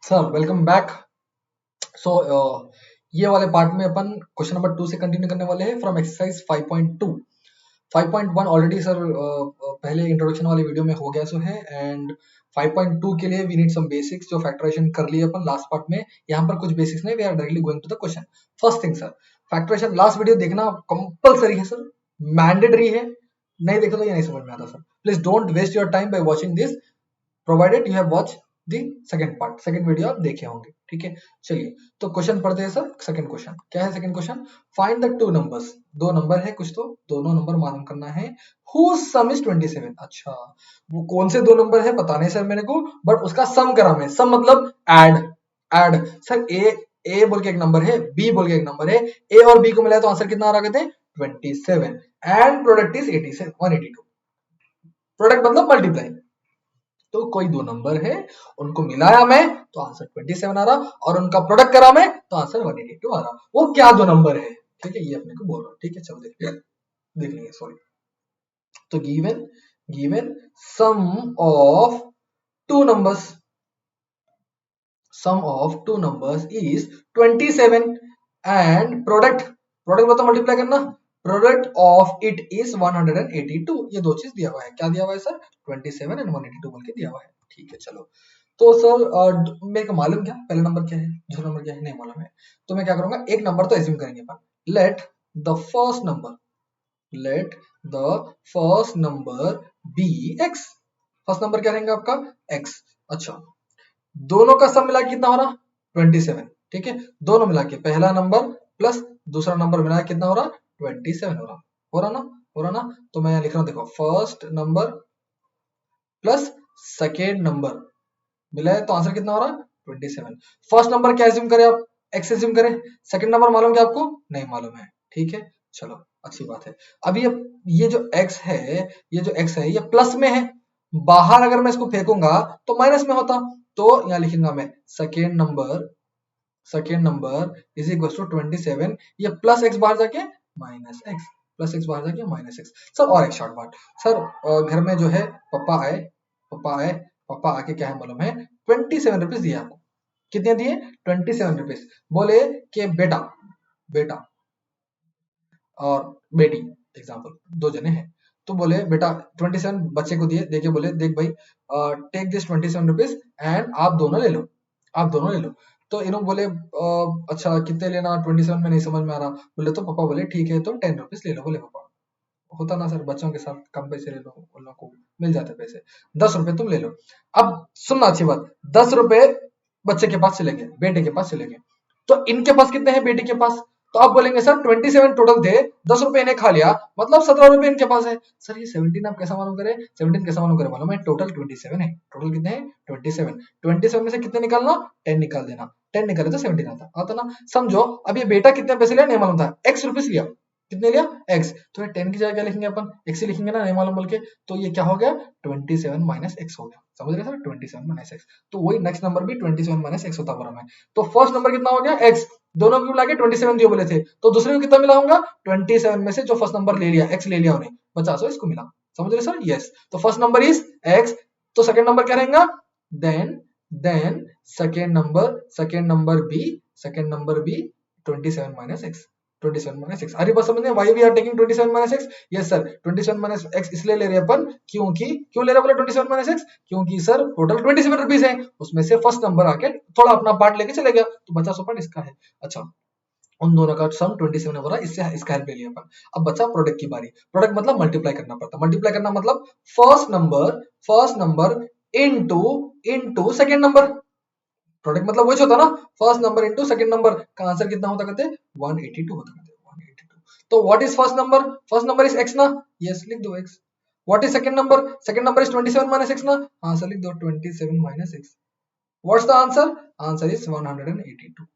Sir welcome back. सो ये वाले part में अपन क्वेश्चन नंबर 2 से कंटिन्यू करने वाले हैं फ्रॉम एक्सरसाइज 5.2। 5.1 ऑलरेडी सर पहले इंट्रोडक्शन वाले वीडियो में हो गया सो है, एंड 5.2 के लिए वी नीड सम बेसिक्स जो फैक्टराइजेशन कर लिए अपन लास्ट पार्ट में। यहाँ पर कुछ बेसिक्स नहीं, we are directly going to the question. First thing sir, factorisation last video देखना कंपलसरी है सर, मैंडेटरी है। नहीं देखो तो ये नहीं समझ में आता sir. Please don't waste your time by watching this, provided you have watch the second part, second video आप देखे होंगे। ठीक है, चलिए तो क्वेश्चन पढ़ते हैं सर। सेकंड क्वेश्चन क्या है? Second question, find the two numbers. दो नंबर है कुछ, तो दोनों नंबर मालूम करना है। Whose sum is 27। अच्छा, वो कौन से दो नंबर है पता नहीं सर मेरे को, बट उसका सम करा मैं। सम मतलब ऐड। ऐड सर, ए बोल के एक नंबर है, बी बोल के एक नंबर है, ए और बी को मिलाया तो आंसर कितना आ रहा कहते हैं 27, एंड प्रोडक्ट इज 87 182। प्रोडक्ट मतलब मल्टीप्लाई। तो कोई दो नंबर है, उनको मिलाया मैं तो आंसर 27 आ रहा, और उनका प्रोडक्ट करा मैं तो आंसर 182 आ रहा। वो क्या दो नंबर है? ठीक है, ये अपने को बोल रहा हूँ। ठीक है, चलो देख लेंगे। सॉरी, तो given given sum of two numbers, sum of two numbers is 27, and product मतलब मल्टीप्लाई करना, प्रोडक्ट ऑफ इट इज 182। ये दो चीज दिया हुआ है। क्या दिया हुआ है सर? 27 एंड 182 बोल के दिया हुआ है। ठीक है, चलो तो सर मेरे को मालूम क्या पहला नंबर क्या है, दूसरा नंबर क्या है नहीं मालूम है। तो मैं क्या करूंगा, एक नंबर तो एज्यूम करेंगे अपन। Let the first number, let the first number be X. First number क्या रहेगा आपका? एक्स। अच्छा, दोनों का सम मिला के कितना हो रहा? 27। ठीक है, दोनों मिला के पहला नंबर प्लस दूसरा नंबर मिला के कितना हो रहा? 27 हो रहा। हो रहा ना? हो रहा ना? तो मैं लिख रहा हूं, देखो, first number plus second number मिला है तो आंसर कितना हो रहा? 27। फर्स्ट नंबर क्या एज्यूम करें आप? एक्स एज्यूम करें। सेकंड नंबर मालूम क्या आपको? नहीं मालूम है। ठीक है, चलो अच्छी बात है। अब ये जो x है, ये जो x है ये प्लस में है। बाहर अगर मैं इसको फेंकूंगा तो माइनस में होता। तो यहां लिखूंगा मैं second number is equal to 27। ये प्लस एक्स बाहर जाके माइनस एक्स, प्लस एक्स बाहर जाके माइनस एक्स। सर और एक शॉर्ट बात सर, घर में जो है पापा आए, पापा आए, पापा आके क्या है मालूम है, 27 रुपीज दिए आपको। कितने दिए? 27 रुपीज। बोले कि बेटा, बेटा और बेटी, एग्जाम्पल दो जने हैं, तो बोले बेटा 27 बच्चे को दिए, देके बोले देख भाई, टेक दिस 27 रुपीज एंड आप दोनों ले लो, आप दोनों ले लो। तो इन्होंने बोले अच्छा कितने लेना? 27 में नहीं समझ में आ रहा। बोले तो पापा बोले ठीक है तो 10 रुपीज ले लो। बोले पापा, होता ना सर, बच्चों के साथ कम पैसे ले लो, उन लोगों को मिल जाते पैसे। 10 रुपए तुम ले लो। अब सुनना अच्छी बात, 10 रुपए बच्चे के पास चले गए, बेटे के पास चले गए। तो इनके पास कितने हैं बेटी के पास? तो आप बोलेंगे सर 27 टोटल थे, 10 रुपए इन्हें खा लिया, मतलब 17 रुपए इनके पास है। सर ये 17 आप कैसा मालूम करें? 17 कैसा मालूम करें मालूम है? टोटल 27 है। टोटल कितने हैं? 27। 27 में से कितने निकालना? 10 निकाल देना। 10 निकाले तो 17 आता आता ना। समझो, अब ये बेटा कितने पैसे लिया नहीं मालूम था, x रुपीस लिया। कितने लिया? x। तो ये 10 की जगह क्या लिखेंगे अपन? x ही लिखेंगे ना, नहीं मालूम बोल के। तो ये क्या हो गया? 27 माइनस एक्स हो गया। समझ रहे सर? 27 minus x. तो वही नेक्स्ट नंबर भी 27 माइनस एक्स होता बोला मैं। तो फर्स्ट नंबर कितना हो गया? x। दोनों को मिला के 27 दिए बोले थे, तो दूसरे को कितना मिला होगा? 27 में से जो फर्स्ट नंबर ले लिया, x ले लिया उन्हें, 50 इसको मिला। समझ रहे सर? यस। तो फर्स्ट नंबर इज x, तो सेकंड नंबर क्या रहेगा? Then second number be 27 minus X. 27 minus X. अरे बस समझ why we are taking 27 minus X. Yes sir, 27 minus X इसलिए ले रहे हैं अपन क्योंकि, क्यों ले रहे बोले 27 माइनस एक्स? क्योंकि सर टोटल 27 रुपीज है, उसमें से फर्स्ट नंबर आके थोड़ा अपना पार्ट लेके चले गया, तो 50 पार्ट इसका है। अच्छा, उन दोनों का सम 27 हो रहा है, इससे इसका हेल्प ले लिया अपन। अब बचा प्रोडक्ट की बारी। प्रोडक्ट मतलब मल्टीप्लाई करना पड़ता। मल्टीप्लाई करना मतलब first number into into second number. Product मतलब वही होता ना, first number into second number का आंसर कितना होता कहते? 182 होता कहते 182। तो what is first number? First number is x ना। यस, लिख दो x। What is second number? Second number is 27 minus x ना। हाँ सर, लिख दो 27 minus x। What's the answer? Answer is 182।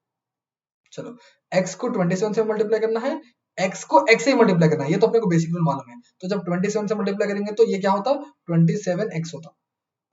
चलो, x को 27 से मल्टीप्लाई करना है, x को x से ही मल्टीप्लाई करना है, ये तो अपने को बेसिक रूल मालूम है। तो जब 27 से मल्टीप्लाई करेंगे तो ये क्या होता? 27x होता।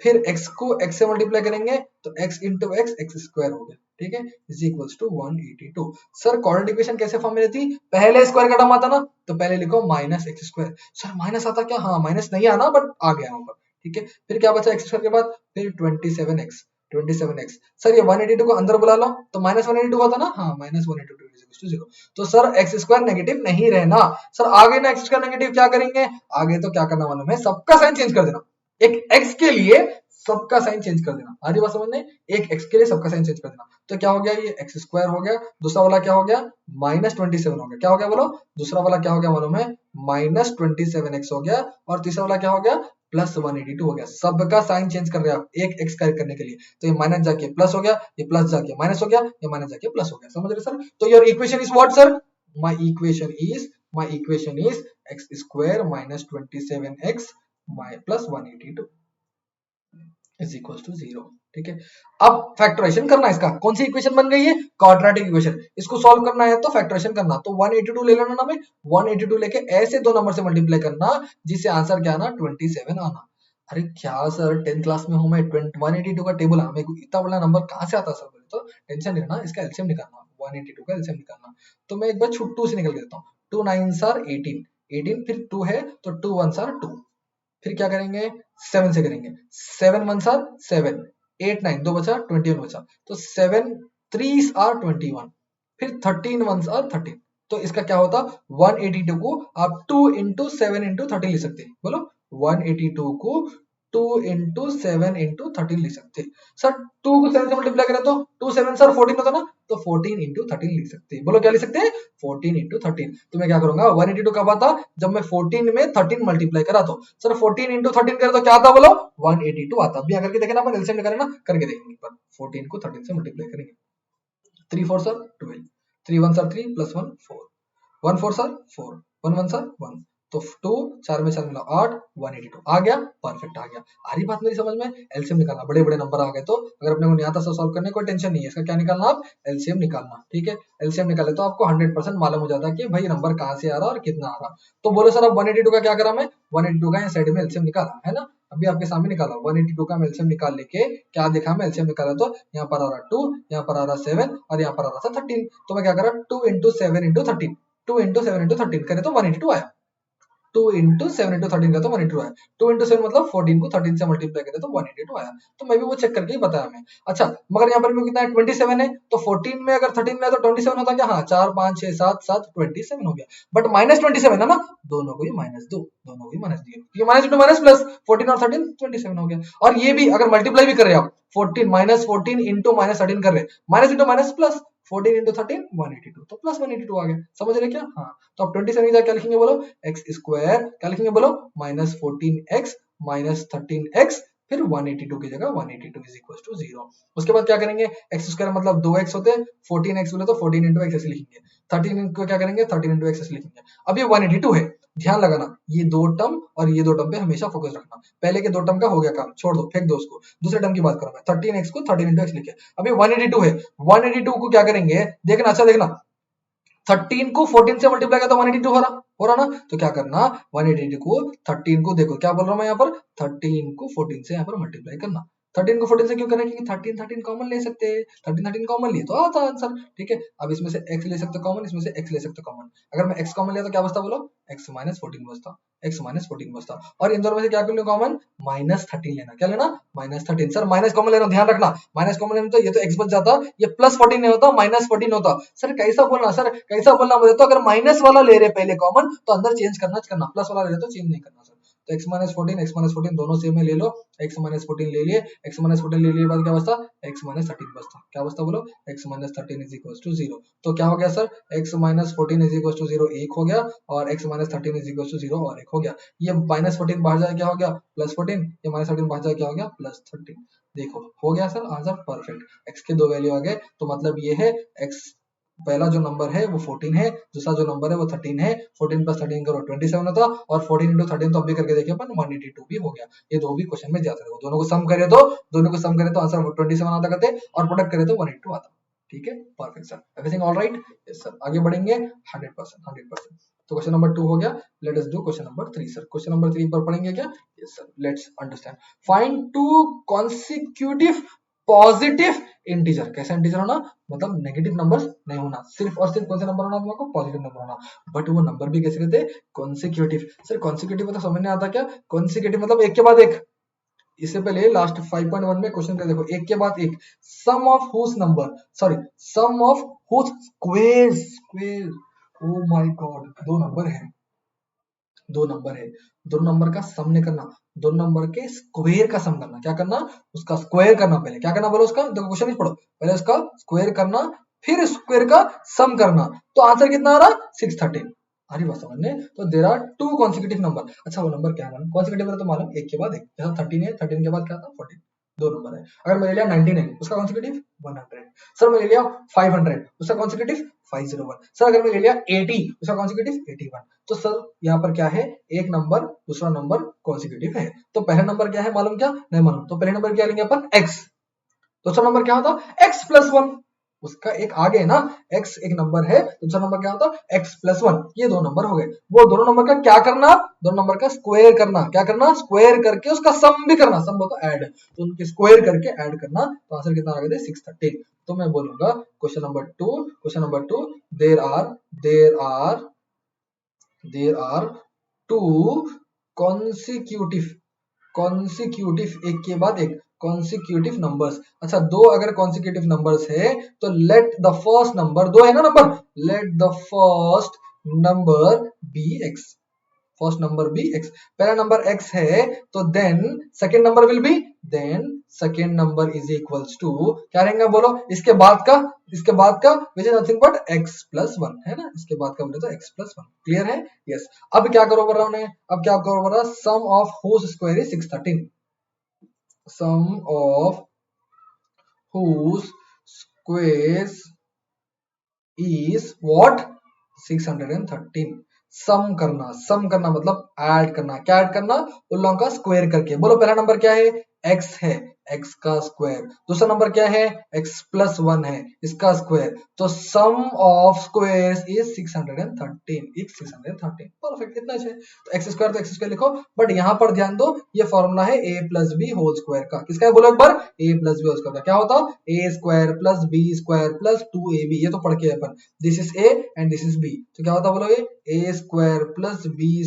फिर x को x से मल्टीप्लाई करेंगे तो x into X, X square हो गया। ठीक है, is equals to 182। Sir quadratic equation कैसे फॉर्म में रहती? पहले स्क्वायर का टर्म आता ना, तो पहले लिखो minus x square. Sir minus आता क्या? हाँ, माइनस नहीं आना बट आ गया वहां पर। ठीक है, फिर क्या बचा x स्क्वायर के बाद? फिर 27x। 27x। सर ये 182 को अंदर बुला लो तो -182 होता ना, हाँ -182 0। तो सर एक्स स्क्वायर नेगेटिव नहीं रहना। सर आगे ना एक्स स्क्वायर नेगेटिव क्या करेंगे, आगे तो क्या करना मालूम है, सबका साइन चेंज कर देना। एक एक्स के लिए सबका साइन चेंज कर देना, आ रही बात समझ में, एक एक्स के लिए सबका साइन चेंज कर देना। तो क्या हो गया, ये एक्स स्क्वायर हो गया, दूसरा वाला क्या हो गया -27 हो गया, क्या हो गया बोलो, दूसरा वाला क्या हो गया मालूम है -27x हो गया, और तीसरा वाला क्या हो गया +182 हो गया। सबका साइन चेंज कर रहे हैं आप एक एक्स करेक्ट करने के लिए। तो ये माइनस जाके प्लस हो गया, ये प्लस जाके माइनस हो गया, ये माइनस जाके प्लस हो गया, समझ रहे सर। तो your equation is what sir, my equation is x square -27x plus 182 is equal to 0। ठीक है, अब फैक्टराइजेशन करना है इसका, कौन सी इक्वेशन बन गई है, क्वाड्रेटिक इक्वेशन। इसको सॉल्व करना है तो फैक्टराइजेशन करना, तो 182 ले लेना ना, 182 लेके ऐसे दो नंबर से मल्टीप्लाई करना जिससे आंसर क्या आना 27 आना। अरे क्या सर 10th क्लास में हूं मैं, 182 का टेबल मेरे को इतना बड़ा नंबर कहां से आता सर, बोले तो टेंशन नहीं लेना, इसका एलसीएम निकालना, 182 का एलसीएम निकालना। तो मैं एक बार छुट्टू से निकल के देता हूँ, 2 9s आर 18, 18 फिर 2 है तो 2 1s आर 2, फिर क्या करेंगे 7 से करेंगे, 7 1s आर 7, 8 9 2 बचा 21 बचा, तो 7 3s आर 21, फिर 13 1s आर 13। तो इसका क्या होता 182 को आप 2 इंटू 7 इंटू 13 लिख सकते हैं, बोलो 182 को 2 इंटू 7 इंटू 13 लिख सकते हैं। सर 2 को 7 से मल्टीप्लाई करें तो 2 7 सर 14 होता ना, तो 14 इंटू 13 लिख सकते हैं, बोलो क्या लिख सकते हैं 14 इंटू 13। तो मैं क्या करूंगा 182 कब आता, जब मैं 14 में 13 मल्टीप्लाई करा, तो सर 14 इंटू 13 करे तो क्या आता बोलो 182 आता। अभी करके देखे ना अपन, एलसीएम निकाले ना, करके देखेंगे पर 14 को 13 से मल्टीप्लाई करेंगे, 3 4 sir 12, 3 1 sir 3 plus 1 4, 1 4 sir 4, 1 1 sir 1, तो 2 4 में 4 मिला 8, 182 आ गया, परफेक्ट आ गया। आ रही बात मेरी समझ में, एलसीएम निकालना, बड़े बड़े नंबर आ गए तो अगर अपने को नहीं आता सॉल्व करने कोई टेंशन नहीं है, इसका क्या निकालना आप एलसीएम निकालना। ठीक है, एलसीएम निकाले तो आपको 100% मालूम हो जाता है कि भाई नंबर कहां से आ रहा है और कितना आ रहा। तो बोलो सर अब 182 का क्या करा मैं, 182 का साइड में एलसीएम निकाला है ना, अभी आपके सामने निकाला 182 का एलसीएम निकाल लेके क्या देखा मैं, एलसीएम निकाला तो यहाँ पर आ रहा 2, यहाँ पर आ रहा 7 और यहाँ पर आ रहा था 13। तो मैं क्या करा 2 इंटू 7 इंटू 13, 2 इंटू 7 इंटू 13 करे तो 182 आया, 2 इंटू 7 इंटू 13 का तो 182 आया, 2 इंटू 7 मतलब 14 को 13 से मल्टीप्लाई करे तो 182 आया। तो मैं भी वो चेक करके ही बताया मैं। अच्छा मगर यहाँ पर भी कितना है 27 है, तो 14 में अगर 13 में है तो 27 होता क्या, हाँ 4 5 6 7 7 27 हो गया, बट -27 है ना, दोनों को ही माइनस दो, दोनों को ही माइनस दिए, ये माइनस इंटू माइनस प्लस 14 और 13 27 हो गया। और ये भी अगर मल्टीप्लाई भी कर रहे हैं आप 14 -14 इंटू -13 कर रहे हैं, minus into minus plus 14 into 13 182, तो प्लस 182 आ गया, समझ रहे क्या, हाँ। तो अब 27 क्या लिखेंगे बोलो, एक्स स्क्वायर क्या लिखेंगे बोलो -14x -13x, फिर 182 की जगह 182 इज इक्वल टू 0। उसके बाद क्या करेंगे, एक्स स्क्वायर मतलब 2x होते हैं, 14x बोले तो 14 इंटू एक्स लिखेंगे, 13 को क्या करेंगे 13 इंटू एक्स लिखेंगे। अब ये 182 है, ध्यान लगाना ये दो टर्म और ये दो टर्म पे हमेशा फोकस रखना, पहले के दो टर्म का हो गया काम, छोड़ दो फेंक दो उसको, दूसरे टर्म की बात करो मैं 13x को 13 इंटू एक्स लिखे। अभी 182 है, 182 को क्या करेंगे देखना, अच्छा देखना 13 को 14 से मल्टीप्लाई किया तो 182 हो रहा ना, तो क्या करना 182 को 13 को देखो क्या बोल रहा हूं मैं यहाँ पर, 13 को 14 से यहाँ पर मल्टीप्लाई करना। 13 को 14 से क्यों करें, क्योंकि 13 13 कॉमन ले सकते हैं, 13 13 कॉमन लिए तो आता आंसर। ठीक है, अब इसमें से x ले सकते कॉमन, इसमें से x ले सकते कॉमन, अगर मैं x कॉमन लिया तो क्या बचता बोलो x माइनस 14 बचता, x माइनस 14 बचता, और इन दोनों में से क्या कर लो कॉमन -13 लेना, क्या लेना -13। सर माइनस कॉमन लेना, ध्यान रखना माइनस कॉमन लेना तो ये तो x बच जाता, ये +14 नहीं होता -14 होता। सर कैसा बोलना, सर कैसा बोलना मुझे, तो अगर माइनस वाला ले रहे पहले कॉमन तो अंदर चेंज करना, प्लस वाला ले रहे तो चेंज नहीं करना सर। तो x माइनस 14 दोनों सेम में ले लो, x माइनस 14 ले लिए, x माइनस 14 ले लिए बाद क्या बचता x माइनस 13 बचता, क्या बचता बोलो x minus 13 is equal to 0। तो क्या हो गया sir x minus 14 is equal to 0 एक हो गया, और x minus 13 is equal to 0 और एक हो गया। ये -14 बाहर जाए क्या हो गया +14, ये -13 बाहर जाए क्या हो गया +13। देखो हो गया सर आंसर परफेक्ट, x के दो वैल्यू आ गए, तो मतलब ये है x पहला जो नंबर है वो 14 है, दूसरा जो नंबर है वो 13 है, 14 प्लस 13 करो 27 होता, और 14 इंटू 13 तो अभी करके देखिए अपन 182 भी हो गया। ये दो भी क्वेश्चन में जाते रहो, दोनों को सम करे तो आंसर 27 आता करते, और प्रोडक्ट करे तो 182 आता। ठीक है perfect sir, everything all right, yes sir. आगे बढ़ेंगे 100%। तो क्वेश्चन नंबर 2 हो गया, let us do question number 3 sir. Question number 3 पर पढ़ेंगे क्या, yes sir, let's understand. Find to consecutive positive integer, कैसा इंटीजर होना मतलब नेगेटिव नंबर्स नहीं होना, सिर्फ और सिर्फ कौन सा नंबर होना तुमको पॉजिटिव नंबर होना, बट वो नंबर भी कैसे कहते हैं कॉन्सिक्यूटिव। सर कॉन्सिक्यूटिव मतलब समझ नहीं आता क्या, कॉन्सिक्यूटिव मतलब एक के बाद एक, इससे पहले लास्ट 5.1 में क्वेश्चन का देखो, एक के बाद एक, sum of whose number, sorry sum of whose square, oh my god, दो नंबर है, दो नंबर है, दो नंबर का सम नहीं करना, दो नंबर के स्क्वायर का सम करना, क्या करना, उसका स्क्वायर करना, पहले क्या करना बोलो, उसका देखो क्वेश्चन नहीं पढ़ो, पहले उसका स्क्वायर करना, फिर स्क्वायर का सम करना, तो आंसर कितना आ रहा, 613। आ रही बात समझने, तो there are two consecutive number, अच्छा वो नंबर क्या मालूम, कॉन्सिक्यूटिव तो मालूम एक के बाद एक, जैसा 13 है, 13 के बाद क्या था 14, दो नंबर है। अगर मैं ले लिया 99 उसका कॉन्सिक्यूटिव 100, सर मैं ले लिया 500 उसका कॉन्सिक्यूटिव 501, सर अगर मैं ले लिया 80 उसका कॉन्सिक्यूटिव 81, तो सर यहाँ पर क्या है, एक नंबर दूसरा नंबर कॉन्सिक्यूटिव है, तो पहला नंबर क्या है मालूम, क्या नहीं मालूम, तो पहले नंबर क्या लेंगे अपन x, दूसरा नंबर क्या होता x+1, उसका एक आगे है ना, x एक नंबर है, दूसरा नंबर क्या होता x+1, ये दो नंबर हो गए, वो दोनों नंबर का क्या करना, दोनों नंबर का स्क्वायर करना, क्या करना, स्क्वायर करके उसका सम भी करना, सम होता ऐड, तो उनके स्क्वायर करके ऐड करना, तो आंसर कितना आ गया 613। तो मैं बोलूंगा question number two, there are two consecutive एक के बाद एक कॉन्सिक्यूटिव नंबर्स, अच्छा दो अगर कॉन्सिक्यूटिव नंबर्स है तो लेट द फर्स्ट नंबर, दो है ना number, let the first number be X, first number be X, पहला नंबर एक्स है तो then second number will be, then second number is equals to क्या रहेगा बोलो, इसके बाद का which is nothing but x+1 है ना, इसके बाद का बोले तो x+1, क्लियर है, यस। अब क्या करो बोल रहा हूं, अब क्या करो बोल रहा, sum of whose square is 613, sum of whose square is what 613, sum करना मतलब ऐड करना, क्या ऐड करना, उन लोगों का स्क्वायर करके, बोलो पहला नंबर क्या है x है, x का स्क्वायर, दूसरा नंबर क्या है x+1 है, इसका स्क्वायर, तो सम ऑफ स्क्वायर्स इज 613, परफेक्ट, इतना है, तो x स्क्वायर तो x स्क्वायर लिखो, बट यहाँ पर ध्यान दो ये फॉर्मूला है a+b होल स्क्वायर का, किसका है बोलो एक बार, a+b होल स्क्वायर का, क्या होता a² + b² + 2ab, ये तो पढ़ के अपन, this is a and this is b, तो क्या होता बोलोगे a² + b²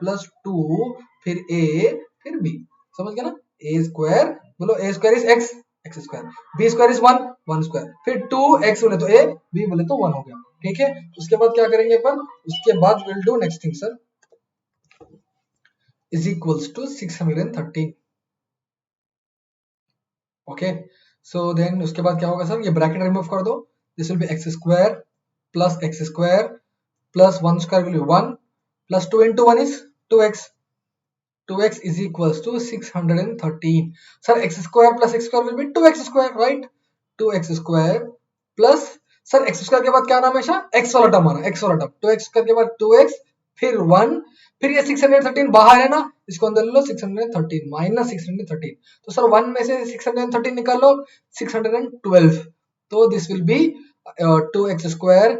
+ 2 फिर a फिर b, समझ गया ना, a² बोलो a² is x square, b² is 1 square, फिर 2x बोले तो a, b बोले तो 1 हो गया, ठीक है। उसके बाद क्या करेंगे अपन, उसके बाद will do next thing sir, is equals to 613, okay, so then उसके बाद क्या होगा सर, ये ब्रैकेट रिमूव कर दो, this will be x² + x² + 1 square will B 1 + 2 into 1 is 2x, 2x is equals to 613, sir x² + x² will be 2x², right, 2x² plus sir x² के बाद क्या आना हमेशा x वाला टर्म आना, x वाला टर्म, 2x² के बाद 2x फिर 1 फिर ये 613 बाहर है ना, इसको अंदर ले लो, 613 माइनस 613, तो सर 1 में से 613 निकाल लो, 612, तो this will B 2x²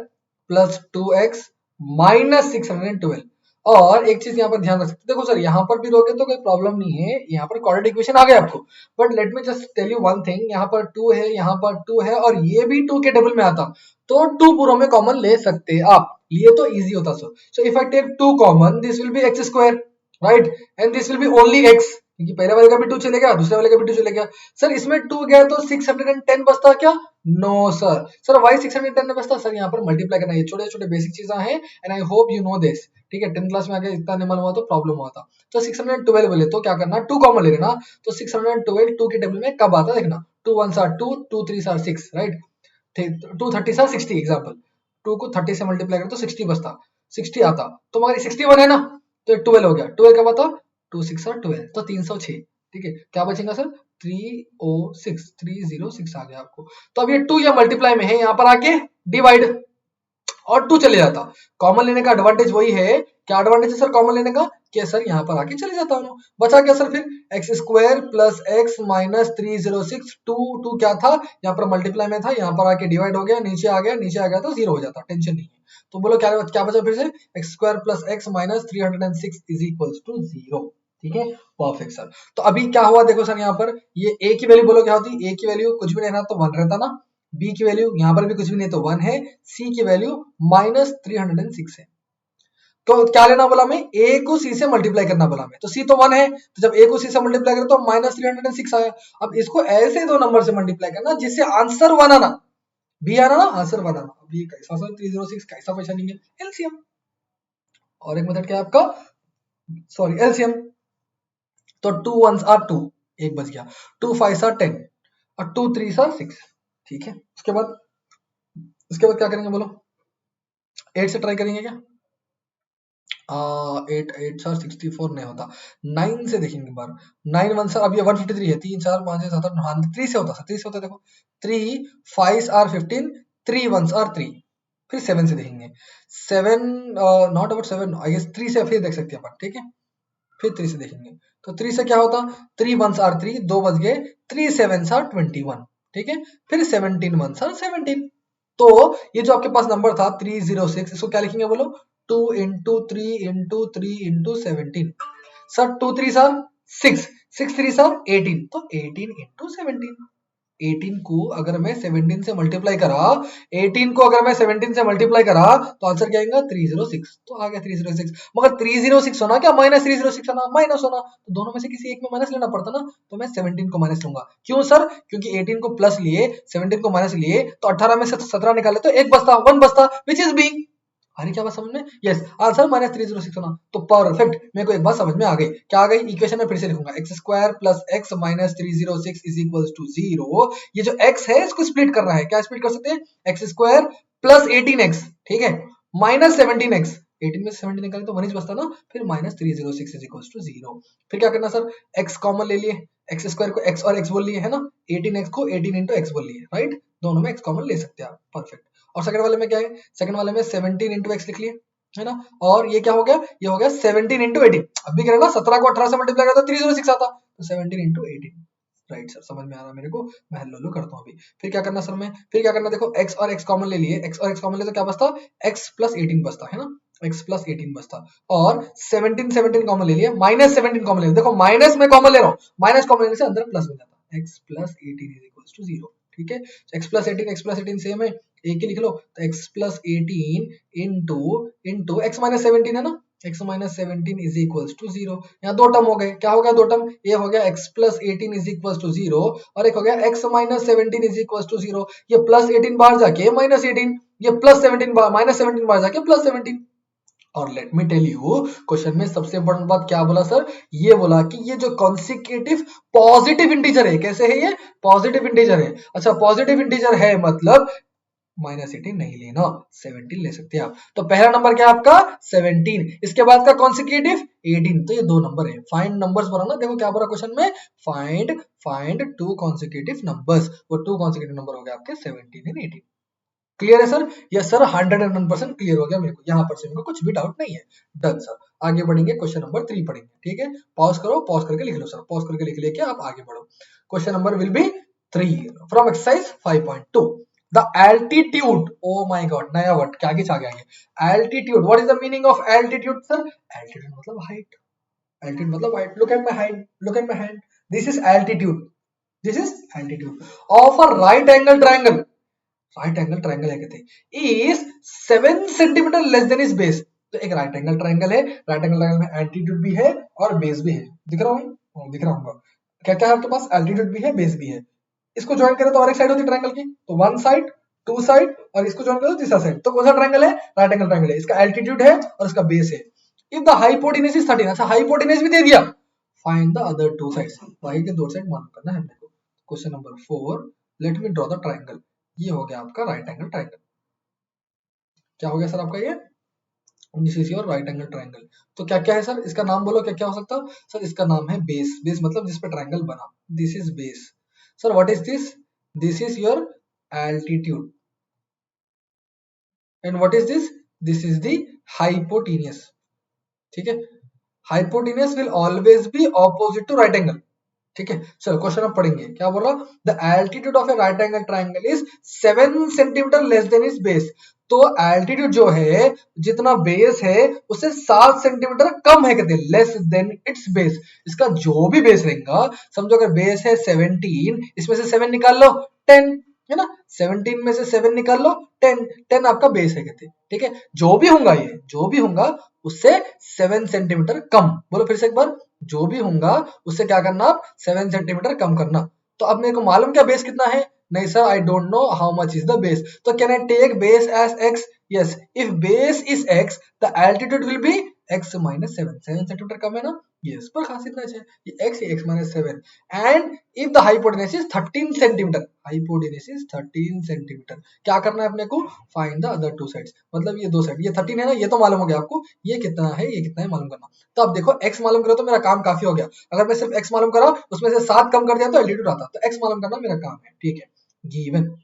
+ 2x - 612, और एक चीज यहाँ पर ध्यान रख सकते, देखो सर यहाँ पर भी रोगे तो कोई प्रॉब्लम नहीं है, यहाँ पर क्वाड्रेटिक इक्वेशन आ गया आपको, but let me just tell you one thing, यहाँ पर 2 है, यहाँ पर 2 है, और ये भी 2 के टेबल में आता, तो 2 पूरों में कॉमन ले सकते आप, लिए तो इजी होता, so if I take 2 common, this will be x², right, and this will be only x, क्योंकि पहले वाले का भी 2 चलेगा, दूसरे वाले का भी 2 चलेगा, सर इसमें 2 गया तो 610 बचता क्या, नो सर वाई 610 बचता, सर यहाँ पर मल्टीप्लाई करना, ये छोटे छोटे बेसिक चीजें हैं, and I hope you know this, ठीक है, 10th क्लास में आगे इतना नहीं मालूम हुआ तो प्रॉब्लम हुआ था, तो 612 बोले तो क्या करना, 2 कॉमन ले लेना, तो 612 2 के टेबल में कब आता देखना, 2 1 are 2, 2 3 are 6, right, 2 30 are 60, example 2 को 30 से मल्टीप्लाई करें तो 60 बचता, 60 आता, तो मगर 61 है ना, तो 12 हो गया, 12 का बता, 2 6 आर 12, तो 306, ठीक है, क्या बचेगा सर 306 आ गया आपको, तो अब ये 2 या मल्टीप्लाई में है, यहाँ पर आके डिवाइड और 2 चले जाता, कॉमन लेने का एडवांटेज वही है, क्या एडवांटेज है सर कॉमन लेने का, कि सर यहाँ पर आके चले जाता हूँ, बचा क्या सर फिर x² + x - 306, 2 क्या था यहाँ पर मल्टीप्लाई में था, यहाँ पर आके डिवाइड हो गया, नीचे आ गया तो 0 हो जाता, टेंशन नहीं है, तो बोलो क्या बचा फिर से, x² + x - 306 is equals to 0, ठीक है, परफेक्ट सर। तो अभी क्या हुआ देखो सर, यहाँ पर ये a की वैल्यू बोलो क्या होती, a की वैल्यू कुछ भी नहीं रहना तो 1 रहता ना, b की वैल्यू यहाँ पर भी कुछ भी नहीं तो 1 है, c की वैल्यू -306 है, तो क्या लेना बोला मैं, ए को सी से मल्टीप्लाई करना बोला मैं, तो सी तो 1 है, तो जब ए को सी से मल्टीप्लाई करें तो -306 आया। अब इसको ऐसे दो नंबर से मल्टीप्लाई करना जिससे आंसर 1 आना, बी आना ना, आंसर 1 आना। अब ये कैसा सर 306 कैसा पैसा नहीं है, एलसीएम। और एक मेथड क्या है आपका, सॉरी एलसीएम। तो 2 1s आर 2, एक बच गया, 2 5s आर 10 और 2 3s आर 6, ठीक है। उसके बाद क्या करेंगे बोलो, 8 से ट्राई करेंगे क्या, 8 8 सर 64 नहीं होता, 9 से देखेंगे बार, 9 1 सर, अब ये 153 है, 3 4 5 6 7 8 हाँ 3 से होता सर, 3 से होता है, देखो 3 5 आर 15, 3 1s आर 3, फिर 7 से देखेंगे, 7 नॉट अबाउट 7 आई गेस, 3 से फिर देख सकते हैं अपन, ठीक है, फिर 3 से देखेंगे, तो 3 से क्या होता, 3 1s आर 3, 2 बच गए, 3 7s आर 21, ठीक है, फिर 17 1s आर 17। तो ये जो आपके पास नंबर था 306, इसको क्या लिखेंगे बोलो, 2 into 3 into 3 into 17, sir 2 3s are 6, 6 3s are 18, तो 18 into 17, 18 को अगर मैं 17 से मल्टीप्लाई करा, 18 को अगर मैं 17 से मल्टीप्लाई करा तो आंसर क्या आएगा 306, तो आ गया 306, मगर 306 होना क्या -306 होना, माइनस होना, तो दोनों में से किसी एक में माइनस लेना पड़ता ना, तो मैं 17 को माइनस लूंगा, क्यों सर, क्योंकि 18 को प्लस लिए 17 को माइनस लिए तो 18 में से 17 निकाले तो एक बचता, 1 बचता, विच इज बी, अरे क्या बात समझ में, यस आंसर -306 होना, तो परफेक्ट, मेरे को एक बात समझ में आ गई, क्या आ गई, इक्वेशन में फिर से लिखूंगा, x square plus x minus 306 is equals to 0, ये जो x है इसको स्प्लिट करना है, क्या स्प्लिट कर सकते हैं, x स्क्वायर प्लस 18x, ठीक है, माइनस 17x, 18 में से 17 निकाले तो 1 बचता ना, फिर -306 इज इक्वल्स टू 0, फिर क्या करना सर, x कॉमन ले लिए, x स्क्वायर को x और x बोल लिए है ना, 18x को 18 into x बोल लिए, राइट, दोनों में x कॉमन ले सकते हैं आप, परफेक्ट। और सेकंड वाले में क्या है, सेकंड वाले में 17 into x लिख लिए, है ना, और ये क्या हो गया, ये हो गया 17 into 18, अब भी करें ना, 17 को 18 से मल्टीप्लाई करता 306 आता, तो 17 into 18, राइट सर, समझ में आ रहा मेरे को, मैं हेलो करता हूँ अभी। फिर क्या करना सर में, फिर क्या करना, देखो x और x कॉमन ले लिए, x और x कॉमन ले तो क्या बचता, x प्लस 18 बचता है ना, x प्लस 18 बचता, और 17 17 कॉमन ले लिए, -17 कॉमन ले लिए, देखो माइनस में कॉमन ले रहा हूँ, माइनस कॉमन लेने से अंदर प्लस बन जाता, x plus 18 is equals to 0, ठीक है, x प्लस 18 सेम है, एक ही लिख लो, तो x plus 18 into x minus 17 है ना, x minus 17 is equals to 0, यहाँ दो टर्म हो गए, क्या हो गया दो टर्म, ये हो गया x plus 18 is equals to 0 और एक हो गया x minus 17 is equals to 0, ये प्लस 18 बाहर जाके माइनस 18, ये प्लस 17 माइनस 17 बाहर जाके प्लस 17। और let me tell you, question में सबसे इंपॉर्टेंट बात क्या बोला सर, ये बोला कि ये जो कॉन्सिक्यूटिव पॉजिटिव इंटीजर है, कैसे है ये, पॉजिटिव इंटीजर है, अच्छा पॉजिटिव इंटीजर है मतलब -18 नहीं लेना, 17 ले सकते हैं आप, तो पहला नंबर क्या है आपका 17, इसके बाद का कॉन्सिक्यूटिव 18, तो ये दो नंबर है, फाइंड नंबर्स बोला ना, देखो क्या बोला क्वेश्चन में, फाइंड टू कॉन्सिक्यूटिव नंबर्स, वो टू कॉन्सिक्यूटिव नंबर हो गए आपके 17 एंड 18, क्लियर है सर, यस सर 101% क्लियर हो गया मेरे को, यहाँ पर से मेरे को कुछ भी डाउट नहीं है, डन सर। आगे बढ़ेंगे, क्वेश्चन नंबर 3 पढ़ेंगे, ठीक है, पॉज करो, पॉज करके लिख लो सर, पॉज करके लिख लेके आप आगे बढ़ो, question number will B 3 from exercise 5.2, the altitude, O my God नया वर्ड क्या आ गया ये, altitude, what is the meaning of altitude sir, altitude मतलब हाइट, एल्टीट्यूड मतलब height, look at my height, look at my hand, this is altitude, this is altitude of a right angle triangle, right angle triangle है कहते हैं, is 7 centimetre less than is base, तो एक right angle triangle है, right angle triangle में altitude भी है और बेस भी है, दिख रहा हूँ दिख रहा होगा, क्या क्या है आपके पास, एल्टीट्यूड भी है बेस भी है, इसको ज्वाइन करें तो और एक साइड होती है ट्रायंगल की, तो वन साइड टू साइड, और इसको ज्वाइन करो तो तीसरा साइड, तो कौन सा ट्रायंगल है, राइट एंगल ट्रायंगल है, इसका एल्टीट्यूड है और इसका बेस है, इफ द हाइपोटेन्यूज इज 13, अच्छा हाइपोटेन्यूज भी दे दिया, find the other two sides, y के दो साइड मालूम करना है हमने को, question number 4, let me draw the triangle, ये हो गया आपका राइट एंगल ट्रायंगल, क्या हो गया सर आपका ये, this is your right angle triangle, तो क्या क्या है सर, इसका नाम बोलो क्या क्या हो सकता है सर, इसका नाम है बेस, बेस मतलब जिस पे ट्रायंगल बना, this is base, sir what is this, this is your altitude, and what is this is the hypotenuse, ठीक है, hypotenuse will always be opposite to right angle, ठीक है, चलो क्वेश्चन अब पढ़ेंगे, क्या बोला, the altitude of a right angle triangle is 7 centimetre less than is base, तो एल्टीट्यूड जो है जितना बेस है उससे 7 सेंटीमीटर कम है, कहते हैं लेस देन इट्स बेस, इसका जो भी बेस रहेगा, समझो अगर बेस है 17, इसमें से 7 निकाल लो 10, है ना, 17 में से 7 निकाल लो 10, 10 आपका बेस है कहते हैं, ठीक है, जो भी होगा ये जो भी होगा उससे 7 सेंटीमीटर कम। बोलो फिर से एक बार, जो भी होगा उससे क्या करना आप 7 सेंटीमीटर कम करना। तो अब मेरे को मालूम क्या बेस कितना है? नहीं sir, I don't know how much is the base. तो can I take base as x? Yes, if base is x the altitude will be x minus 7 centimetre कम है ना। यस, पर खास इतना है, ये x x minus 7 and if the hypotenuse is 13 centimetre, hypotenuse is 13 centimetre, क्या करना है अपने को? Find the other two sides, मतलब ये दो साइड, ये 13 है ना, ये तो मालूम हो गया आपको, ये कितना है, ये कितना है मालूम करना। तो अब देखो x मालूम करो तो मेरा काम काफी हो गया। अगर मैं सिर्फ x मालूम करा, उसमें से 7 कम कर दिया तो एल्टीट्यूड आता, तो x मालूम करना मेरा काम है, ठीक है। गिवन,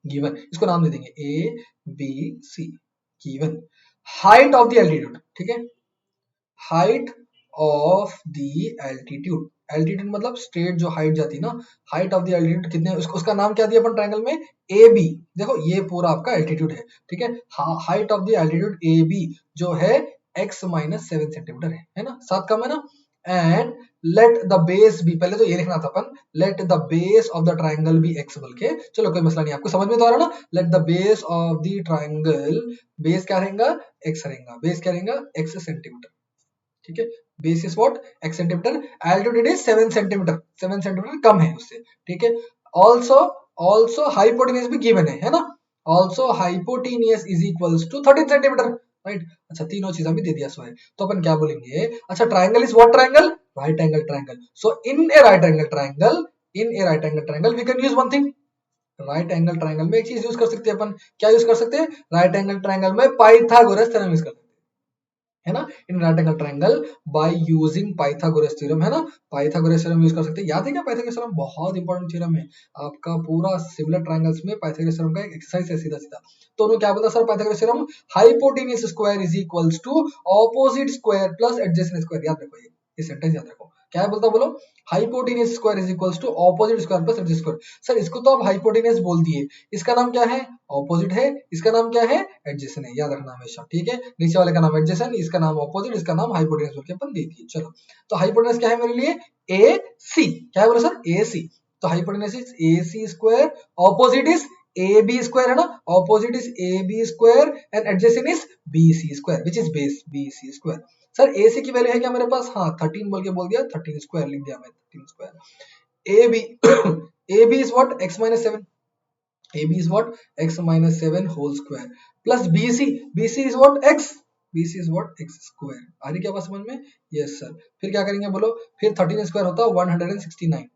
गिवन, इसको नाम दे देंगे a b c। Given height of the altitude, ठीक है, height of the altitude, altitude मतलब स्ट्रेट जो हाइट जाती है ना, हाइट ऑफ द एल्टीट्यूड कितने, उसका नाम क्या दिया अपन ट्रायंगल में? A B. देखो ये पूरा आपका एल्टीट्यूड है, ठीक है। Height of the altitude A B जो है x माइनस 7 सेंटीमीटर है ना, 7 कम है ना। And let the base be, पहले तो ये लिखना था अपन, let the base of the triangle be x बोल के, चलो कोई मसला नहीं, आपको समझ में तो आ रहा ना। Late the base of the triangle, base क्या रहेगा? x रहेगा, बेस क्या रहेगा? x सेंटीमीटर, ठीक है। Base is what? x centimetre, altitude is 7 centimetre, 7 centimetre कम है उससे, ठीक है। ऑल्सो हाइपोटेन्यूज भी गिवन है ना, also hypotenuse is equals to 13 centimetre, right. अच्छा, तीनों चीजें भी दे दिया सो है, तो अपन क्या बोलेंगे? अच्छा, triangle is what triangle? Right angle triangle. So in a right angle triangle, in a right angle triangle we can use one thing, right angle triangle में एक चीज यूज कर सकते हैं अपन, क्या यूज कर सकते हैं? राइट एंगल ट्रायंगल में पाइथागोरस थ्योरम यूज कर सकते हैं, है ना, in right angle triangle by using Pythagoras theorem, है ना। पाइथागोरस थ्योरम यूज कर सकते हैं, याद है क्या पाइथागोरस थ्योरम? बहुत इंपॉर्टेंट थ्योरम है आपका, पूरा सिमिलर ट्रायंगल्स में पाइथागोरस थ्योरम का एक एक्सरसाइज है सीधा सीधा। तो उन्होंने क्या बोला sir? Pythagoras theorem, hypotenuse square is equals to opposite square plus adjacent square. याद रखो, ये सेंटेंस याद रखो, क्या बोलता बोलो? Hypotenuse square is equals to opposite square plus adjacent square. Sir इसको तो आप हाइपोटेन्यूज बोल दिए, इसका नाम क्या है? ऑपोजिट है, इसका नाम क्या है? एडजेसेंट है, याद रखना हमेशा, ठीक है। नीचे वाले का नाम एडजेसेंट, इसका नाम ऑपोजिट, इसका नाम हाइपोटेन्यूज बोल के अपन दे दिए। चलो, तो हाइपोटेन्यूज क्या है मेरे लिए? ए सी। क्या है बोलो सर? A C. तो hypotenuse is A C square, opposite is A B square, है ना, opposite is A B square and adjacent is B C square which is base B C square. Sir A C की value है क्या मेरे पास? हाँ, 13 बोल के बोल दिया, 13 स्क्वायर लिख दिया मैं, 13 square. A b a b is what? x minus 7, AB is what? X minus 7 whole square plus BC, BC is what? X, BC is what? X square। आ रही क्या बात समझ में? Yes sir. फिर क्या करेंगे बोलो? फिर 13 स्क्वायर होता है 169,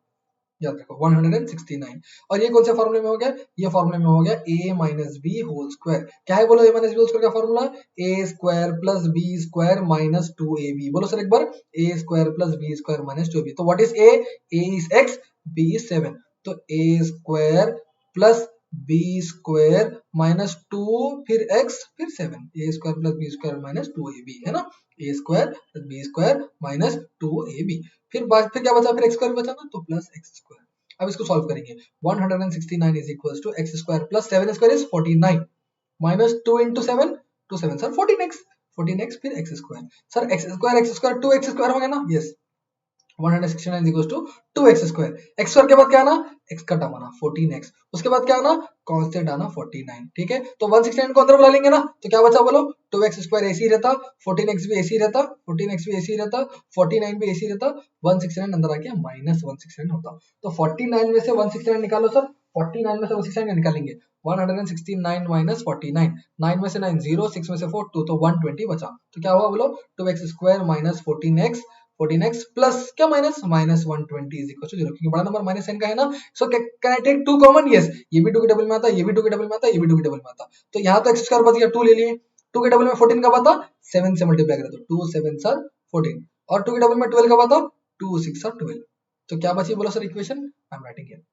याद रखो 169। और ये कौन से फॉर्मूले में हो गया? ये फॉर्मूले में हो गया a minus B whole square. क्या है बोलो? a minus B whole square का formula? a square plus B square minus 2ab। बोलो सर एक बार, a square plus B square minus 2ab। तो what is a? a is x, b is 7, तो a square plus B square minus 2 फिर x फिर 7, a square plus B square minus 2ab, है ना, a square plus B square minus 2ab। फिर क्या बचा? फिर x स्क्वायर बचा ना, तो प्लस x स्क्वायर। अब इसको सॉल्व करेंगे, 169 is equals to x square plus 7 square is 49 minus 2 into 7, 2 7 sir 14x, 14x फिर x square. Sir x square 2x square हो गया ना। Yes, 169 is equals to 2x square, x square के बाद क्या आना? x का टर्म आना 14x, उसके बाद क्या आना? कांस्टेंट आना 49, ठीक है। तो 169 को अंदर बुला लेंगे ना, तो क्या बचा बोलो? 2x स्क्वायर ऐसी रहता, 14x भी ऐसी रहता, 14x भी ऐसी रहता, 49 भी ऐसी रहता, 169 अंदर आ गया माइनस 169 होता। तो 49 में से 169 निकालो सर, 49 में से 169 निकालेंगे, 169 माइनस 49, 9 में से 9 0, 6 में से 4 2, तो 120 बचा। तो क्या हुआ बोलो? 2x square minus 14x plus क्या माइनस 120 इज इक्वल टू 0, क्योंकि बड़ा नंबर माइनस साइन का है ना। So can I take 2 common? Yes, ये भी 2 के डबल में आता, ये भी 2 के डबल में आता, ये भी 2 के डबल में आता। तो यहाँ तो x स्क्वायर बच गया, 2 ले लिए, 2 के डबल में 14 का आता, 7 से मल्टीप्लाई करें तो 2 7 सर 14, और 2 के डबल में 12 का आता, 2 6 सर 12। तो क्या बची बोला sir equation? I am writing here,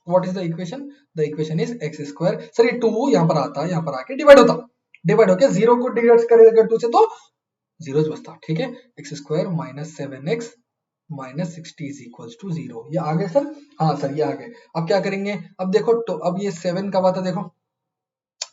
what is the equation? The equation is x square. Sir ये 2 यहाँ पर आता, यहाँ पर आके डिवाइड होता, डिवाइड होके 0 को डिवाइड करेगा 2 से तो 0 बचता, ठीक है। x square minus 7x minus 60 is equals to 0। ये आ गए सर? हाँ सर, ये आ गए। अब क्या करेंगे? अब देखो, तो अब ये 7 का बात है, देखो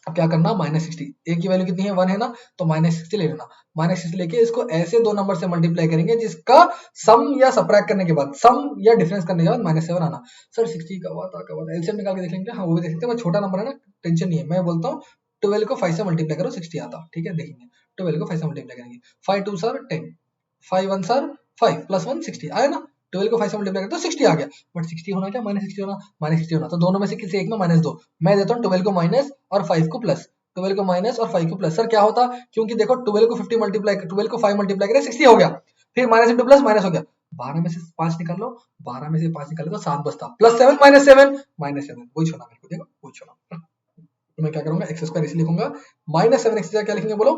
अब क्या करना? माइनस 60, ए की वैल्यू कितनी है? 1 है ना, तो माइनस 60 ले लेना। माइनस 60 लेके इसको ऐसे दो नंबर से मल्टीप्लाई करेंगे जिसका सम या सबट्रैक्ट करने के बाद, सम या डिफरेंस करने के बाद माइनस 7 आना। सर 60 का बात एलसीएम निकाल के देख लेंगे, हाँ वो भी देख सकते हैं, छोटा नंबर है ना, टेंशन नहीं है। मैं बोलता हूँ 12 को 5 से मल्टीप्लाई करो 60 आता, ठीक है देखेंगे 12 को 5 से मल्टीप्लाई करेंगे 5 2 सर 10 5 1 सर 5 प्लस 1 60 आया ना, 12 को 5 से मल्टीप्लाई करो तो 60 आ गया, बट 60 होना क्या -60 होना, -60 होना, तो दोनों में से किसी एक में -2, मैं देता हूँ 12 को माइनस और 5 को प्लस, 12 को माइनस और 5 को प्लस, सर क्या होता, क्योंकि देखो 12 को 50 मल्टीप्लाई 12 को 5 मल्टीप्लाई करें 60 हो गया, फिर माइनस इंटू प्लस माइनस हो गया, 12 में से 5 निकाल लो, 12 में से 5 निकालो तो 7 बचता, +7 -7 -7 वही छोड़ा मेरे को, देखो वही छोड़ा, तो मैं क्या करूंगा एक्स स्क्वायर इसे लिखूंगा, -7x क्या लिखेंगे बोलो,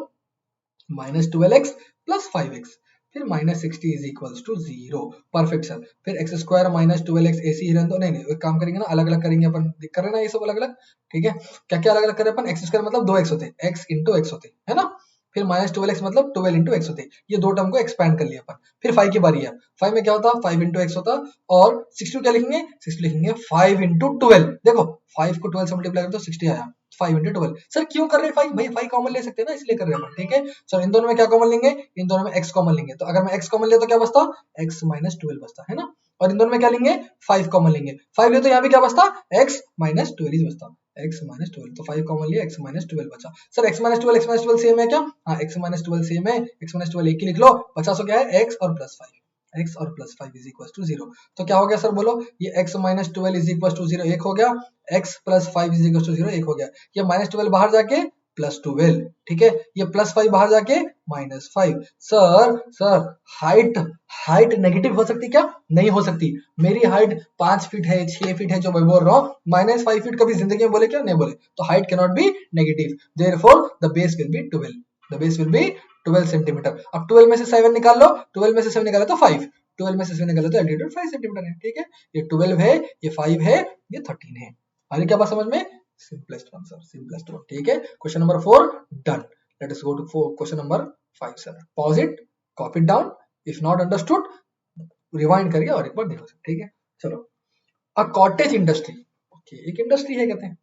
-12x प्लस 5x, फिर -60 is equals to 0, perfect sir, फिर x स्क्वायर -12x ऐसे ही रहने दो, नहीं एक काम करेंगे ना, अलग अलग करेंगे अपन, कर रहे ना ये सब अलग अलग, ठीक है, क्या क्या अलग अलग करें अपन, x स्क्वायर मतलब 2x होते हैं, x इंटू x होते हैं, है ना, फिर -12x मतलब 12 इंटू x होते हैं, ये दो टर्म को एक्सपैंड कर लिया अपन, फिर 5 की बारी है, 5 में क्या होता, 5 इंटू x होता, और 60 क्या लिखेंगे, 60 लिखेंगे 5 इंटू 12, देखो 5 को 12 से मल्टीप्लाई करो तो 60 आया, 5 इंटू 12, सर क्यों कर रहे हैं 5, भाई 5 कॉमन ले सकते हैं ना, इसलिए कर रहे हैं, ठीक है, सर इन दोनों में क्या कॉमन लेंगे, इन दोनों में x कॉमन लेंगे, तो अगर मैं x कॉमन ले तो क्या बचता, x माइनस 12 बचता है ना, और इन दोनों में क्या लेंगे 5 कॉमन लेंगे, 5 ले तो यहाँ भी क्या बचता, x माइनस 12 बचता, x माइनस 12, तो 5 कॉमन लिया, x माइनस 12 बचा, सर x माइनस 12 सेम है क्या, हाँ x माइनस 12 सेम है, x माइनस 12 एक ही लिख लो, 50 क्या है x और प्लस 5, x और प्लस 5 इज इक्वल टू 0, तो क्या हो गया सर बोलो, ये x minus 12 is equal to 0 एक हो गया, x plus 5 is equal to 0 एक हो गया, ये -12 बाहर जाके +12, ठीक है, ये +5 बाहर जाके -5, सर हाइट नेगेटिव हो सकती क्या, नहीं हो सकती, मेरी हाइट 5 फीट है 6 फीट है जो मैं बोल रहा हूँ, -5 फीट कभी जिंदगी में बोले क्या, नहीं बोले, तो height can not be negative, therefore the base will B 12, the base will B 12 centimetre, अब 12 में से 7 निकाल लो, 12 में से 7 निकालो तो 5, 12 में से 7 निकालो तो एल्टीट्यूड 5 सेंटीमीटर है, ठीक है, ये 12 है, ये 5 है, ये 13 है, आगे क्या बात समझ में, simplest one, ठीक है, question number 4 done, let us go to question number 5 sir, pause it, copy it down, if not understood rewind करिए और एक बार देखो, ठीक है, चलो, अ कॉटेज इंडस्ट्री, ओके एक इंडस्ट्री है कहते हैं,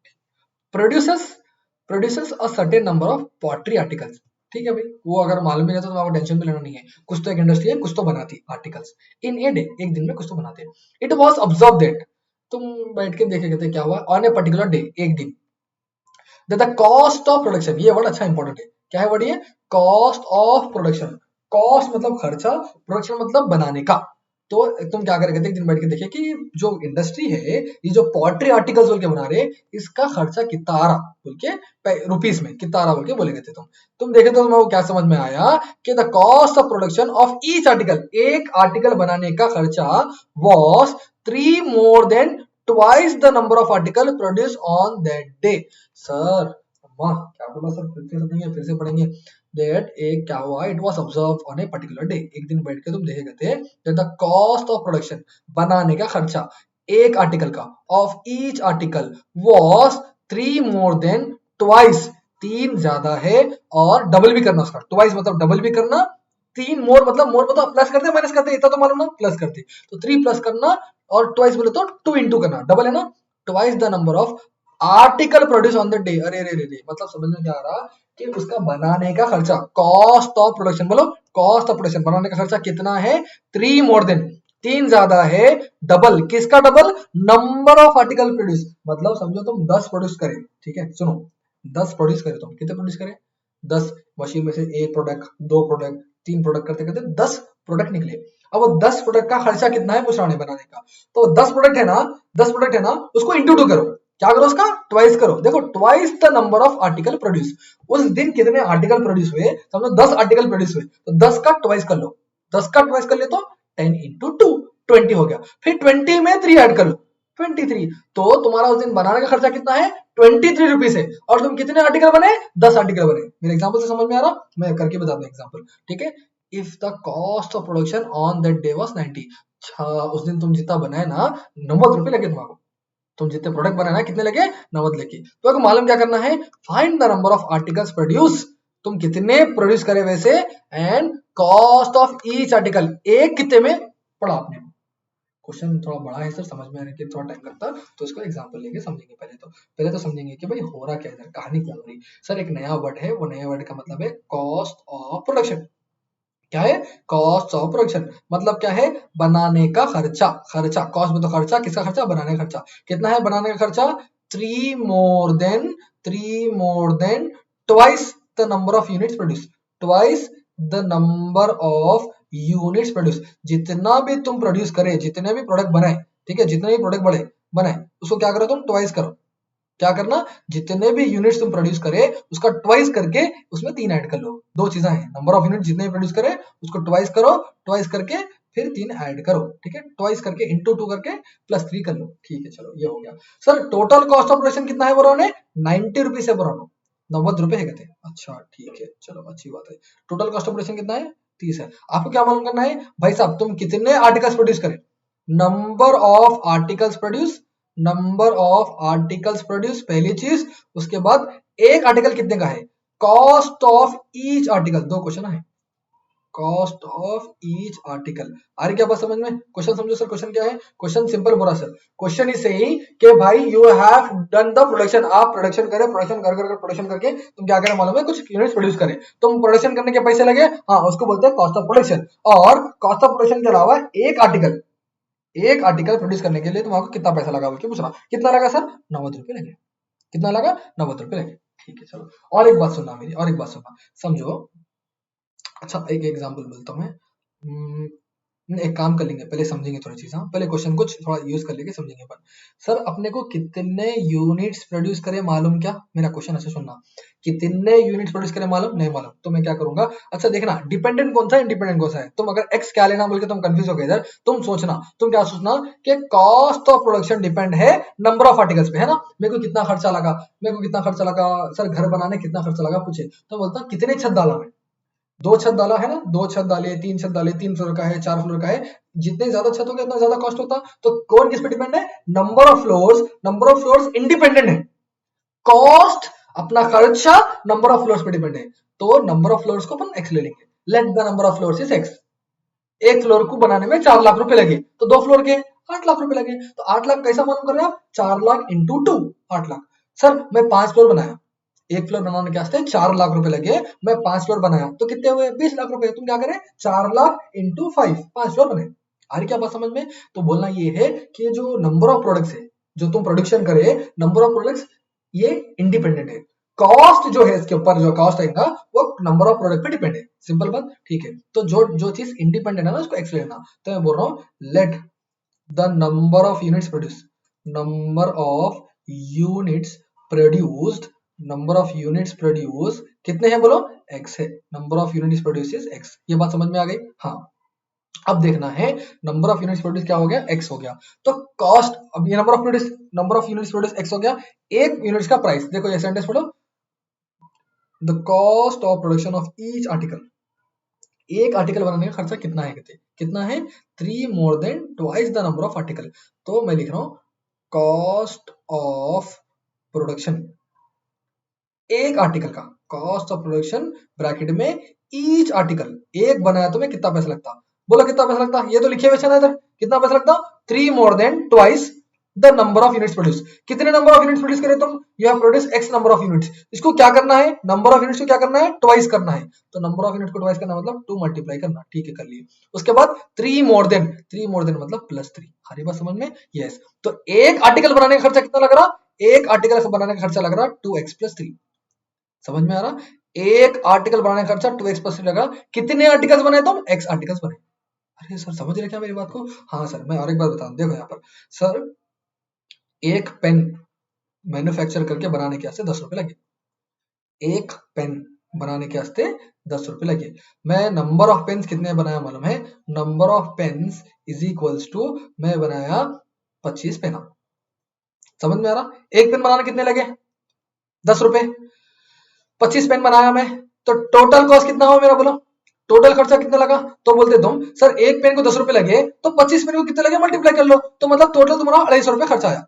producers a certain number of pottery articles, ठीक है भाई, वो अगर मालूम नहीं रहता तो आपको टेंशन भी लेना नहीं है, कुछ तो एक इंडस्ट्री है, कुछ तो बनाती आर्टिकल्स, इन ए डे, एक दिन में कुछ तो बनाते हैं, इट वाज ऑब्जर्व दैट, तुम बैठ के देखे कहते क्या हुआ, ऑन ए पर्टिकुलर डे, एक दिन, द कॉस्ट ऑफ प्रोडक्शन, ये वर्ड अच्छा इंपॉर्टेंट है, क्या है वर्ड ये, कॉस्ट ऑफ प्रोडक्शन, कॉस्ट मतलब खर्चा, प्रोडक्शन मतलब बनाने का, तो तुम क्या करेंगे, एक दिन बैठ के देखिए कि जो इंडस्ट्री है, ये जो पॉटरी आर्टिकल्स बोल के बना रहे, इसका खर्चा कितना आ रहा बोल के, रुपीस में कितना आ रहा बोल के बोले थे, तुम देखे तो तुम्हें क्या समझ में आया कि the cost of production of each article, एक आर्टिकल बनाने का खर्चा was 3 more than twice the number of article produced on that day, sir वाह क्या बोला सर, फिर से पढ़ेंगे, that एक क्या हुआ, it was observed on a particular day, एक दिन बैठ के तुम देखेंगे थे that the cost of production, बनाने का खर्चा एक आर्टिकल का, of each article was 3 more than twice, 3 ज्यादा है, और डबल भी करना उसका, twice मतलब डबल भी करना, 3 मोर मतलब प्लस करते माइनस करते, इतना तो मालूम ना, प्लस करते, तो 3 प्लस करना, और ट्वाइस बोले तो 2 इंटू करना, डबल है ना, twice the number of article produce on the day, अरे रे रे रे, मतलब समझ में क्या आ रहा कि उसका बनाने का खर्चा, कॉस्ट ऑफ प्रोडक्शन बोलो, कॉस्ट ऑफ प्रोडक्शन बनाने का खर्चा कितना है, 3 मोर देन, 3 ज्यादा है, डबल, किसका double, number of article produce, मतलब समझो तुम 10 प्रोड्यूस करे, ठीक है सुनो, 10 प्रोड्यूस करे, तुम कितने प्रोड्यूस करे, 10 मशीन में से एक प्रोडक्ट, 2 प्रोडक्ट, 3 प्रोडक्ट करते करते 10 प्रोडक्ट निकले, अब वो 10 प्रोडक्ट का खर्चा कितना है पूछ रहा हूं बनाने का, तो 10 प्रोडक्ट है ना, उसको इंटू 2 करो, क्या करो उसका ट्वाइस करो, देखो twice the number of article produce, उस दिन कितने आर्टिकल प्रोड्यूस हुए, समझो 10 आर्टिकल प्रोड्यूस हुए, तो 10 का ट्वाइस कर लो, 10 का ट्वाइस कर ले तो 10 इंटू 2 20 हो गया, फिर 20 में 3 ऐड कर लो 23, तो तुम्हारा उस दिन बनाने का खर्चा कितना है 23 रुपीस है, और तुम कितने आर्टिकल बने, 10 आर्टिकल बने, मेरे एग्जांपल से समझ में आ रहा, मैं करके बता दूं एग्जांपल, ठीक है, if the cost of production on that day was 90, उस दिन तुम जितना बनाए ना 90 रुपए लगे तुम्हारा, तुम जितने प्रोडक्ट बनाए ना कितने लगे 90 लगे, तो अगर मालूम क्या करना है, find the number of articles produce, तुम कितने प्रोड्यूस करे वैसे, and cost of each article, एक कितने में पढ़ा आपने, क्वेश्चन थोड़ा बड़ा है सर, समझ में आने के थोड़ा टाइम लगता, तो इसको एग्जांपल लेके समझेंगे, पहले तो समझेंगे कि भाई हो रहा क्या है, कहानी क्या हो रही, सर एक नया वर्ड है, वो नया वर्ड का मतलब है कॉस्ट ऑफ प्रोडक्शन, क्या है, कॉस्ट ऑफ प्रोडक्शन, मतलब क्या है, बनाने का खर्चा, कॉस्ट में तो खर्चा, किसका खर्चा, बनाने का खर्चा, कितना है बनाने का खर्चा, 3 more than 3 more than twice the number of units produced, twice the number of units produced। जितना भी तुम प्रोड्यूस करे, जितने भी प्रोडक्ट बनाए, ठीक है, जितने भी प्रोडक्ट बड़े बनाए उसको क्या करो तुम, ट्वाइस करो। क्या करना, जितने भी यूनिट्स तुम प्रोड्यूस करे उसका ट्वाइस करके उसमें 3 ऐड कर लो। दो चीजें हैं, नंबर ऑफ यूनिट जितने भी प्रोड्यूस करे उसको ट्वाइस करो, ट्वाइस करके फिर 3 ऐड करो, ठीक है, ट्वाइस करके इंटू 2 करके +3 कर लो, ठीक है, चलो ये हो गया। Sir total cost of production कितना है बोलो ने, 90 रुपीज है बोलो, 90 रुपए है कहते हैं। अच्छा ठीक है, चलो अच्छी बात है। टोटल कॉस्ट ऑफ प्रोडक्शन कितना है, 30 है। आपको क्या मालूम करना है भाई साहब, तुम कितने आर्टिकल्स प्रोड्यूस करें, number of articles produce, number of articles produce पहली चीज। उसके बाद एक आर्टिकल कितने का है, कॉस्ट ऑफ ईच आर्टिकल, दो क्वेश्चन है, कॉस्ट ऑफ ईच आर्टिकल। आ रही क्या बात समझ में, क्वेश्चन समझो सर, क्वेश्चन क्या है, क्वेश्चन सिंपल बोला सर, क्वेश्चन इज सेइंग कि भाई you have done the production, आप प्रोडक्शन करें, प्रोडक्शन कर प्रोडक्शन करके तुम क्या करें मालूम है, कुछ यूनिट्स प्रोड्यूस करें, तुम प्रोडक्शन करने के पैसे लगे, हाँ उसको बोलते हैं कॉस्ट ऑफ प्रोडक्शन। और कॉस्ट ऑफ प्रोडक्शन के अलावा एक आर्टिकल प्रोड्यूस करने के लिए तुम आपको कितना पैसा लगा बोल के पूछ रहा, कितना लगा सर, 90 रुपए लगे, कितना लगा, 90 रुपए लगे, ठीक है चलो। और एक बात सुनना मेरी, और एक बात सुनना, समझो। अच्छा एक एग्जांपल बोलता हूँ मैं, एक काम कर लेंगे, पहले समझेंगे थोड़ी चीज, हाँ पहले क्वेश्चन कुछ थोड़ा यूज कर लेंगे, समझेंगे अपन। सर अपने को कितने यूनिट्स प्रोड्यूस करे मालूम क्या, मेरा क्वेश्चन अच्छा सुनना, कितने यूनिट्स प्रोड्यूस करे मालूम नहीं मालूम, तो मैं क्या करूंगा, अच्छा देखना डिपेंडेंट कौन सा है, इंडिपेंडेंट कौन सा है। तुम अगर एक्स क्या लेना बोल के तुम कंफ्यूज हो गए इधर, तुम सोचना, तुम क्या सोचना कि कॉस्ट ऑफ प्रोडक्शन डिपेंड है नंबर ऑफ आर्टिकल्स पे, है ना। मेरे को कितना खर्चा लगा, मेरे को कितना खर्चा लगा सर, घर बनाने कितना खर्चा लगा पूछे, तो बोलता कितने छत डाला मैं, 2 छत डाला है ना, 2 छत डाले, 3 छत डाले, 3 फ्लोर का है, 4 फ्लोर का है, जितने ज्यादा छत हो गया उतना ज्यादा कॉस्ट होता। तो कौन किस पे डिपेंड है, number of floors, number of floors independent है, कॉस्ट अपना खर्चा नंबर ऑफ फ्लोर्स पे डिपेंड है। तो नंबर ऑफ फ्लोर्स को अपन एक्स ले लेंगे, late the number of floors is x. एक फ्लोर को बनाने में 4 लाख रुपए लगे, तो 2 फ्लोर के 8 लाख रुपए लगे, तो 8 लाख कैसा मालूम कर रहे हैं आप, 4 लाख इंटू 2, 8 लाख। सर मैं 5 फ्लोर बनाया, एक फ्लोर बनाने के वास्ते 4 लाख रुपए लगे, मैं 5 फ्लोर बनाया तो कितने हुए, 20 लाख रुपए। तुम क्या करें, 4 लाख इंटू 5, 5 फ्लोर बने। आ रही क्या बात समझ में। तो बोलना ये है कि जो नंबर ऑफ प्रोडक्ट्स है, जो तुम प्रोडक्शन करे, नंबर ऑफ प्रोडक्ट्स ये इंडिपेंडेंट है, कॉस्ट जो है इसके ऊपर जो कॉस्ट आएगा वो नंबर ऑफ प्रोडक्ट पे डिपेंड है, सिंपल बात, ठीक है। तो जो जो चीज इंडिपेंडेंट है ना उसको एक्स लेना। तो मैं बोल रहा हूँ late the number of units produce, number of units produced, number of units produce कितने हैं बोलो, एक्स है, number of units produce is x. ये बात समझ में आ गई, हाँ। अब देखना है नंबर ऑफ यूनिट्स प्रोड्यूस क्या हो गया, एक्स हो गया, तो कॉस्ट, अब ये number of units produce x हो गया, एक यूनिट्स का प्राइस, देखो ये सेंटेंस पढ़ो, the cost of production of each article, एक आर्टिकल बनाने का खर्चा कितना है, कहते कितना है, 3 more than twice the number of article. तो मैं लिख रहा हूं कॉस्ट ऑफ प्रोडक्शन, एक आर्टिकल का कॉस्ट ऑफ प्रोडक्शन ब्रैकेट में ईच आर्टिकल, एक बनाया तो मैं कितना पैसा लगता, बोलो कितना पैसा लगता, ये तो लिखे हुए है इधर, कितना पैसा लगता, 3 more than twice the number of units produce. कितने नंबर ऑफ यूनिट्स प्रोड्यूस करे तुम, you have produce x number of units, इसको क्या करना है, नंबर ऑफ यूनिट्स को क्या करना है, ट्वाइस करना है। तो नंबर ऑफ यूनिट को ट्वाइस करना मतलब 2 मल्टीप्लाई करना, ठीक है कर लिए। उसके बाद 3 मोर देन, 3 मोर देन मतलब +3, हरी बात समझ में, यस। तो एक आर्टिकल बनाने का खर्चा कितना लग रहा, एक आर्टिकल बनाने का खर्चा लग रहा 2x + 3, समझ में आ रहा, एक आर्टिकल बनाने का खर्चा 2x + 3 लगा, कितने आर्टिकल्स बने तुम, x आर्टिकल्स बने। अरे सर समझ रहे क्या मेरी बात को, हाँ सर मैं और एक बात बता दूं, देखो यहाँ पर सर एक पेन मैन्युफैक्चर करके बनाने के वास्ते 10 रुपए लगे, एक पेन बनाने के वास्ते 10 रुपए लगे। मैं नंबर ऑफ पेन्स कितने बनाया मालूम है, number of pens is equals to मैं बनाया 25 पेना, समझ में आ रहा, एक पेन बनाने कितने लगे 10 रुपए, 25 पेन बनाया मैं, तो टोटल कॉस्ट कितना हो मेरा बोलो, टोटल खर्चा कितना लगा, तो बोलते तुम सर एक पेन को 10 रुपए लगे तो 25 पेन को कितने लगे मल्टीप्लाई कर लो, तो मतलब टोटल तुम्हारा 250 रुपए खर्चा आया,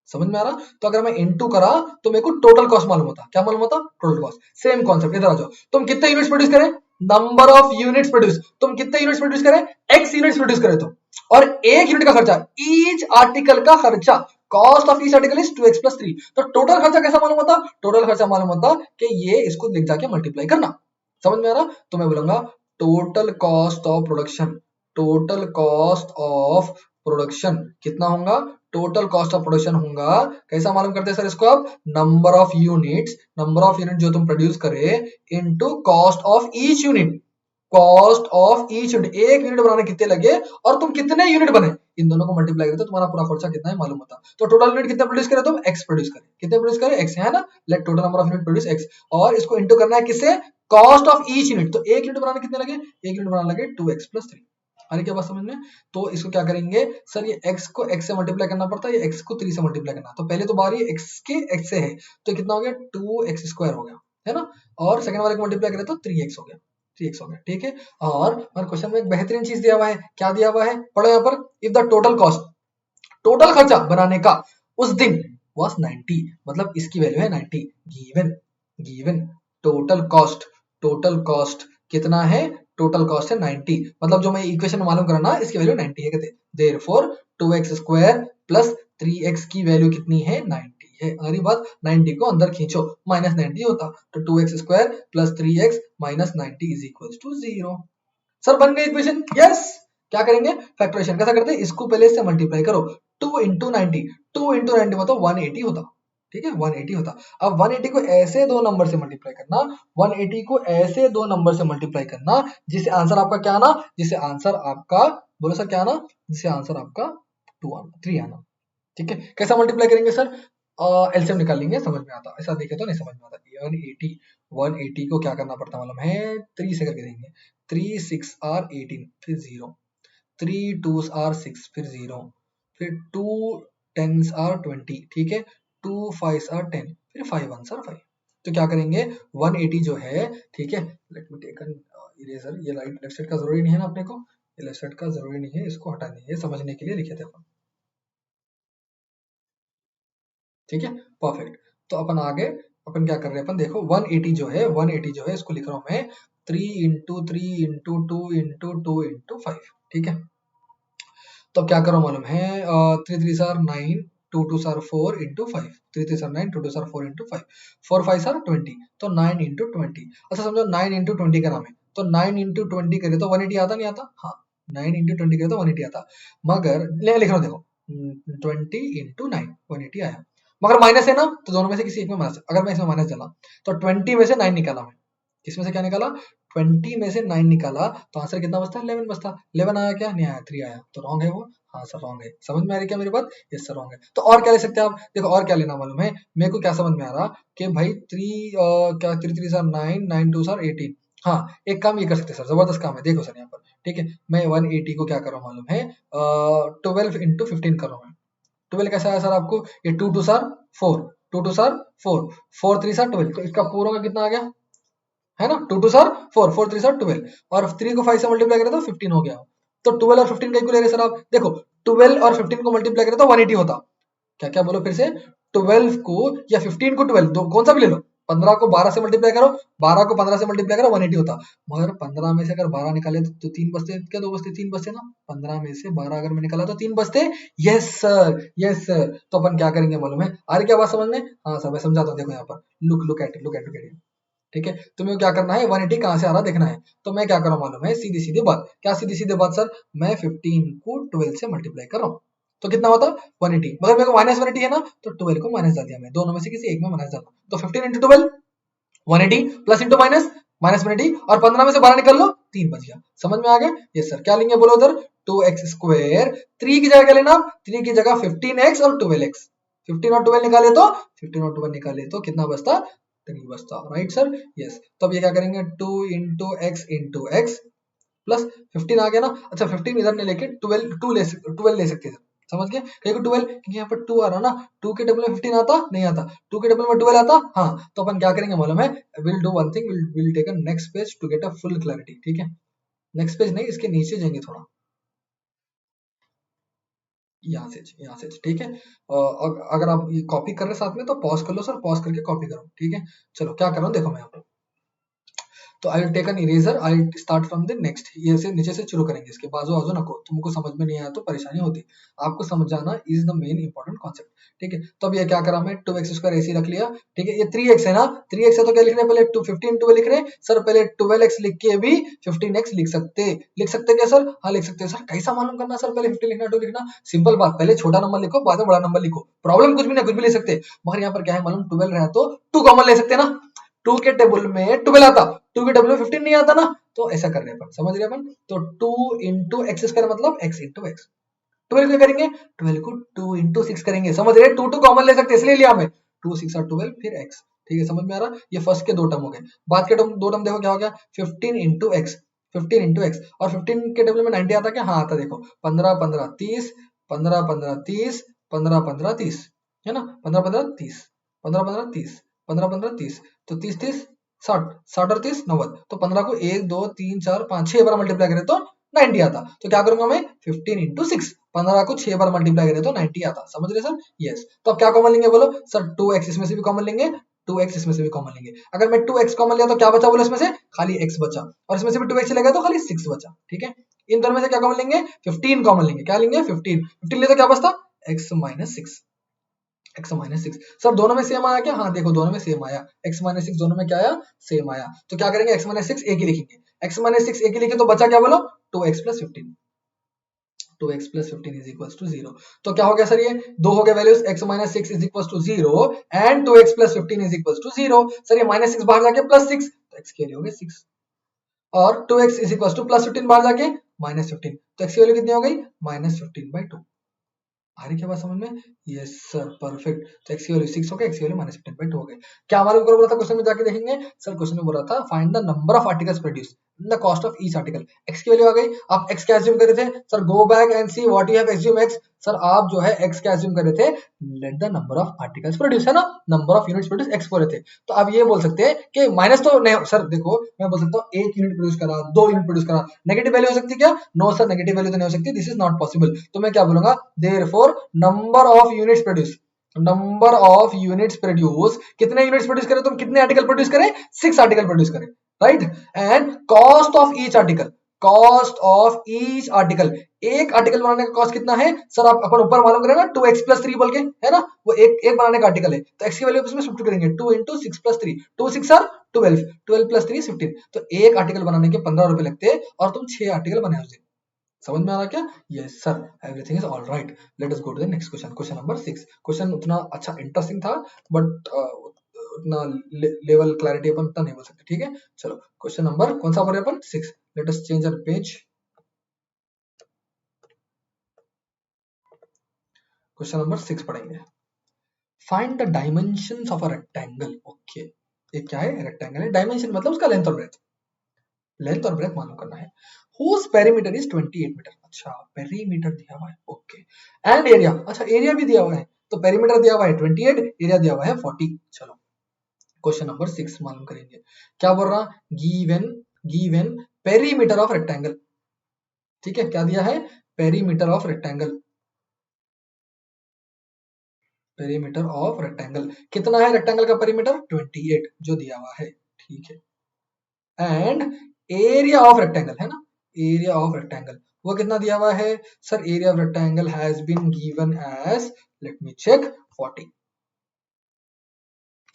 समझ में आ रहा। तो अगर मैं इनटू करा तो मेरे को टोटल कॉस्ट मालूम होता, क्या मालूम होता, टोटल कॉस्ट। सेम कॉन्सेप्ट, इधर आ जाओ, तुम कितने यूनिट्स प्रोड्यूस करें, नंबर ऑफ यूनिट्स प्रोड्यूस, तुम कितने यूनिट्स प्रोड्यूस करें, एक्स यूनिट्स प्रोड्यूस करे तो, और एक यूनिट का खर्चा, ईच आर्टिकल का खर्चा, cost of each article is 2x + 3। तो टोटल खर्चा कैसा मालूम होता, टोटल खर्चा मालूम होता कि ये इसको लिख जाके मल्टीप्लाई करना, समझ में आ रहा। तो मैं बोलूंगा total cost of production, total cost of production कितना होगा, टोटल कॉस्ट ऑफ प्रोडक्शन होगा। कैसा मालूम करते हैं सर इसको आप, नंबर ऑफ यूनिट जो तुम प्रोड्यूस करे into cost of each unit, cost of each unit, एक यूनिट बनाने कितने लगे और तुम कितने यूनिट बने, इन दोनों को मल्टीप्लाई करते तो तुम्हारा पूरा खर्चा कितना है मालूम होता। तो टोटल यूनिट कितने प्रोड्यूस करे तुम, एक्स प्रोड्यूस करे, कितने प्रोड्यूस करे, एक्स है ना, let total number of unit produce x, और इसको इंटू करना है किससे, कॉस्ट ऑफ ईच यूनिट। तो एक यूनिट बनाने कितने लगे, एक यूनिट बनाने लगे 2x + 3। अरे क्या बात समझ में। तो इसको क्या करेंगे सर, ये x को x से मल्टीप्लाई करना पड़ता है, ये x को 3 से मल्टीप्लाई करना। तो पहले तो बारी x के x से है, तो कितना हो गया 2x² हो गया, है ना, और सेकंड वाले को मल्टीप्लाई करें तो 3x हो गया, 3x हो गया, ठीक है। और हमारे क्वेश्चन में एक बेहतरीन चीज दिया हुआ है, क्या दिया हुआ है, पढ़ो यहाँ पर, if the total cost, total खर्चा बनाने का उस दिन was 90, मतलब इसकी वैल्यू है 90, गिवन टोटल कॉस्ट कितना है, टोटल कॉस्ट है 90, मतलब जो मैं इक्वेशन में मालूम करना इसकी वैल्यू 90 है, कहते देयरफॉर 2x² + 3x की वैल्यू कितनी है, 90 है। अगली बात, 90 को अंदर खींचो, -90 होता, तो 2x² + 3x - 90 = 0। सर बन गई इक्वेशन, यस। क्या करेंगे, फैक्टराइजेशन कैसा करते हैं, इसको पहले से मल्टीप्लाई करो, 2 × 90, 2 × 90 मतलब 180 होता, ठीक है, 180 होता। अब 180 को ऐसे दो नंबर से मल्टीप्लाई करना, 180 को ऐसे दो नंबर से मल्टीप्लाई करना जिससे आंसर आपका क्या आना, जिससे आंसर आपका, बोलो सर क्या आना, जिससे आंसर आपका 2 आना, 3 आना, ठीक है। कैसा मल्टीप्लाई करेंगे सर, एलसीएम निकाल लेंगे, समझ में आता, ऐसा देखे तो नहीं समझ में आता। 180 को क्या करना पड़ता मालूम है, 3 से करके देंगे, 3 6 are 18 फिर 0, 3 2s are 6 फिर 0, फिर 2 10s are 20, ठीक है, 2 5s are 10 फिर 5 1s are 5। तो क्या करेंगे 180 जो है, ठीक है, let me take an eraser, ये लेफ्ट साइड का जरूरी नहीं है ना अपने को, ये लेफ्ट साइड का जरूरी नहीं है, इसको हटा देंगे, समझने के लिए लिखे थे अपन, ठीक है, परफेक्ट। तो अपन आगे, अपन क्या कर रहे हैं, अपन देखो 180 जो है, 180 जो है इसको लिख रहा हूं मैं 3 × 3 × 2 × 2 × 5, ठीक है। तो अब क्या करो मालूम है, 3 3s are 9, 2 2s are 4 × 5, 3 3s are 9, 2 2s are 4 × 5, 4 5s are 20, तो 9 × 20। अच्छा समझो 9 × 20 का नाम है, तो 9 × 20 करे तो 180 आता नहीं आता, हाँ 9 × 20 करे तो 180 आता, मगर लिख रहा हूँ देखो 20 × 9 180 आया, मगर माइनस है ना, तो दोनों में से किसी एक में माइनस, अगर मैं इसमें माइनस डाला तो 20 में से 9 निकाला मैं, किसमें से क्या निकाला, 20 में से 9 निकाला, तो आंसर कितना बचता, 11 बचता, 11 आया क्या, नहीं आया, 3 आया, तो रॉन्ग है वो, हाँ सर रॉन्ग है, समझ में आ रही क्या मेरी बात, यस सर रॉन्ग है। तो और क्या ले सकते हैं आप, देखो और क्या लेना मालूम है, मेरे को क्या समझ में आ रहा कि भाई 3 क्या 3 3s are 9, 9 2s are 18, हाँ एक काम ये कर सकते हैं सर, जबरदस्त काम है, देखो सर यहाँ पर, ठीक है, मैं 180 को क्या कर रहा हूँ मालूम है, 12 × 15 कर रहा हूँ मैं, 12 कैसा है सर आपको, ये 2 2s are 4, 2 2s are 4, 4 3s are 12, तो इसका पूरा का कितना आ गया, है ना, 2 2s are 4, 4 3s are 12, और 3 को 5 से मल्टीप्लाई करें तो 15 हो गया, तो 12 और 15 का इक्वल ले रहे सर आप, देखो 12 और 15 को मल्टीप्लाई करें तो 180 होता, क्या क्या बोलो फिर से, 12 को या 15 को 12, दो कौन सा भी ले लो, 15 को 12 से मल्टीप्लाई करो, 12 को 15 से मल्टीप्लाई करो 180 होता, मगर 15 में से अगर 12 निकाले तो 3 बचते, क्या 2 बचते, 3 बचते ना, 15 में से 12 अगर मैं निकाला तो 3 बचते, यस सर, यस सर। तो अपन क्या करेंगे मालूम है, आ रही क्या बात समझ में, हाँ सर मैं समझाता हूँ, देखो यहाँ पर लुक एट इट, ठीक है, तुम्हें क्या करना है 180 कहाँ से आ रहा देखना है, तो मैं क्या कर रहा हूँ मालूम है, सीधी सीधी बात, क्या सीधी सीधी बात सर, मैं 15 को 12 से मल्टीप्लाई कर रहा हूँ, तो कितना होता 180, मगर मेरे को -180 है ना, तो 12 को माइनस डाल दिया मैं, दोनों में से किसी एक में माइनस डालना, तो 15 × 12 180 प्लस इंटू माइनस -180, और 15 में से 12 निकल लो 3 बच गया, समझ में आ गया, यस सर। क्या लेंगे बोलो उधर, 2x², 3 की जगह क्या लेना, 3 की जगह 15x और 12x, 15 और 12 निकाले तो 15 और 12 निकाले तो कितना बचता, 3 बचता, राइट सर, यस। तो अब ये क्या करेंगे 2 × x × x प्लस 15 आ गया ना, अच्छा 15 इधर नहीं लेके 12 ले सकते हैं, समझ गए, कहीं को 12, क्योंकि यहाँ पर 2 आ रहा ना, 2 के डबल में 15 आता नहीं आता, 2 के डबल में 12 आता, हाँ, तो अपन क्या करेंगे मालूम है, will do one thing, will take a next page to get a full clarity, ठीक है, नेक्स्ट पेज नहीं, इसके नीचे जाएंगे थोड़ा, यहाँ से ठीक है, अगर आप ये कॉपी कर रहे साथ में तो पॉज कर लो सर, पॉज करके कॉपी करो, ठीक है। चलो क्या कर रहा हूँ देखो मैं यहाँ पर, तो I will take an eraser, I will start from the next, ये से नीचे से शुरू करेंगे, इसके बाजू आजू नको, तुमको समझ में नहीं आया तो परेशानी होती, आपको समझ जाना is the main important concept. ठीक है, तो अब ये क्या करा मैं, 2x² ऐसे रख लिया। ठीक है, ये 3x है ना, 3x है तो क्या लिख रहे हैं, पहले 15 12 लिख रहे हैं सर, पहले 12x लिख के भी 15x लिख सकते क्या सर, हाँ लिख सकते हैं सर। कैसा मालूम करना सर, पहले 15 लिखना 2 लिखना, सिंपल बात, पहले छोटा नंबर लिखो बाद में बड़ा नंबर लिखो, प्रॉब्लम कुछ भी नहीं, कुछ भी ले सकते। मगर यहाँ पर क्या है मालूम, 12 रहा तो 2 कॉमन ले सकते हैं ना, 2 के टेबल में 12 आता, 2 के टेबल में 15 नहीं आता ना, तो ऐसा कर रहे अपन, समझ रहे अपन। तो 2 इंटू एक्स स्क्वायर मतलब x इंटू एक्स, 12 को करेंगे, 12 को 2 इंटू 6 करेंगे, समझ रहे, 2 कॉमन ले सकते इसलिए लिया हमें, 2 6 और 12 फिर x। ठीक है, समझ में आ रहा, ये फर्स्ट के दो टर्म हो गए। बाद के दो टर्म देखो क्या हो गया, 15 इंटू एक्स, 15 इंटू एक्स, और 15 के टेबल में 90 आता क्या, हाँ आता, देखो 15 15 30, 15 15 30, 15 15 30, है ना, 15 15 30, 15 15 30, 15 15 30, तो 30 30 60, 60 और 30 90, तो 15 को 1 2 3 4 5 6 बार मल्टीप्लाई करें तो 90 आता। तो क्या करूंगा मैं, 15 इंटू 6, 15 को 6 बार मल्टीप्लाई करें तो 90 आता, समझ रहे सर। यस, तो अब क्या कॉमन लेंगे बोलो सर, 2x इसमें से भी कॉमन लेंगे, 2x इसमें से भी कॉमन लेंगे। अगर मैं 2x कॉमन लिया तो क्या बचा बोलो, इसमें से खाली x बचा, और इसमें से भी 2x चलेगा तो खाली 6 बचा। ठीक है, इन दोनों में से क्या कॉमन लेंगे, 15 कॉमन लेंगे, क्या लेंगे 15, 15 ले तो क्या बचता, x minus 6, x minus 6। Sir दोनों में सेम आया क्या, हाँ देखो दोनों में सेम आया, x माइनस 6 दोनों में क्या आया, सेम आया। तो क्या करेंगे, x माइनस 6 एक ही लिखेंगे, x माइनस 6 एक ही लिखे तो बचा क्या बोलो, 2x plus 15, 2x plus 15 is equal to 0। तो क्या हो गया सर, ये दो हो गए values, x minus 6 is equal to 0 and 2x plus 15 is equal to 0। Sir ये माइनस 6 बाहर जाके प्लस 6, तो x की वैल्यू हो गई 6, और 2x is equal two plus 15 बाहर जाके माइनस 15, तो x की वैल्यू कितनी हो गई, माइनस 15/2। आ रही क्या बात समझ में, यस सर परफेक्ट। तो x की वैल्यू 6 हो गई, x की वैल्यू माइनस 15/2 हो गई। क्या मालूम करो बोला था, क्वेश्चन में जाके देखेंगे सर, क्वेश्चन में बोला था find the number of articles produce the cost of each article, x की वैल्यू आ गई। आप x क्या अज्यूम कर रहे थे sir, go back and see what you have assume x, sir आप जो है x क्या अज्यूम कर रहे थे, late the number of articles produce, है ना, number of units produce x बोले थे। तो आप ये बोल सकते हैं कि माइनस तो नहीं सर, देखो मैं बोल सकता हूँ 1 यूनिट प्रोड्यूस करा, 2 यूनिट प्रोड्यूस करा, नेगेटिव वैल्यू हो सकती है क्या, नो सर नेगेटिव वैल्यू तो नहीं हो सकती, दिस इज नॉट पॉसिबल। तो मैं क्या बोलूंगा, therefore number of units produce, number of units produce, कितने यूनिट्स प्रोड्यूस करें तुम, कितने आर्टिकल प्रोड्यूस करें, 6 आर्टिकल प्रोड्यूस करें, right. And cost of each article, cost of each article, एक आर्टिकल बनाने का कॉस्ट कितना है सर, आप अपन ऊपर मालूम करें ना 2x प्लस 3 बोल के, है ना, वो एक बनाने का आर्टिकल है, तो x की वैल्यू उसमें सब्स्टिट्यूट करेंगे, 2 इंटू 6 प्लस 3, 2 6 आर 12, 12 प्लस 3 15, तो एक आर्टिकल बनाने के 15 रुपए लगते, और तुम 6 आर्टिकल बनाए उस दिन। समझ में आ रहा क्या, yes sir, everything is all right. Let us go to the next question, question number 6। Question उतना अच्छा इंटरेस्टिंग था, बट उतना लेवल क्लैरिटी अपन उतना नहीं बोल सकते। ठीक है, चलो क्वेश्चन नंबर कौन सा बोल रहे अपन, 6। Let us change our page, question number 6 पढ़ेंगे। Find the dimensions of a rectangle. Okay, ये क्या है, रेक्टेंगल है, डायमेंशन मतलब उसका लेंथ और ब्रेथ, लेंथ और ब्रेथ मालूम करना है। whose perimeter is 28 मीटर, अच्छा पेरीमीटर दिया हुआ है, ओके, एंड एरिया, अच्छा एरिया भी दिया हुआ है, तो पेरीमीटर दिया हुआ है 28, एरिया दिया हुआ है 40। चलो क्वेश्चन नंबर 6 मालूम करेंगे, क्या बोल रहा, गिवन पेरीमीटर ऑफ रेक्टेंगल। ठीक है, क्या दिया है, perimeter of rectangle, perimeter of rectangle कितना है, रेक्टेंगल का पेरीमीटर 28 जो दिया हुआ है, ठीक है। एंड एरिया ऑफ रेक्टेंगल, है ना, एरिया ऑफ रेक्टेंगल वो कितना दिया हुआ है sir, area of rectangle has been given as, let me check, 40।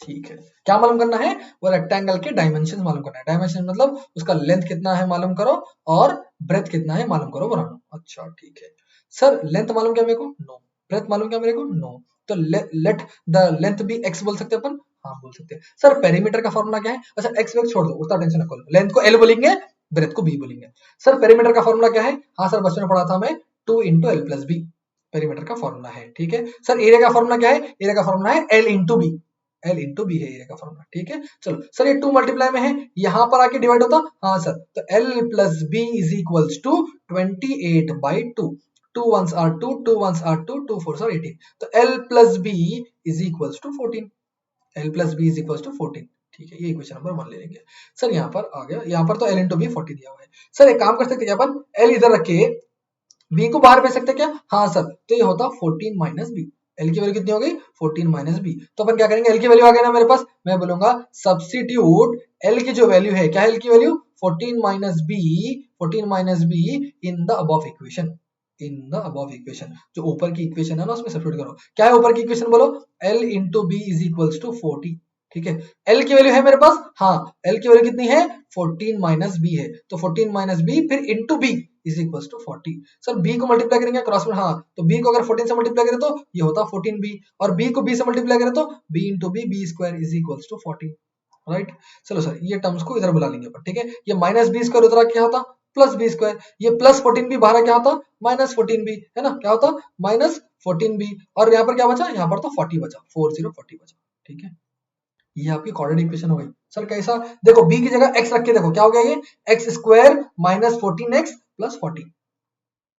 ठीक है, क्या मालूम करना है, वो रेक्टेंगल के डायमेंशन मालूम करना है, डायमेंशन मतलब उसका लेंथ कितना है मालूम करो, और ब्रेथ कितना है मालूम करो बनाना। अच्छा ठीक है सर, लेंथ मालूम क्या मेरे को, नो, ब्रेथ मालूम क्या मेरे को, नो, तो let the length be x बोल सकते हैं अपन, हाँ बोल सकते हैं। सर पेरीमीटर का फॉर्मूला क्या है, अच्छा x वेक्स छोड़ दो, उतना टेंशन रखो, लेंथ को l बोलेंगे, ब्रेथ को b बोलेंगे। सर पेरीमीटर का फॉर्मूला क्या है, हाँ सर बच्चों ने पढ़ा था मैं, 2 into l plus b, perimeter का फॉर्मूला है। ठीक है सर, एरिया का फॉर्मूला क्या है, एरिया का फॉर्मूला है l into b, l into b है एरिया का फॉर्मूला। ठीक है, चलो सर ये 2 मल्टीप्लाई में है, यहां पर आके डिवाइड होता, हाँ सर, तो l plus b is equals to 28/2, 2 ones are 2, 2 ones are 2, 2 4s are 18, तो L plus B is equals to 14, L plus B is equals to 14। ठीक है, ये इक्वेशन नंबर 1 ले लेंगे। सर यहाँ पर आ गया, यहाँ पर तो L into B 40 दिया हुआ है। सर एक काम कर सकते हैं क्या अपन, L इधर रख के B को बाहर भेज सकते हैं क्या, हाँ सर, तो ये होता 14 माइनस B, एल की वैल्यू कितनी हो गई 14 माइनस बी। तो अपन क्या करेंगे, एल की वैल्यू आ गई ना मेरे पास, मैं बोलूंगा सब्स्टिट्यूट एल की जो वैल्यू है, क्या है एल की value 14 minus b, 14 minus b in the above equation, in the above equation, जो ऊपर की इक्वेशन है ना उसमें सब्स्टिट्यूट करो। क्या है ऊपर की इक्वेशन बोलो, l into b is equals to 40, ठीक है। एल की वैल्यू है मेरे पास, हाँ एल की वैल्यू कितनी है 14 माइनस बी है, तो 14 माइनस बी फिर into b is equal to 40। Sir b को मल्टीप्लाई करेंगे क्रॉस में, हाँ तो बी को अगर 14 से मल्टीप्लाई करें तो ये होता 14 बी, और बी को बी से मल्टीप्लाई करें तो b into b, b square is equal to 40, right. चलो सर ये टर्म्स को इधर बुला लेंगे अपन, ठीक है। ये माइनस बी स्क्वायर उधर क्या होता प्लस बी स्क्वायर, ये प्लस 14 बी बाहर क्या होता माइनस 14 बी, है ना, क्या होता माइनस 14 बी, और यहाँ पर क्या बचा, यहाँ पर तो 40 बचा, 40 बचा, ठीक है। ये आपकी क्वाड्रेटिक इक्वेशन हो गई। सर कैसा, देखो b की जगह x रख के देखो क्या हो गया, ये x square minus 14x plus 40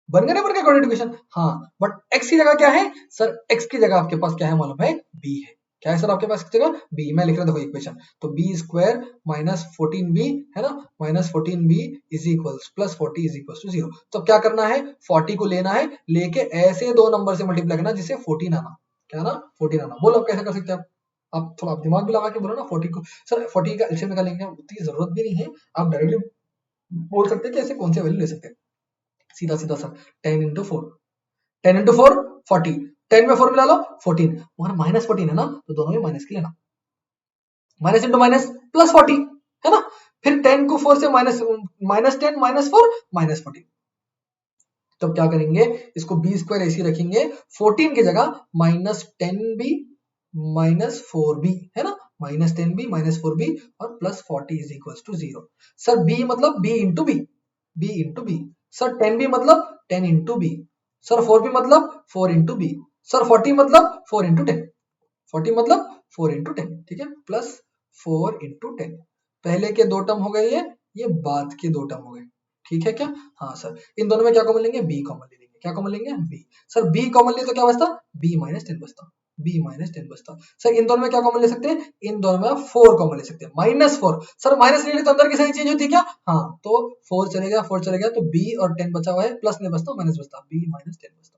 बन गया ना बन गया क्वाड्रेटिक इक्वेशन। हाँ बट x की जगह क्या है सर, x की जगह आपके पास क्या है मालूम है, b है। क्या है सर आपके पास की जगह b, मैं लिख रहा हूं देखो इक्वेशन, तो b स्क्वायर माइनस 14b है ना, minus 14b is equals plus 40 is equals to 0। तो क्या करना है 40 को लेना है, लेके ऐसे दो नंबर से मल्टीप्लाई करना जिससे 14 आना, क्या ना 14 आना। बोलो कैसे कर सकते हैं आप थोड़ा दिमाग भी लगा के बोलो ना। 40 को सर 40 का एलसीएम निकालेंगे, उतनी जरूरत भी नहीं है, आप डायरेक्टली बोल सकते हैं कि ऐसे कौन से वैल्यू ले सकते हैं, सीधा सीधा सा 10 इंटू 4, 10 इंटू 4 40, 10 में 4 मिला लो 14, वहां माइनस 14 है ना तो दोनों में माइनस के लेना, माइनस इंटू माइनस प्लस 40 है ना, फिर 10 को 4 से माइनस, माइनस 10 माइनस 4 माइनस 40। तो क्या करेंगे इसको बी स्क्वायर ऐसे रखेंगे, 14 की जगह माइनस 10b माइनस 4b है ना, माइनस 10b माइनस 4b और plus 40 is equal to 0। Sir b मतलब b into b, b into b. Sir 10b मतलब 10 इंटू बी। सर 4b मतलब 4 इंटू बी। सर 40 मतलब 4 इंटू 10, 40 मतलब 4 इंटू 10, ठीक है, प्लस 4 इंटू 10। पहले के दो टर्म हो गए, ये बाद के दो टर्म हो गए, ठीक है क्या। हाँ सर इन दोनों में क्या कॉमन लेंगे, बी कॉमन ले लेंगे, क्या कॉमन लेंगे बी। सर बी कॉमन ले तो क्या बचता बी माइनस 10 बचता, बी माइनस 10 बचता। सर इन दोनों में क्या कॉमन ले सकते हैं, इन दोनों में आप 4 कॉमन ले सकते हैं, माइनस 4। सर माइनस ले तो अंदर की साइन चेंज होती है क्या, हाँ तो 4 चलेगा, 4 चलेगा तो बी और 10 बचा हुआ है, प्लस नहीं बचता माइनस बचता, बी माइनस 10 बचता,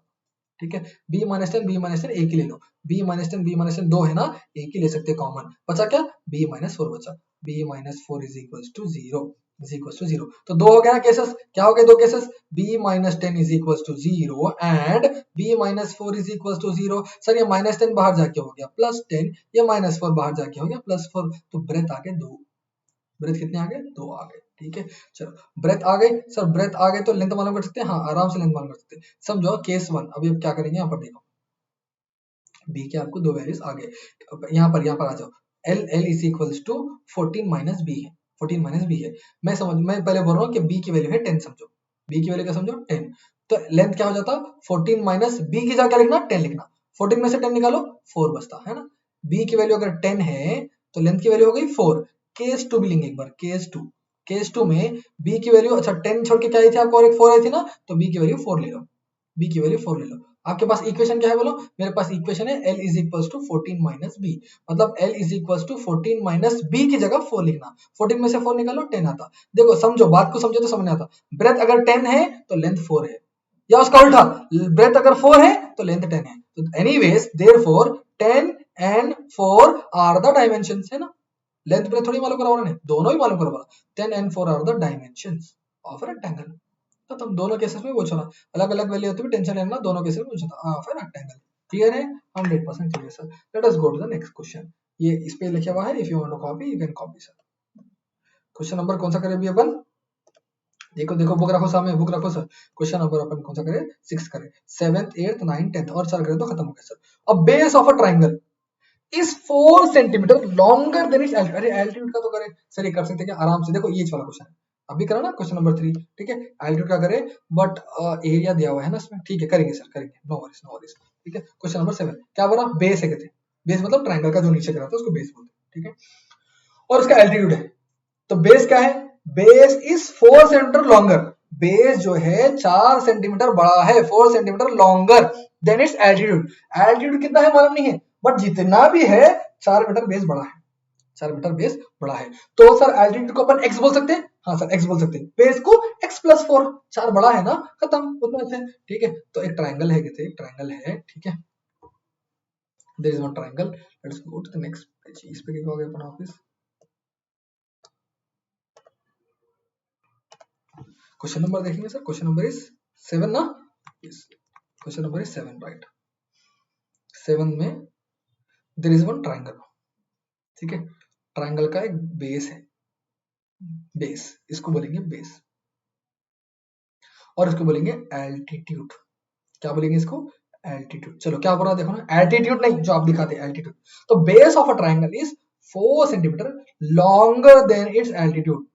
ठीक है। b माइनस 10 b माइनस 10 एक ही ले लो, b माइनस 10 b माइनस 10 दो है ना, एक ही ले सकते कॉमन, बचा क्या b माइनस 4 बचा, b minus 4 is equal to 0, is equal to 0। तो दो हो गया ना केसेस, क्या हो गए दो cases, b minus 10 is equal to 0 and b minus 4 is equal to 0। Sir ये माइनस 10 बाहर जाके हो गया प्लस 10, ये माइनस 4 बाहर जाके हो गया प्लस 4, तो ब्रेथ आ गए दो, ब्रेथ कितने आ गए दो आ गए, ठीक है। चलो ब्रेथ आ गई, सर ब्रेथ आ गए तो लेंथ मालूम कर सकते हैं, हाँ आराम से लेंथ मालूम कर सकते हैं। समझो केस 1, अभी अब क्या करेंगे यहाँ पर देखो, बी के आपको दो वैल्यूज आ गए, यहाँ पर आ जाओ, l l is equals to 14 minus b है, 14 माइनस बी है। मैं पहले बोल रहा हूँ कि बी की वैल्यू है 10 समझो, बी की वैल्यू क्या समझो 10, तो लेंथ क्या हो जाता 14 माइनस बी की जगह क्या लिखना 10 लिखना, 14 में से 10 निकालो 4 बचता है ना। बी की वैल्यू अगर 10 है तो लेंथ की वैल्यू हो गई 4। केस 2 भी लेंगे एक बार, केस 2 में बी की वैल्यू, अच्छा 10 छोड़ के क्या आई थी आपको, और एक 4 आई थी ना, तो बी की वैल्यू 4 ले लो, बी की वैल्यू 4 ले लो। आपके पास इक्वेशन क्या है बोलो, मेरे पास इक्वेशन है l is equal to 14 minus b, मतलब l is equal to 14 minus b की जगह 4 लिखना, 14 में से 4 निकालो 10 आता। देखो समझो बात को, समझो तो समझ में आता, ब्रेथ अगर 10 है तो लेंथ 4 है, या उसका उल्टा ब्रेथ अगर 4 है तो लेंथ 10 है, तो anyways therefore 10 and 4 are the dimensions, है ना, लेंथ ब्रेथ थोड़ी मालूम करा उन्होंने, दोनों ही मालूम करा बोला, 10 and 4 are the dimensions of a rectangle. तो तुम दोनों केसेस में पूछो ना, अलग अलग वैल्यू होती है टेंशन लेना, दोनों केसेस में पूछो ना ऑफ एन रेक्टेंगल। क्लियर है, 100% clear sir. Let us go to the next question, ये इस पे लिखा हुआ है, if you want to copy you can copy sir. Question number कौन सा करें अभी अपन, देखो देखो बुक रखो सामने, बुक रखो सर। क्वेश्चन नंबर अपन कौन सा करें, 6 करें, 7th 8th 9th 10th और 4 करें तो खत्म हो गया सर। अब base of a triangle is 4 centimetre longer than it's altitude, अरे एल्टीट्यूड का तो करें सर, ये कर सकते हैं क्या आराम से, देखो ये वाला क्वेश्चन है अभी करा ना, क्वेश्चन नंबर 3, ठीक है। एल्टीट्यूड का करें बट एरिया दिया हुआ है ना इसमें, ठीक है करेंगे सर करेंगे, नो वरीज नो वरीज, ठीक है। क्वेश्चन नंबर 7 क्या बोला, बेस है कहते हैं, बेस मतलब ट्राइंगल का जो नीचे करा था उसको बेस बोलते हैं, ठीक है। और उसका एल्टीट्यूड है, तो बेस क्या है, base is 4 centimetre longer, base जो है 4 सेंटीमीटर बड़ा है, 4 centimetre longer than it's altitude. Altitude कितना है मालूम नहीं है, बट जितना भी है 4 मीटर बेस बड़ा है, 4 मीटर बेस बड़ा है। तो सर एल्टीट्यूड को अपन x बोल सकते हैं, हाँ सर x बोल सकते हैं, बेस को x प्लस 4, 4 बड़ा है ना, खत्म उतना से, ठीक है। तो एक ट्राइंगल है, कहते हैं ट्राइंगल है, ठीक है। There is one triangle, let's go to the next page. इस पे क्या हो गया अपना ऑफिस। क्वेश्चन नंबर देखेंगे सर, क्वेश्चन नंबर इज 7 ना, yes question number is 7 right. 7 में देयर इज वन ट्रायंगल, ठीक है, ट्रायंगल का एक बेस है, बेस इसको बोलेंगे बेस, और इसको बोलेंगे एल्टीट्यूड। क्या बोलेंगे इसको, एल्टीट्यूड। चलो क्या बोल रहा है देखो ना, एल्टीट्यूड नहीं जो आप दिखाते एल्टीट्यूड। तो base of a triangle is 4 centimetre longer than it's altitude,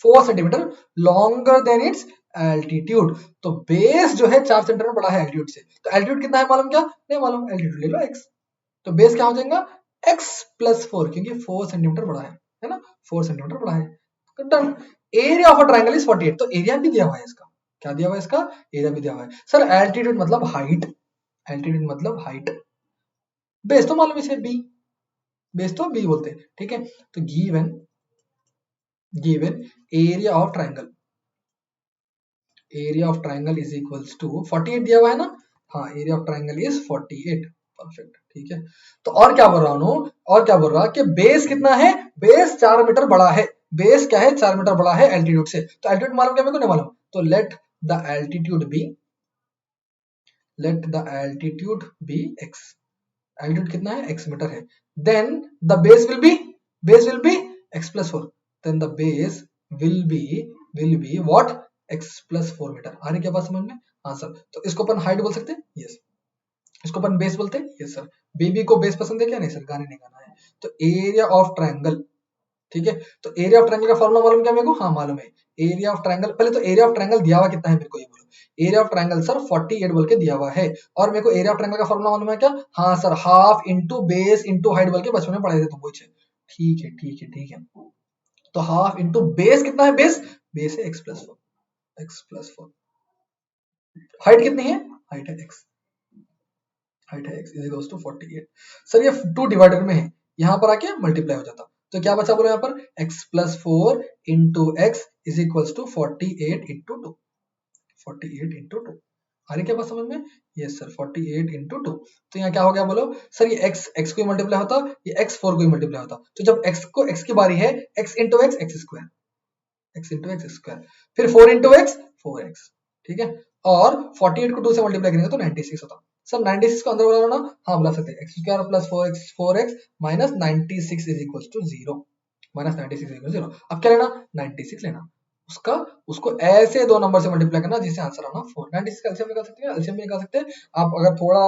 4 centimetre longer than it's altitude. तो बेस जो है 4 सेंटीमीटर बड़ा है एल्टीट्यूड से, तो एल्टीट्यूड कितना है मालूम क्या, नहीं मालूम, एल्टीट्यूड ले लो x। तो बेस क्या हो जाएगा x प्लस 4, क्योंकि 4 सेंटीमीटर बड़ा है ना, 4 सेंटीमीटर बड़ा है। Done. Area of a triangle is 48, तो एरिया भी दिया हुआ है इसका, क्या दिया हुआ है इसका, एरिया भी दिया हुआ है। सर एल्टीट्यूड मतलब हाइट, एल्टीट्यूड मतलब हाइट, बेस तो मालूम इसे b, बेस तो b बोलते हैं, ठीक है। तो given area of triangle, area of triangle is equals to 48 दिया हुआ है ना, हाँ area of triangle is 48, perfect, ठीक है। तो और क्या बोल रहा हूँ, और क्या बोल रहा कि बेस कितना है, बेस 4 मीटर बड़ा है, बेस क्या है 4 मीटर बड़ा है एल्टीट्यूड से। तो एल्टीट्यूड मालूम क्या, मेरे को नहीं मालूम, तो let the altitude be, let the altitude be x, altitude कितना है x मीटर है, then the base will be x plus 4, then the base will be what, x plus 4 metre. आ रही क्या बात समझ में, हाँ सर। तो इसको अपन हाइट बोल सकते हैं, यस, इसको अपन बेस बोलते हैं, यस सर। बेबी को बेस पसंद है क्या, नहीं सर, गाने नहीं गाना है। तो एरिया ऑफ ट्रायंगल, ठीक है, तो एरिया ऑफ ट्रायंगल का फॉर्मूला मालूम क्या मेरे को, हाँ मालूम है। एरिया ऑफ ट्रायंगल, पहले तो एरिया ऑफ ट्रायंगल दिया हुआ कितना है मेरे को ये बोलो, एरिया ऑफ ट्रायंगल सर 48 बोल के दिया हुआ है, और मेरे को एरिया ऑफ ट्रायंगल का फॉर्मूला मालूम है क्या, हाँ sir, half into base into height बोल के बचपन में पढ़े थे तुम, वही, ठीक है ठीक है ठीक है। तो हाफ इंटू बेस कितना है, बेस है x plus 4, x plus 4, height कितनी है, हाइट है x, हाइट है x is equals to 48। Sir ये 2 डिवाइडर में है, यहाँ पर आके मल्टीप्लाई हो जाता, तो क्या बचा बोलो यहाँ पर, x plus 4 into x is equals to 48 into 2, 48 into 2। आ रही क्या बात समझ में, यस सर, 48 इंटू 2। तो यहाँ क्या हो गया बोलो, सर ये x को मल्टीप्लाई होता, ये x 4 को मल्टीप्लाई होता, तो जब x की बारी है, x into x square, x into x square, फिर 4 इंटू एक्स 4x, ठीक है। और 48 को 2 से मल्टीप्लाई करेंगे तो 96 होता। सर 96 को अंदर बुलाना, हाँ बुला सकते हैं, x square plus 4x minus 96 is equal to 0, minus 96 is equal to 0। अब क्या लेना, 96 लेना, उसका उसको ऐसे 2 नंबर से मल्टीप्लाई करना जिससे आंसर आना 4। 96 का एलसीएम निकाल सकते हैं, एलसीएम भी निकाल सकते हैं आप, अगर थोड़ा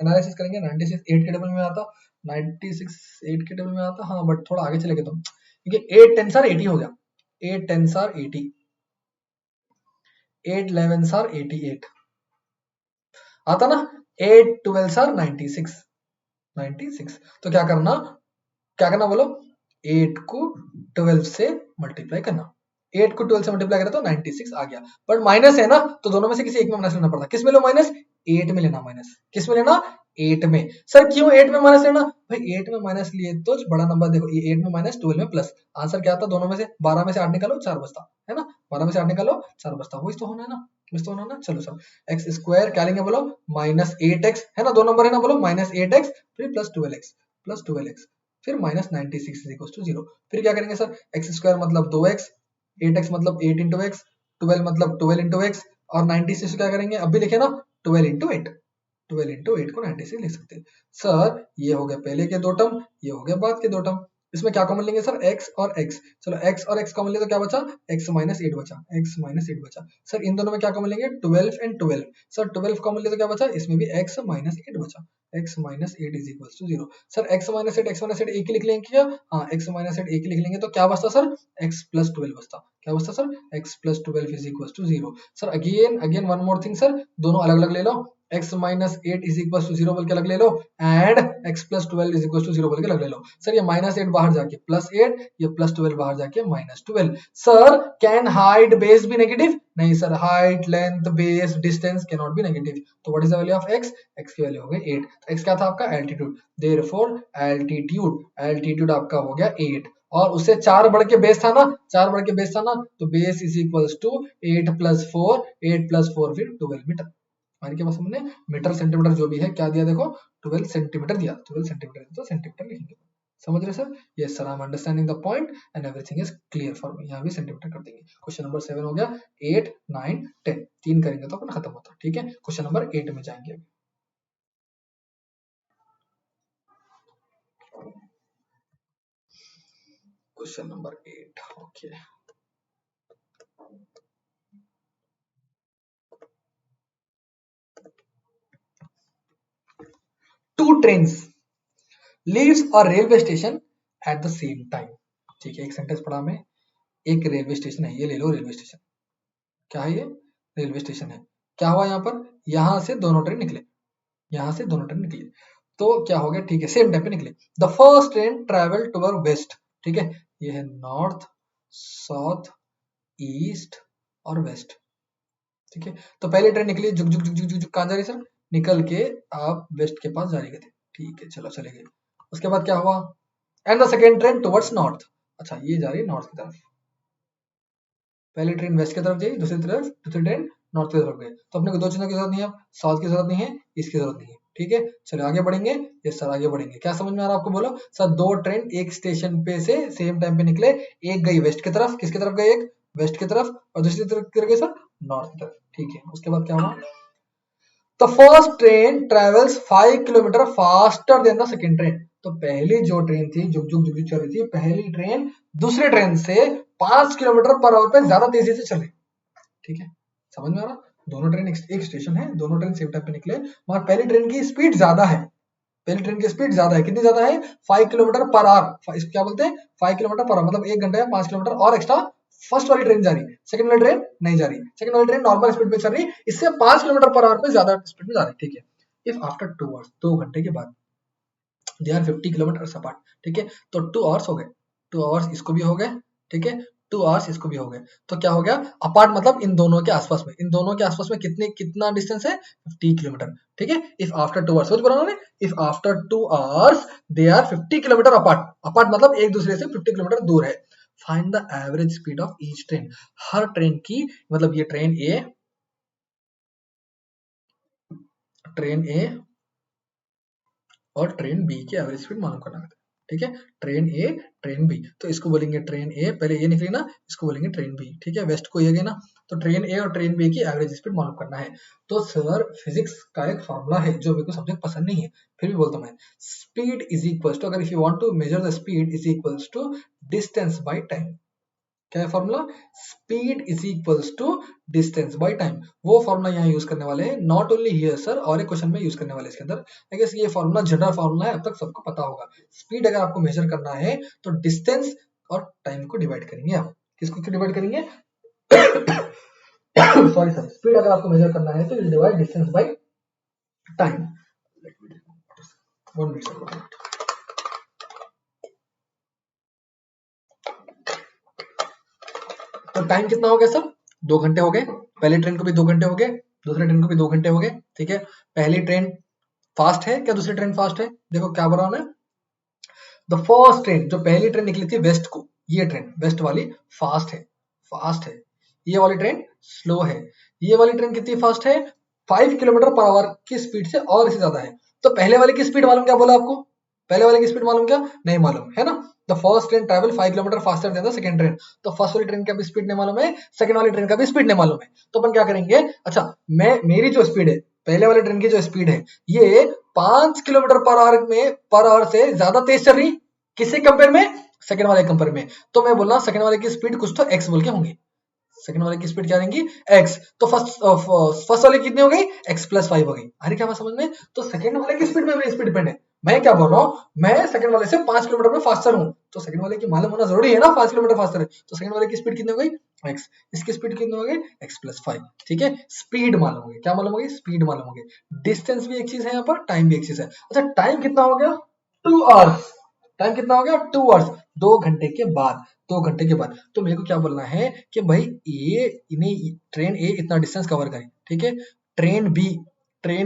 एनालिसिस करेंगे 96 8 के टेबल में आता, 96 8 के टेबल में आता, हाँ बट थोड़ा आगे चले गए तुम, क्योंकि 8 10 आर 80 हो गया, 8 10 आर 80, 8 11 आर 88 आता ना, 8 12 आर 96, 96। तो क्या करना बोलो, 8 को 12 से मल्टीप्लाई करना, 8 को 12 से मल्टीप्लाई करें तो 96 आ गया, बट माइनस है ना, तो दोनों में से किसी एक में माइनस लेना पड़ता, किस में लो माइनस, 8 में लेना माइनस, किस में लेना, 8 में। सर क्यों 8 में माइनस लेना, भाई 8 में माइनस लिए तो बड़ा नंबर देखो, ये 8 में माइनस 12 में प्लस, आंसर क्या आता दोनों में से, 12 में से 8 निकालो 4 बचता है ना, 12 में से 8 निकालो 4 बचता, वही तो होना है ना, वही तो होना है ना। चलो सर एक्स स्क्वायर क्या लेंगे बोलो, माइनस 8x है ना, 2 नंबर है ना, बोलो माइनस 8x फिर प्लस 12x फिर माइनस 96 इज इक्वल टू 0। फिर क्या करेंगे सर, एक्स स्क्वायर मतलब 2x, 8x मतलब 8 इंटू एक्स, 12 मतलब 12 इंटू एक्स, और 96 क्या करेंगे, अब भी लिखे ना 12 इंटू 8, 12 इंटू 8 को 96 लिख सकते हैं। सर ये हो गया पहले के 2 टर्म, ये हो गया बाद के 2 टर्म, इसमें क्या कॉमन लेंगे सर, x और x। चलो x और x कॉमन ले तो क्या बचा, x माइनस 8 बचा, x माइनस 8 बचा। सर इन दोनों में क्या कॉमन लेंगे, 12 एंड 12। सर 12 कॉमन ले तो क्या बचा, इसमें भी x माइनस 8 बचा, x minus 8 is equal to 0। Sir x minus 8 एक ही लिख लेंगे क्या, हाँ x माइनस 8 एक ही लिख लेंगे, तो क्या बचता सर, x प्लस 12 बचता, क्या बचता sir, x plus 12 is equal to 0। Sir again one more thing sir, दोनों अलग अलग ले लो, x minus 8 is equal to 0 बोल के अलग ले लो, and x plus 12 is equal to 0 बोल के अलग ले लो। सर ये माइनस 8 बाहर जाके प्लस 8, ये प्लस 12 बाहर जाके minus 12। Sir can height base be negative, नहीं sir, height length base distance can not be negative. तो what is the value of x, x की वैल्यू हो गई 8, तो x क्या था आपका, एल्टीट्यूड, देयरफॉर एल्टीट्यूड आपका हो गया 8, और उससे 4 बढ़ के बेस था ना, 4 बढ़ के बेस था ना, तो base is equal to 8 plus 4, 8 plus 4 फिर 12 मीटर, हमारे के पास हमने मीटर सेंटीमीटर जो भी है क्या दिया, देखो 12 सेंटीमीटर दिया, 12 सेंटीमीटर तो सेंटीमीटर लिखेंगे। समझ रहे sir? Yes sir, I am understanding the point and everything is clear for me. यहाँ भी सेंटीमीटर कर देंगे। क्वेश्चन नंबर 7 हो गया। 8 9 10 तीन करेंगे तो अपन खत्म होता है। ठीक है, क्वेश्चन नंबर 8 में जाएंगे अभी। Question number 8 okay. Two trains leaves a railway station at the same time. ठीक है, एक सेंटेंस पढ़ा मैं। एक रेलवे स्टेशन है, ये ले लो रेलवे स्टेशन। क्या है ये? रेलवे स्टेशन है। क्या हुआ यहाँ पर? यहाँ से दोनों ट्रेन निकले, यहाँ से दोनों ट्रेन निकली। तो क्या हो गया? ठीक है, सेम टाइम पे निकले। The first train travel toward west. ठीक है, ये है नॉर्थ, साउथ, ईस्ट और वेस्ट। ठीक है, तो पहली ट्रेन निकली, जुग जुग जुग जुग जुग जुग कहाँ जा रही सर? निकल के आप वेस्ट के पास जा रही थी। ठीक है, चलो चले गए। उसके बाद क्या हुआ? And the second train towards north. अच्छा, ये जा रही है नॉर्थ की तरफ। पहली ट्रेन वेस्ट की तरफ गई, दूसरी ट्रेन नॉर्थ की तरफ गई। तो अपने को दो चीजों की जरूरत नहीं है, साउथ की जरूरत नहीं है, ईस्ट की जरूरत नहीं है। ठीक है, चलो आगे बढ़ेंगे। यस सर, आगे बढ़ेंगे। क्या समझ में आ रहा है आपको? बोलो सर। दो ट्रेन एक स्टेशन पे से सेम टाइम पे निकले। एक गई वेस्ट की तरफ, किसकी तरफ गई? एक वेस्ट की तरफ, और दूसरी तरफ किधर गई सर? नॉर्थ की तरफ। ठीक है, उसके बाद क्या हुआ? The first train travels 5 kilometre faster than the second train. तो पहली जो ट्रेन थी, जुग जुग जुग चल रही थी, पहली ट्रेन दूसरी ट्रेन से 5 किलोमीटर पर आवर पे ज्यादा तेजी से चल रही। ठीक है, समझ में आ रहा? दोनों ट्रेन एक स्टेशन है, दोनों ट्रेन सेम टाइम पे निकले, मगर पहली ट्रेन की स्पीड ज्यादा है। पहली ट्रेन की स्पीड ज्यादा है। कितनी ज्यादा है? 5 किलोमीटर पर आवर। इसको क्या बोलते हैं? 5 किलोमीटर पर आवर, मतलब 1 घंटे में 5 किलोमीटर और एक्स्ट्रा फर्स्ट वाली ट्रेन जा रही है, सेकंड वाली ट्रेन नहीं जा रही। सेकंड वाली ट्रेन नॉर्मल स्पीड पे चल रही, इससे 5 किलोमीटर पर आवर पे ज्यादा स्पीड में जा रही। ठीक है, इफ आफ्टर 2 आवर्स, 2 घंटे के बाद, दे आर 50 किलोमीटर अपार्ट। ठीक है, तो 2 आवर्स हो गए, 2 आवर्स इसको भी हो गए। ठीक है, 2 आवर्स इसको भी हो गए। तो क्या हो गया? अपार्ट मतलब इन दोनों के आसपास में, इन दोनों के आसपास में कितना डिस्टेंस है? 50 किलोमीटर। ठीक है, इफ आफ्टर 2 आवर्स, सोच बोला उन्होंने, if after 2 hours they are 50 kilometre apart. Apart मतलब एक दूसरे से 50 किलोमीटर दूर है। Find the average speed of each train. हर ट्रेन की, मतलब ये ट्रेन ए और ट्रेन बी की एवरेज स्पीड मालूम करना है। ठीक है, ट्रेन ए ट्रेन बी, तो इसको बोलेंगे ट्रेन ए, पहले ये निकली ना, इसको बोलेंगे ट्रेन बी। ठीक है, वेस्ट को ये गई ना, तो ट्रेन ए और ट्रेन बी की एवरेज स्पीड मालूम करना है। तो सर फिजिक्स का एक फॉर्मूला है जो मेरे को सब्जेक्ट पसंद नहीं है, फिर भी बोलता हूँ मैं। स्पीड इज इक्वल्स टू, अगर if you want to measure the speed, is equals to distance by time. क्या है formula? Speed is equals to distance by time. वो फॉर्मूला यहाँ यूज करने वाले हैं, नॉट ओनली हियर सर, और एक क्वेश्चन में यूज करने वाले इसके अंदर। आई गेस ये फॉर्मूला जनरल फॉर्मूला है, अब तक सबको पता होगा। स्पीड अगर आपको मेजर करना है तो डिस्टेंस और टाइम को डिवाइड करेंगे आप। किसको क्यों डिवाइड करेंगे? सॉरी सर, स्पीड अगर आपको मेजर करना है तो you divide distance by time. 1 minute sir. तो टाइम कितना हो गया सर? 2 घंटे हो गए। पहली ट्रेन को भी 2 घंटे हो गए, दूसरी ट्रेन को भी 2 घंटे हो गए। ठीक है, पहली ट्रेन फास्ट है क्या दूसरी ट्रेन फास्ट है? देखो क्या बोला उन्होंने, द फर्स्ट ट्रेन, जो पहली ट्रेन निकली थी वेस्ट को, ये ट्रेन वेस्ट वाली फास्ट है, फास्ट है। ये वाली ट्रेन स्लो है। ये वाली ट्रेन कितनी फास्ट है? 5 किलोमीटर पर आवर की स्पीड से और इससे ज्यादा है। तो पहले वाले की स्पीड मालूम, क्या बोला आपको? पहले वाले की स्पीड मालूम क्या? नहीं मालूम है ना। The first train travel 5 kilometre faster than the second train. तो फर्स्ट वाली ट्रेन का भी स्पीड नहीं मालूम है, सेकंड वाली ट्रेन का भी स्पीड नहीं मालूम है। तो अपन क्या करेंगे? अच्छा, मेरी जो स्पीड है, पहले वाले ट्रेन की जो स्पीड है, ये 5 किलोमीटर पर आवर से ज्यादा तेज चल रही, किससे कंपेयर में? सेकंड वाले कंपेयर में। तो मैं बोल रहा हूँ सेकंड वाले की स्पीड कुछ तो एक्स बोल के होंगी। सेकंड वाले की स्पीड क्या रहेंगी? एक्स। तो फर्स्ट वाले कितनी हो गई? एक्स प्लस 5 हो गई। अरे क्या बात समझ में? तो सेकंड वाले की स्पीड में मेरी स्पीड डिपेंड है। मैं क्या बोल रहा हूँ, मैं सेकंड वाले से 5 किलोमीटर में फास्टर हूँ, तो सेकंड वाले की मालूम होना जरूरी है ना, 5 किलोमीटर फास्टर है। तो सेकंड वाले की स्पीड कितनी हो गई? एक्स। इसकी स्पीड कितनी हो गई? X plus 5। ठीक है, स्पीड मालूम हो गई। क्या मालूम हो गई? स्पीड मालूम हो गई। डिस्टेंस भी एक चीज है यहाँ पर, टाइम भी एक चीज है। अच्छा, टाइम कितना हो गया? 2 आवर्स। टाइम कितना हो गया? 2 आवर्स। 2 घंटे के बाद, 2 घंटे के बाद। तो मेरे को क्या बोलना है कि भाई ये इन्हें ट्रेन ए इतना डिस्टेंस कवर करी, ठीक है, ट्रेन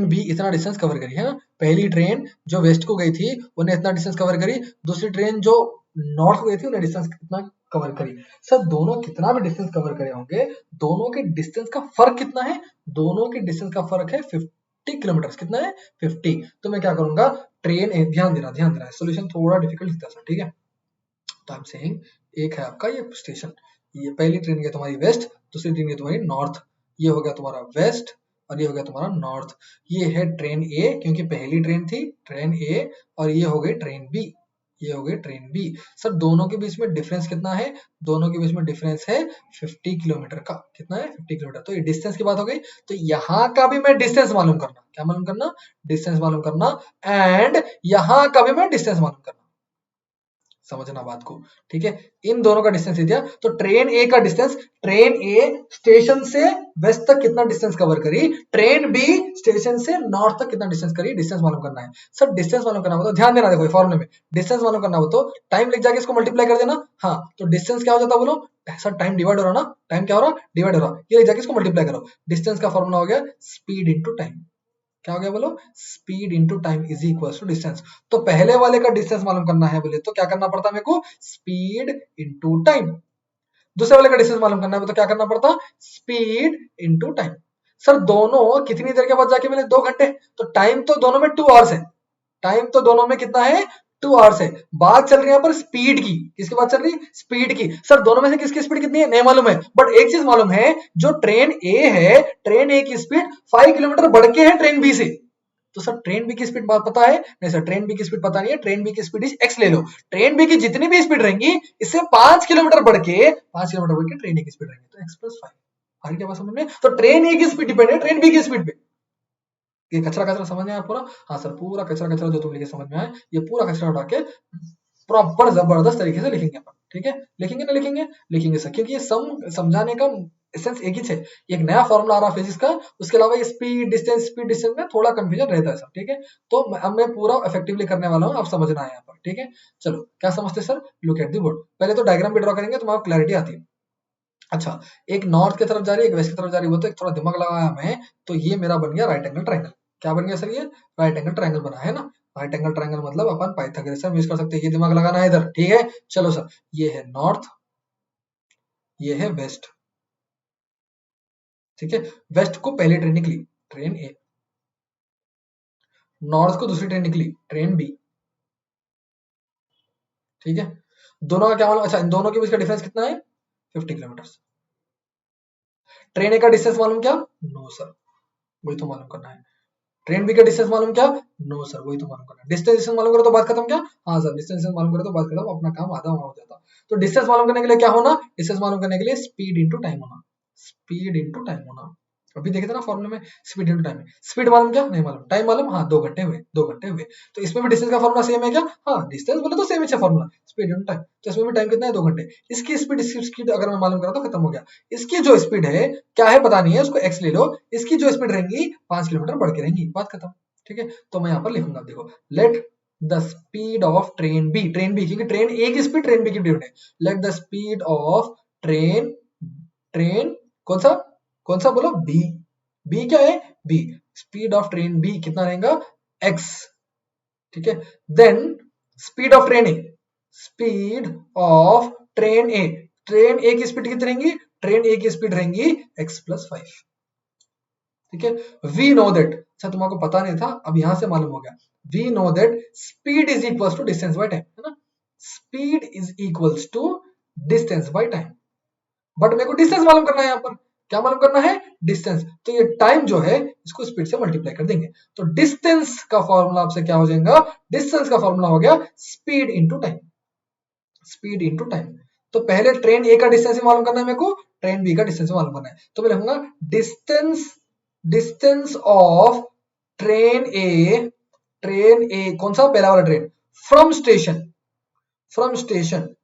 बी इतना डिस्टेंस कवर करी है ना। पहली ट्रेन जो वेस्ट को गई थी उन्हें इतना डिस्टेंस कवर करी, दूसरी ट्रेन जो नॉर्थ को गई थी, उन्हें डिस्टेंस कितना कवर करी। सर दोनों कितना भी डिस्टेंस कवर करे होंगे, दोनों के डिस्टेंस का फर्क कितना है, दोनों के डिस्टेंस का फर्क है 50 किलोमीटर। कितना है 50। तो मैं क्या करूंगा, ट्रेन ए, ध्यान देना सोल्यूशन थोड़ा डिफिकल्ट दिखता है सर, ठीक है। तो आई एम सेइंग एक है आपका ये स्टेशन, ये पहली ट्रेन गई तुम्हारी वेस्ट, दूसरी ट्रेन गई तुम्हारी नॉर्थ, ये हो गया तुम्हारा वेस्ट और ये हो गया तुम्हारा नॉर्थ। ये है ट्रेन ए क्योंकि पहली ट्रेन थी ट्रेन ए, और ये हो गई ट्रेन बी, ये हो गई ट्रेन बी। सर दोनों के बीच में डिफरेंस कितना है, दोनों के बीच में डिफरेंस है 50 किलोमीटर का। कितना है 50 किलोमीटर। तो ये डिस्टेंस की बात हो गई। तो यहाँ का भी मैं डिस्टेंस मालूम करना, क्या मालूम करना, डिस्टेंस मालूम करना, एंड यहाँ का भी मैं डिस्टेंस मालूम करना, समझना बात को, ठीक है। इन दोनों का डिस्टेंस दिया, तो ट्रेन ए का डिस्टेंस, ट्रेन ए स्टेशन से वेस्ट तक कितना डिस्टेंस कवर करी, ट्रेन बी स्टेशन से नॉर्थ तक कितना डिस्टेंस करी, डिस्टेंस मालूम करना है। सर डिस्टेंस मालूम करना हो तो ध्यान देना, देखो फॉर्मूले में डिस्टेंस मालूम करना हो तो टाइम लिख जाके इसको मल्टीप्लाई कर देना। हाँ तो डिस्टेंस क्या हो जाता बोलो, सर टाइम डिवाइड हो रहा ना, टाइम क्या हो रहा, डिवाइड हो रहा, ये लिख जाके इसको मल्टीप्लाई करो। डिस्टेंस का फॉर्मूला हो गया स्पीड इंटू टाइम। क्या हो गया बोलो, speed into time is equal to distance. तो पहले वाले का डिस्टेंस मालूम करना है बोले तो क्या करना पड़ता मेरे को, स्पीड इंटू टाइम। दूसरे वाले का डिस्टेंस मालूम करना है तो क्या करना पड़ता, स्पीड इंटू टाइम। सर दोनों कितनी देर के बाद जाके मिले, 2 घंटे। तो टाइम तो दोनों में 2 आवर्स है, टाइम तो दोनों में कितना है 2 आवर्स है। बात चल रही है यहाँ पर स्पीड की, किसकी बात चल रही है, स्पीड की। सर दोनों में से किसकी स्पीड कितनी है नहीं मालूम है, बट एक चीज मालूम है, जो ट्रेन ए है, ट्रेन ए की स्पीड 5 किलोमीटर बढ़ के है ट्रेन बी से। तो सर ट्रेन बी की स्पीड बात पता है, नहीं सर ट्रेन बी की स्पीड पता नहीं है, ट्रेन बी की स्पीड इज एक्स ले लो। ट्रेन बी की जितनी भी स्पीड रहेंगी इससे 5 किलोमीटर बढ़ के, 5 किलोमीटर बढ़ के ट्रेन ए की स्पीड रहेंगी, तो एक्स प्लस 5। आगे क्या बात समझ में, तो ट्रेन ए की स्पीड डिपेंड है ट्रेन बी की स्पीड पे। ये कचरा कचरा समझ में आया पूरा, हाँ सर पूरा कचरा कचरा जो तुम लिखे समझ में आया, ये पूरा कचरा उठा के प्रॉपर जबरदस्त तरीके से लिखेंगे अपन, ठीक है। लिखेंगे ना लिखेंगे, लिखेंगे सर, क्योंकि ये समझाने का एसेंस एक ही है। एक नया फॉर्मूला आ रहा फिजिक्स का, उसके अलावा ये स्पीड डिस्टेंस में थोड़ा कंफ्यूजन रहता है सर, ठीक है। तो अब मैं पूरा इफेक्टिवली करने वाला हूँ, आप समझना है यहाँ पर, ठीक है। चलो क्या समझते sir, look at the board. पहले तो डायग्राम भी ड्रॉ करेंगे तो आपको क्लैरिटी आती है। अच्छा एक नॉर्थ की तरफ जा रही है, एक वेस्ट की तरफ जा रही है, वो तो एक थोड़ा दिमाग लगाया मैं, तो ये मेरा बन गया राइट एंगल ट्रायंगल। क्या बन गया सर, ये राइट एंगल ट्रायंगल बना है ना। राइट एंगल ट्रायंगल मतलब अपन पाइथागोरस यूज कर सकते हैं, ये दिमाग लगाना है इधर, ठीक है। चलो सर ये है नॉर्थ, ये है वेस्ट, ठीक है। वेस्ट को पहली ट्रेन निकली ट्रेन ए, नॉर्थ को दूसरी ट्रेन निकली ट्रेन बी, ठीक है। दोनों का क्या मालूम, अच्छा इन दोनों के बीच का डिफरेंस कितना है 50 किलोमीटर। ट्रेन ए का डिस्टेंस मालूम क्या, नो सर वही तो मालूम करना है। ट्रेन बी का डिस्टेंस मालूम क्या, नो सर वही तो मालूम करना है। डिस्टेंस मालूम करो तो बात खत्म क्या, हाँ सर डिस्टेंस मालूम करो तो बात खत्म, अपना काम आधा वहां हो जाता। तो डिस्टेंस मालूम करने के लिए क्या होना, डिस्टेंस मालूम करने के लिए स्पीड इंटू टाइम होना, स्पीड इंटू टाइम होना। अभी देखे थे ना फॉर्मूले में, स्पीड इंटू टाइम। स्पीड मालूम क्या नहीं मालूम, टाइम मालूम, हाँ 2 घंटे हुए, 2 घंटे हुए। तो इसमें भी डिस्टेंस का फॉर्मूला सेम है क्या, हाँ डिस्टेंस बोले तो सेम है फॉर्मूला, स्पीड इंटू टाइम। तो इसमें भी टाइम कितना है 2 घंटे। इसकी स्पीड अगर मैं मालूम करा तो खत्म हो गया। इसकी जो स्पीड है क्या है पता नहीं है, उसको एक्स ले लो, इसकी जो स्पीड रहेंगी 5 किलोमीटर बढ़ के रहेंगी, बात खत्म, ठीक है। तो मैं यहाँ पर लिखूंगा, देखो let the speed of train be, क्योंकि ट्रेन ए की स्पीड ट्रेन बी की स्पीड है, let the speed of train, train कौन सा बोलो, बी, बी क्या है B, speed of train B कितना रहेगा एक्स, ठीक है। Then speed of train A, speed of train A, train A की स्पीड कितनी रहेंगी, ट्रेन ए की स्पीड रहेंगी एक्स प्लस 5, ठीक है। वी नो दैट, अच्छा तुमको पता नहीं था अब यहां से मालूम हो गया, we know that speed is equals to distance by time, है ना। Speed is equals to distance by time, but मेरे को डिस्टेंस मालूम करना है, यहाँ पर क्या मालूम करना है, डिस्टेंस। तो ये टाइम जो है इसको स्पीड से मल्टीप्लाई कर देंगे, तो डिस्टेंस का फॉर्मूला आपसे क्या हो जाएगा, डिस्टेंस का फॉर्मूला हो गया speed into time, speed into time. तो पहले ट्रेन ए का डिस्टेंस ही मालूम करना है मेरे को, ट्रेन बी का डिस्टेंस मालूम करना है, तो मैं लिखूंगा distance, distance of train A, कौन सा पहला वाला train, from station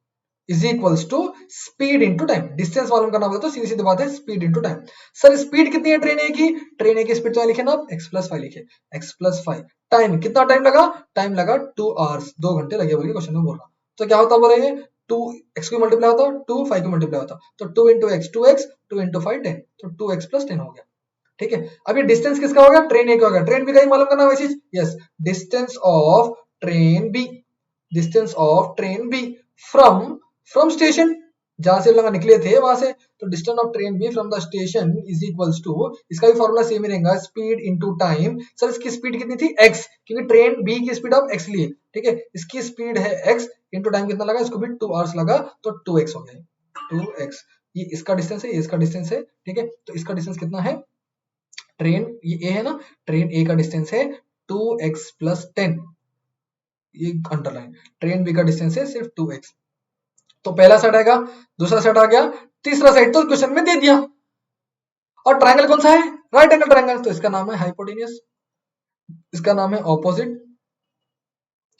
is equals to speed into time. Distance मालूम करना होगा तो सीधी सीधी बात है speed into time. Sir speed कितनी है ट्रेन ए की, ट्रेन ए की स्पीड तो लिखे ना आप एक्स प्लस 5 लिखे, एक्स प्लस 5। टाइम कितना टाइम लगा, टाइम लगा 2 आवर्स, 2 घंटे लगे बोलिए क्वेश्चन में बोल रहा। तो क्या होता बोले, 2 एक्स को मल्टीप्लाई होता, 2 5 को मल्टीप्लाई होता, तो 2 इंटू एक्स 2x, 2 इंटू 5 10, तो 2x प्लस 10 हो गया, ठीक है। अभी डिस्टेंस किसका होगा, ट्रेन ए का होगा, ट्रेन बी का ही मालूम करना वैसे, yes distance of train B, distance of train B, from station, जहां से लोग निकले थे वहां से, तो distance of train B from the station is equals to, इसका भी फॉर्मूला सेम ही रहेगा, स्पीड इनटू टाइम। सर इसकी स्पीड कितनी थी x, क्योंकि ट्रेन बी की स्पीड ऑफ x लिए, ठीक है, इसकी स्पीड है x, इनटू टाइम कितना लगा, इसको भी 2 आवर्स लगा, तो 2x हो गया, 2x। ये इसका डिस्टेंस है, ये इसका डिस्टेंस है, ठीक है, तो इसका डिस्टेंस कितना है, ट्रेन ये a है ना, ट्रेन a का डिस्टेंस है 2x प्लस 10, ये अंडरलाइन, ट्रेन बी का डिस्टेंस है सिर्फ 2x। तो पहला सेट आएगा, दूसरा सेट आ गया, तीसरा सेट तो क्वेश्चन में दे दिया। और ट्रायंगल कौन सा है, राइट एंगल ट्रायंगल, तो इसका नाम है हाइपोटेनियस, इसका नाम है ऑपोजिट,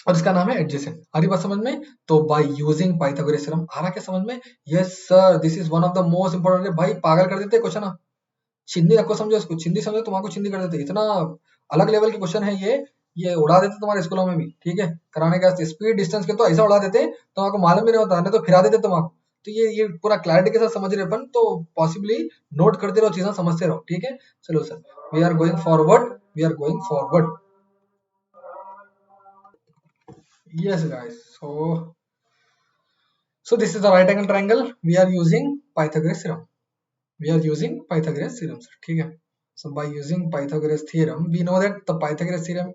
और इसका नाम है एडजेसेंट। आ रही बात समझ में? तो बाय यूजिंग पाइथागोरस थ्योरम, आ रहा क्या समझ में? Yes sir, this is one of the most important. भाई पागल कर देते क्वेश्चन, चिंदी रखो, समझो इसको, चिंदी समझो, तुम्हारा चिंदी कर देते, इतना अलग लेवल के क्वेश्चन है ये उड़ा देते तुम्हारे स्कूलों में भी, ठीक है, कराने का स्पीड डिस्टेंस के तो ऐसा उड़ा देते तुम्हारे मालूम भी नहीं होता, नहीं तो फिरा देते तुम्हारा। तो ये पूरा क्लैरिटी के साथ समझ रहे अपन, तो पॉसिबली नोट करते रहो, चीजें समझते रहो, ठीक है। चलो sir, we are going forward, we are going forward. Yes guys, so this is the right angle triangle, we are using Pythagoras theorem, we are using Pythagoras theorem sir, ठीक है। So by using Pythagoras theorem, we know that the Pythagoras theorem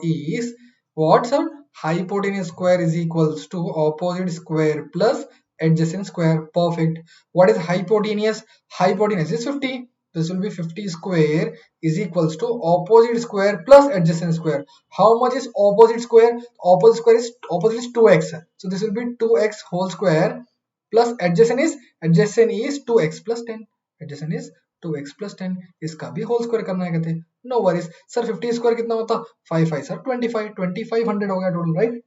is what sir? Hypotenuse square is equals to opposite square plus adjacent square. Perfect. What is hypotenuse? Hypotenuse is 50. This will be 50 square is equals to opposite square plus adjacent square. How much is opposite square? Opposite is 2x. So this will be 2x whole square plus adjacent is 2x plus 10. Adjacent is 2x plus 10, इसका भी whole square करना है कहते, no worries sir. 50 square कितना होता, 5 5 sir 25, 2500 हो गया total, right.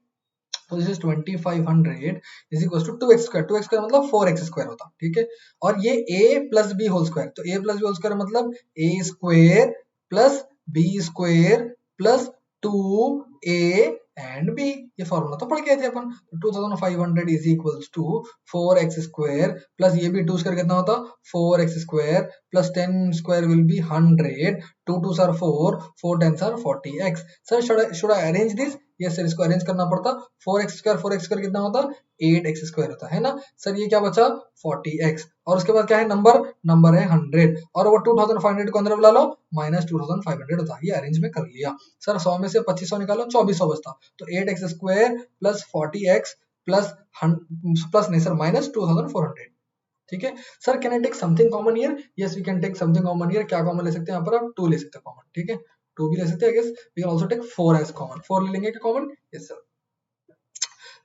तो this is 2500 is equal to 2x square, 2x square मतलब 4x स्क्वायर होता, ठीक है। और ये a plus B whole square, तो a plus B whole square मतलब a square plus b square plus 2a and b, ये फॉर्मूला तो पढ़ गए थे अपन। 2500 is equals to 4x square plus ये भी 2 स्क्वायर कितना होता, 4x square plus 10 square will be 100, 2 2 are 4, 4 10 are 40x। Sir should I arrange this? Yes sir, इसको अरेंज करना पड़ता। 4x स्क्वायर कितना होता, 8x स्क्वायर होता है ना सर। ये क्या बचा, 40x, और उसके बाद क्या है, नंबर है 100, और वो 2500 को अंदर बुला लो, माइनस 2500 होता है। ये अरेंज में कर लिया सर। 100 में से 2500 निकालो, 2400 बचता, तो 8x square plus 40x plus नहीं सर, माइनस 2400, ठीक है sir. Can I take something common here? Yes we can take something common here. क्या कॉमन ले सकते हैं यहाँ पर, आप 2 ले सकते हैं कॉमन, ठीक है, 2 भी ले सकते हैं। I guess we can also take 4 as common, 4 ले लेंगे क्या कॉमन? Yes sir.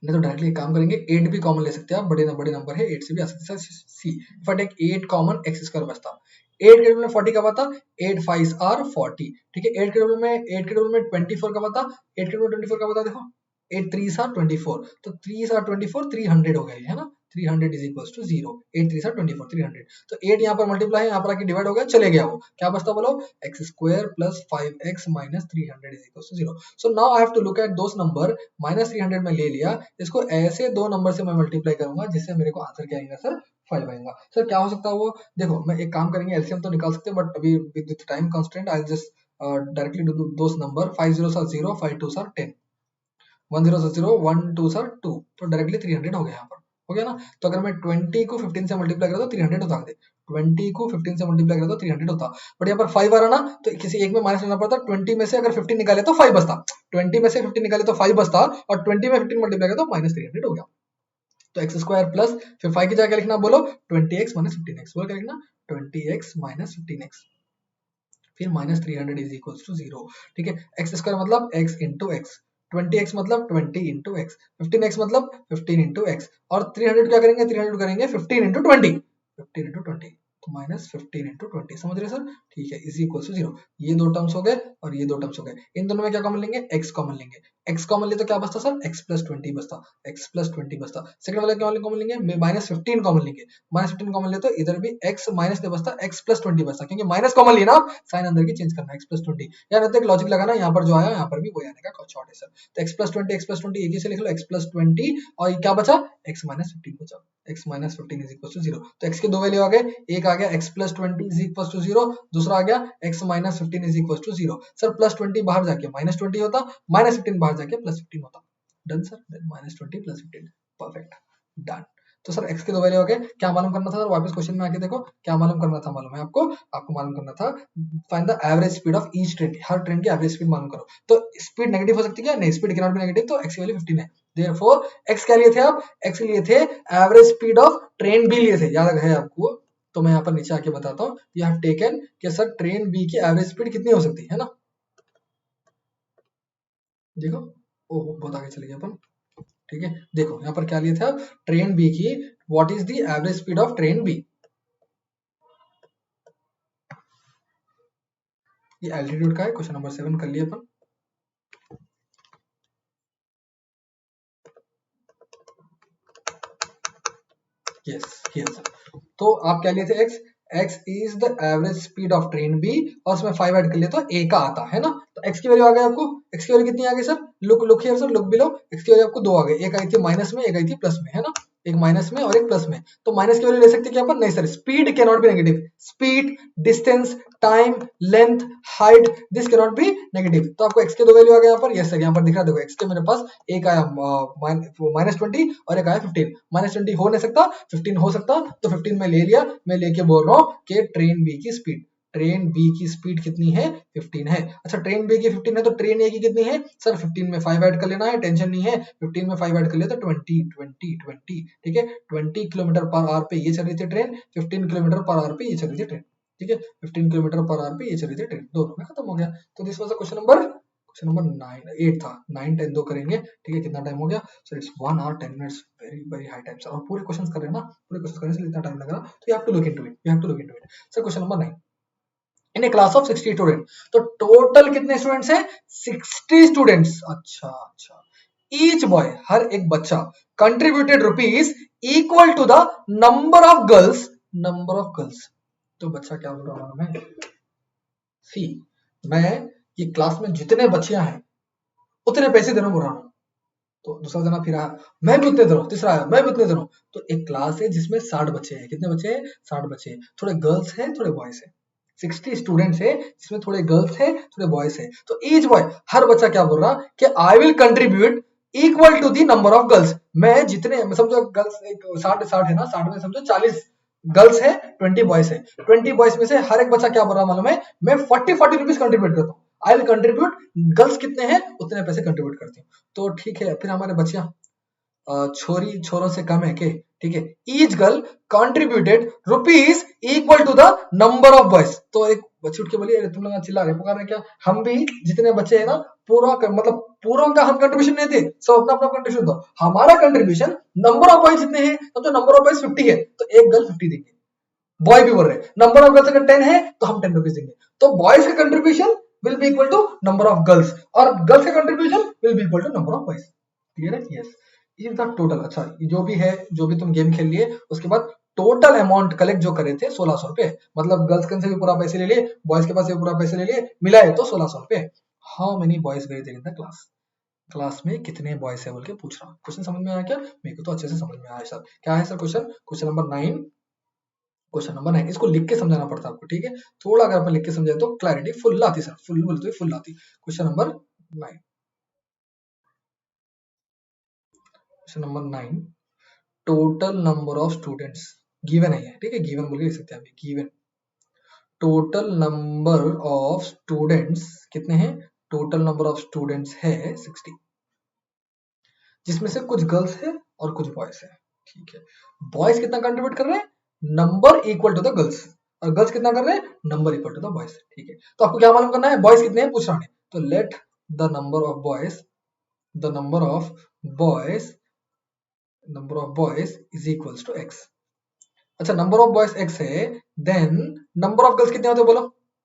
नहीं तो डायरेक्टली काम करेंगे, 8 भी कॉमन ले सकते हैं आप, बड़े नंबर है, 8 से भी आ सकते हैं। See if I take 8 common, x square बचता, 8 के टेबल में 40 का बता, 8 5 आर 40, ठीक है। 8 के टेबल में 24 का बता, 8 के टेबल में 24 का बता, देखो 8 3 आर 24, तो 3 आर 24, 300 हो गया है ना, 300 इज इक्वल टू 0, 8 3 आर 24, 300। तो 8 यहाँ पर मल्टीप्लाई है, यहाँ पर आके डिवाइड हो गया, चले गया वो, क्या बचता बोलो, x square plus 5x minus 300 is equal to 0। So now I have to look at those number, minus 300 में ले लिया, इसको ऐसे 2 नंबर से मैं मल्टीप्लाई करूंगा, जिससे मेरे को आंसर क्या आएगा सर, 5 आएगा। सर क्या हो सकता है वो, देखो मैं एक काम करेंगे, एलसीएम तो निकाल सकते हैं, बट अभी with time constraint I just directly do those number, 5 0 are 0, 5 2 are 10, 1 0 are 0, 1 2 are 2, तो डायरेक्टली 300 हो गया यहाँ पर, हो गया ना। तो अगर मैं 20 को 15 से मल्टीप्लाई करा तो 300 होता है, 20 को 15 से मल्टीप्लाई करा तो 300 होता, बट यहाँ पर 5 आ रहा ना, तो किसी एक में माइनस लेना पड़ता। 20 में से अगर 15 निकाले तो 5 बचता, 20 में से 15 निकाले तो 5 बचता, और 20 में 15 मल्टीप्लाई करा तो माइनस 300 हो गया। तो एक्स स्क्वायर प्लस, फिर 5 की जगह लिखना, बोलो 20x माइनस 15x, बोलो क्या लिखना, 20x माइनस 15x, फिर माइनस 300 इज इक्वल टू 0, ठीक है। एक्स स्क्वायर मतलब x इंटू एक्स, 20x मतलब 20 इंटू एक्स, 15x मतलब 15 इंटू एक्स, और 300 क्या करेंगे, 300 करेंगे 15 इंटू 20, 15 इंटू 20, तो माइनस 15 इंटू 20, समझ रहे सर, ठीक है, इज इक्वल टू 0। ये 2 टर्म्स हो गए और ये 2 टर्म्स हो गए, इन दोनों में क्या कॉमन लेंगे, x कॉमन लेंगे, x कॉमन ले तो क्या बचता सर, x प्लस 20 बचता, x प्लस 20 बचता। सेकंड वाला क्या कॉमन लेंगे, माइनस 15 कॉमन लेंगे, माइनस 15 कॉमन ले तो इधर भी x माइनस नहीं बचता, x प्लस 20 बचता, क्योंकि माइनस कॉमन लिया ना, साइन अंदर की चेंज करना, x प्लस 20, यार तो एक लॉजिक लगाना, यहाँ पर जो आया यहाँ पर भी वही आने का शॉर्ट है सर। तो x प्लस 20 एक ही से लिख लो, x प्लस 20, और क्या बचा, x माइनस 15 बचा, x minus 15 is equal to 0। तो x के दो वैल्यू आ गए, एक आ गया x plus 20 is equal to 0, दूसरा आ गया x minus 15 is equal to 0। Sir plus 20 बाहर जाके माइनस 20 होता, माइनस 15 बाहर जाके प्लस 15 होता, done sir, minus 20 plus 15, perfect. Done. तो सर x के दो वैल्यू हो गए, क्या मालूम करना था सर, वापस क्वेश्चन में आके देखो क्या मालूम करना था, मालूम है आपको, आपको मालूम करना था find the average speed of each train, हर ट्रेन की एवरेज स्पीड मालूम करो। तो स्पीड नेगेटिव हो सकती है क्या, नहीं, speed can not be negative, तो x की वैल्यू 15 है। देयरफॉर x क्या लिए थे आप, x लिए थे average speed of train B लिए थे, याद है आपको। तो मैं यहाँ पर नीचे आके बताता हूँ, यू हैव टेकन कि सर ट्रेन बी की एवरेज स्पीड कितनी हो सकती है ना, देखो, ओहो बहुत आगे चले गए अपन, ठीक है। देखो यहाँ पर क्या लिए थे आप, ट्रेन बी की what is the average speed of train B, ये एल्टीट्यूड का है, क्वेश्चन नंबर 7 कर लिए अपन। यस यस, तो आप क्या लिए थे x, x is the average speed of train B, और उसमें 5 ऐड कर लिए तो a का आता है ना। तो x की वैल्यू आ गई आपको, x की वैल्यू कितनी आ गई sir, look look here sir, look below, x की वैल्यू आपको 2 आ गई, एक आई थी माइनस में, एक आई थी प्लस में, है ना, एक माइनस में और एक प्लस में। तो माइनस की वैल्यू ले सकते क्या अपन, नहीं sir, speed can not be negative, speed, distance, time, length, height, this can not be negative. तो आपको x के दो वैल्यू आ गए यहाँ पर, यस सर, यहाँ पर दिख रहा है, देखो x के मेरे पास एक आया -20 और एक आया 15, -20 हो नहीं सकता, 15 हो सकता, तो 15 में ले लिया, मैं लेके बोल रहा हूँ कि ट्रेन बी की स्पीड, ट्रेन बी की स्पीड कितनी है, 15 है। अच्छा ट्रेन बी की 15 है, तो ट्रेन ए की कितनी है सर, 15 में 5 ऐड कर लेना है, टेंशन नहीं है, 15 में 5 ऐड कर लिया तो 20, ठीक है, 20 किलोमीटर पर आवर पे ये चल रही थी ट्रेन, 15 किलोमीटर पर आवर पे ये चल रही थी ट्रेन, ठीक है, 15 किलोमीटर पर आवर पे ये चल रही थी ट्रेन, दोनों में खत्म हो गया। तो this was the question number 9, 8 था, 9 10 दो करेंगे, ठीक है, कितना टाइम हो गया sir, it's 1 hour 10 minutes, very very high time sir, और पूरे क्वेश्चंस कर रहे हैं ना, पूरे क्वेश्चंस करने से इतना टाइम लग रहा, तो you have to look into it, you have to look into it. Sir question number 9, in a class of 60 student, तो टोटल कितने स्टूडेंट्स हैं, 60 स्टूडेंट्स, अच्छा अच्छा, ईच बॉय, हर एक बच्चा, contributed rupees equal to the number of girls, number of girls, तो बच्चा क्या बोल रहा है, सी, मैं ये क्लास में जितने बच्चियां हैं उतने पैसे देना बोल रहा हूँ, तो दूसरा जना फिर आया, मैं भी उतने दे रहा हूँ, तीसरा आया, मैं भी उतने दे रहा हूँ, तो एक क्लास है जिसमें 60 बच्चे हैं, कितने बच्चे हैं, 60 बच्चे हैं, थोड़े गर्ल्स हैं थोड़े बॉयज हैं, 60 स्टूडेंट्स है जिसमें थोड़े गर्ल्स हैं थोड़े बॉयज हैं, तो ईच बॉय, हर बच्चा क्या बोल रहा कि I will contribute equal to the number of girls, मैं जितने, समझो गर्ल्स 60 है ना, 60 में समझो 40 गर्ल्स है, 20 बॉयज है, 20 बॉयज में से हर एक बच्चा क्या बोल रहा मालूम है, मैं 40 रुपीज कंट्रीब्यूट करता हूँ, आई विल कंट्रीब्यूट, गर्ल्स कितने हैं उतने पैसे कंट्रीब्यूट करती हूँ, तो ठीक है, फिर हमारे बच्चियां, छोरी छोरों से कम है के, ठीक है, each girl contributed rupees equal to the number of boys, तो एक बच्ची उठ के बोली, अरे तुम लोग चिल्ला रहे पुकार रहे क्या, हम भी जितने बच्चे हैं ना, पूरा मतलब पूरा का हम कंट्रीब्यूशन नहीं थे, सब अपना अपना कंट्रीब्यूशन दो, हमारा कंट्रीब्यूशन नंबर ऑफ बॉयज जितने हैं, तो नंबर ऑफ बॉयज 50 है, तो एक गर्ल 50 देंगे, बॉय भी बोल रहे हैं, नंबर ऑफ गर्ल्स अगर 10 है तो हम 10 रुपीज देंगे, तो बॉयज का contribution will be equal to number of girls, और गर्ल्स का contribution will be equal to number of boys, clear है, यस, इज द टोटल। अच्छा जो भी है, जो भी तुम गेम खेल लिए, उसके बाद टोटल अमाउंट कलेक्ट जो करे थे 1600 रुपए, मतलब गर्ल्स के से भी पूरा पैसे ले लिए, बॉयज के पास से भी पूरा पैसे ले लिए, मिलाए तो 1600 रुपए। How many boys were there in the class, class में कितने बॉयज है बोल के पूछ रहा हूँ, क्वेश्चन समझ में आया क्या, मेरे को तो अच्छे से समझ में आया सर, क्या है sir question, question number 9, question number 9, इसको लिख के समझाना पड़ता है आपको, ठीक है, थोड़ा अगर अपन लिख के समझाए तो क्लैरिटी फुल आती सर, फुल बोलते हुए फुल आती। Question number 9, question number 9, total number of students given है, ठीक है, गिवन बोल के लिख सकते हैं अभी, given total number of students कितने हैं, टोटल नंबर ऑफ स्टूडेंट्स है 60, जिसमें से कुछ गर्ल्स है और कुछ बॉयज है, ठीक है, बॉयज कितना कंट्रीब्यूट कर रहे हैं, number equal to the girls, और गर्ल्स कितना कर रहे हैं, number equal to the boys, ठीक है, तो आपको क्या मालूम करना है, बॉयज कितने हैं पूछ रहा है, तो let the number of boys, the number of boys, number of boys is equals to X, अच्छा नंबर ऑफ बॉयज एक्स है, देन नंबर ऑफ गर्ल्स कितने होते बोलो,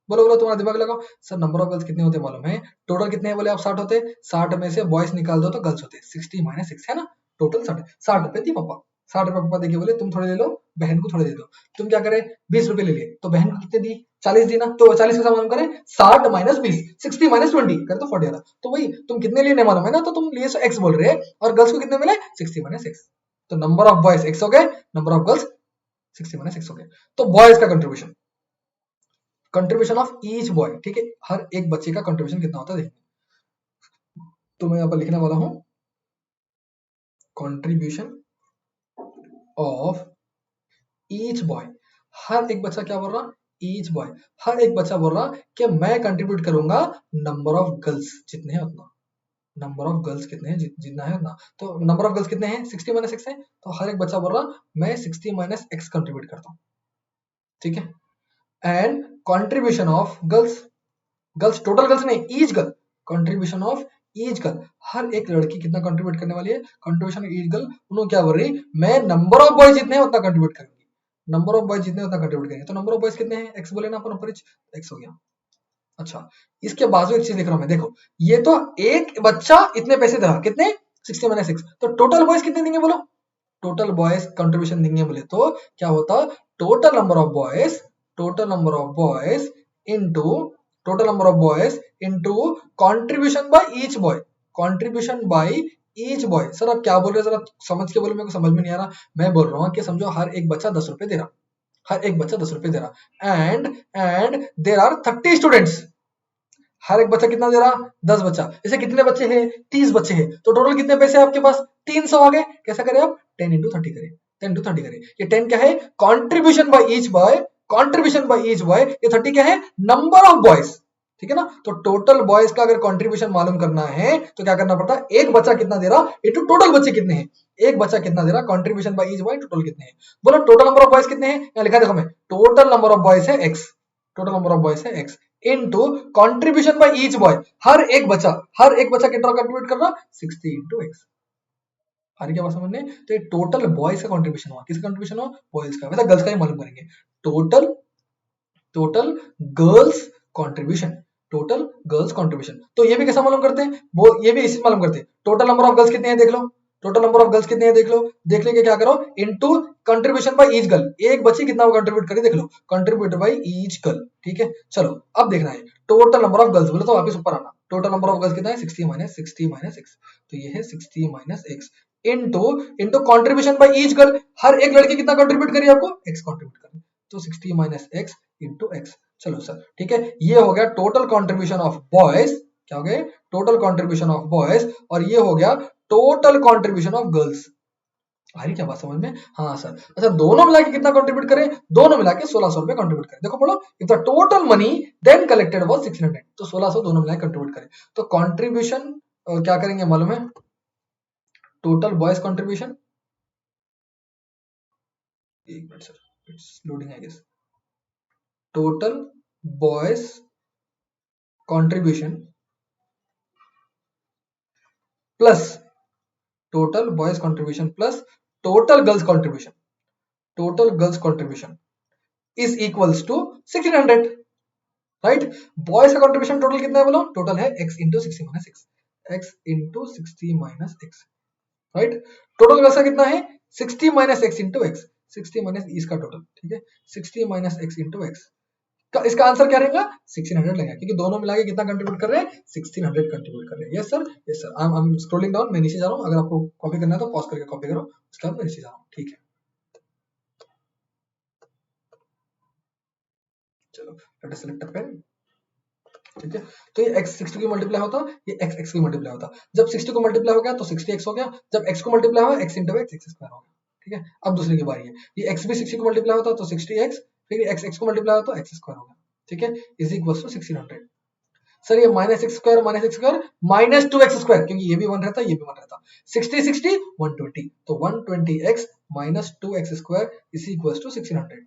बोलो बोलो तुम्हारा दिमाग लगाओ सर, नंबर ऑफ गर्ल्स कितने होते मालूम है, टोटल कितने हैं बोले आप, 60 होते, 60 में से बॉयज निकाल दो तो गर्ल्स होते, 60 माइनस 6 है ना, टोटल 60 रुपए दी पापा, 60 रुपए पापा देखिए बोले तुम थोड़े ले लो, बहन को थोड़े दे दो, तुम क्या करे 20 रुपए ले लिए, तो बहन को कितने दी 40 दी ना, तो 40 का मालूम करे 60 माइनस 20, 60 माइनस 20 करे तो 40 आ रहा, तो वही तुम कितने लिए नहीं मालूम है ना, तो तुम लिए एक्स बोल रहे हैं, और गर्ल्स को कितने मिले 60 माइनस 6, तो नंबर ऑफ बॉयज एक्स हो गए, नंबर ऑफ गर्ल्स 60 माइनस 6 हो गए, तो बॉयज का contribution, contribution of each boy, ठीक है, हर एक बच्चे का कंट्रीब्यूशन कितना होता है देखिए, तो मैं यहाँ पर लिखने वाला हूँ कंट्रीब्यूशन ऑफ ईच बॉय, हर एक बच्चा क्या बोल रहा, ईच बॉय, हर एक बच्चा बोल रहा कि मैं कंट्रीब्यूट करूंगा नंबर ऑफ गर्ल्स जितने हैं उतना, नंबर ऑफ गर्ल्स कितने हैं जितना है उतना, तो नंबर ऑफ गर्ल्स कितने हैं 60 माइनस एक्स है, तो हर एक बच्चा बोल रहा मैं 60 माइनस एक्स कंट्रीब्यूट करता हूँ, ठीक है। And contribution of girls, girls total girls नहीं, each girl, contribution of each girl, हर एक लड़की कितना कंट्रीब्यूट करने वाली है, कंट्रीब्यूशन ऑफ ईच गर्ल, उन्होंने क्या बोल रही, मैं नंबर ऑफ बॉयज जितने हैं उतना कंट्रीब्यूट करूंगी, नंबर ऑफ बॉयज जितने उतना कंट्रीब्यूट करेंगे, तो नंबर ऑफ बॉयज कितने हैं, एक्स बोले ना अपन ऊपर, एक्स हो गया। अच्छा, इसके बाजू एक चीज लिख रहा हूं मैं, देखो ये तो एक बच्चा इतने पैसे दे रहा, कितने 60 माइनस 6, तो टोटल बॉयज कितने देंगे बोलो, टोटल बॉयज कंट्रीब्यूशन देंगे बोले तो क्या होता, total number of boys, total number of boys into total number of boys into contribution by each boy, contribution by each boy. Sir आप क्या बोल रहे हैं, जरा समझ के बोलो, मेरे को समझ में नहीं आ रहा। मैं बोल रहा हूँ कि समझो हर एक बच्चा 10 रुपए दे रहा, हर एक बच्चा 10 रुपए दे रहा, एंड देर आर 30 स्टूडेंट्स, हर एक बच्चा कितना दे रहा, 10 बच्चा, इसे कितने बच्चे हैं, 30 बच्चे हैं, तो टोटल कितने पैसे हैं आपके पास, 300 आ गए। कैसा करें आप, 10 इंटू 30 करें, 10 इंटू 30 करें, ये 10 क्या है, contribution bye each boy, contribution bye each boy, ये 30 क्या है, नंबर ऑफ बॉयज, ठीक है ना। तो टोटल बॉयज का अगर कंट्रीब्यूशन मालूम करना है तो क्या करना पड़ता है, एक बच्चा कितना दे रहा इनटू टोटल बच्चे कितने हैं, एक बच्चा कितना दे रहा, contribution by each boy total कितने हैं, बोलो टोटल नंबर ऑफ बॉयज कितने हैं, यहाँ लिखा देखो मैं, टोटल नंबर ऑफ बॉयज है x, total number of boys है x into contribution by each boy, हर एक बच्चा कितना कंट्रीब्यूट कर रहा, 60 इंटू एक्स। आ रही क्या बात समझ में, तो ये टोटल बॉयज का कंट्रीब्यूशन हुआ, किसका कंट्रीब्यूशन हुआ, बॉयज का, वैसे गर्ल्स का ही मालूम करेंगे, total total girls contribution, total girls contribution, तो ये भी कैसा मालूम करते हैं, वो ये भी इसी मालूम करते हैं, टोटल नंबर ऑफ गर्ल्स कितने हैं देख लो, टोटल नंबर ऑफ गर्ल्स कितने हैं देख लो, देख लेके क्या करो, into contribution by each girl, एक बच्ची कितना कंट्रीब्यूट करी देख लो, कंट्रीब्यूट बाय ईच गर्ल, ठीक है। चलो अब देखना है टोटल नंबर ऑफ गर्ल्स, बोले तो वापस ऊपर आना, टोटल नंबर ऑफ गर्ल्स कितना है 60 माइनस एक्स, तो ये है 60 minus x into contribution by each girl, हर एक लड़की कितना कंट्रीब्यूट करी आपको, एक्स कंट्रीब्यूट करी, तो 60 माइनस एक्स इंटू एक्स। चलो सर ठीक है, ये हो गया टोटल कंट्रीब्यूशन ऑफ बॉयज, क्या हो गया, टोटल कंट्रीब्यूशन ऑफ बॉयज, और ये हो गया टोटल कंट्रीब्यूशन ऑफ गर्ल्स। आ रही क्या बात समझ में, हाँ सर। अच्छा दोनों मिला के कितना कंट्रीब्यूट करें, दोनों मिला के 1600 रुपए कंट्रीब्यूट करें, देखो बोलो if the total money then collected was 600, तो 1600 दोनों मिला के कंट्रीब्यूट करें, तो कंट्रीब्यूशन क्या करेंगे मालूम है, टोटल बॉयज कंट्रीब्यूशन, एक minute sir it's loading I guess, total boys contribution plus total boys contribution plus total girls contribution, total girls contribution is equals to 1600, right. Boys का कंट्रीब्यूशन टोटल कितना है बोलो, total है x into 60 minus X, x into 60 minus X, right. Total girls का कितना है 60 minus X into X, 60 minus इसका total, ठीक है, 60 माइनस एक्स इंटू एक्स, इसका आंसर क्या रहेगा 1600 लगेगा, क्योंकि दोनों मिला के कितना कंट्रीब्यूट कर रहे हैं 1600 कंट्रीब्यूट कर रहे हैं। Yes sir, yes sir, I am scrolling down, मैं नीचे जा रहा हूं, अगर आपको कॉपी करना है तो पॉज करके कॉपी करो, उसके बाद मैं नीचे जा रहा हूं, ठीक है। चलो let us select a pen, ठीक है। तो ये x 60 की मल्टीप्लाई होता, ये x x की मल्टीप्लाई होता, जब 60 को मल्टीप्लाई हो गया तो 60x हो गया, जब x को मल्टीप्लाई हुआ x into x x square हो गया, ठीक है। अब दूसरी की बारी है, ये x भी 60 को मल्टीप्लाई होता तो 60x, फिर x x को मल्टीप्लाई होता तो x स्क्वायर हो गया, ठीक है, इज इक्वल टू 1600। सर ये minus x square minus 2x square, क्योंकि ये भी 1 रहता ये भी 1 रहता, 60 60 120, तो 120x minus 2x square is equal to 1600,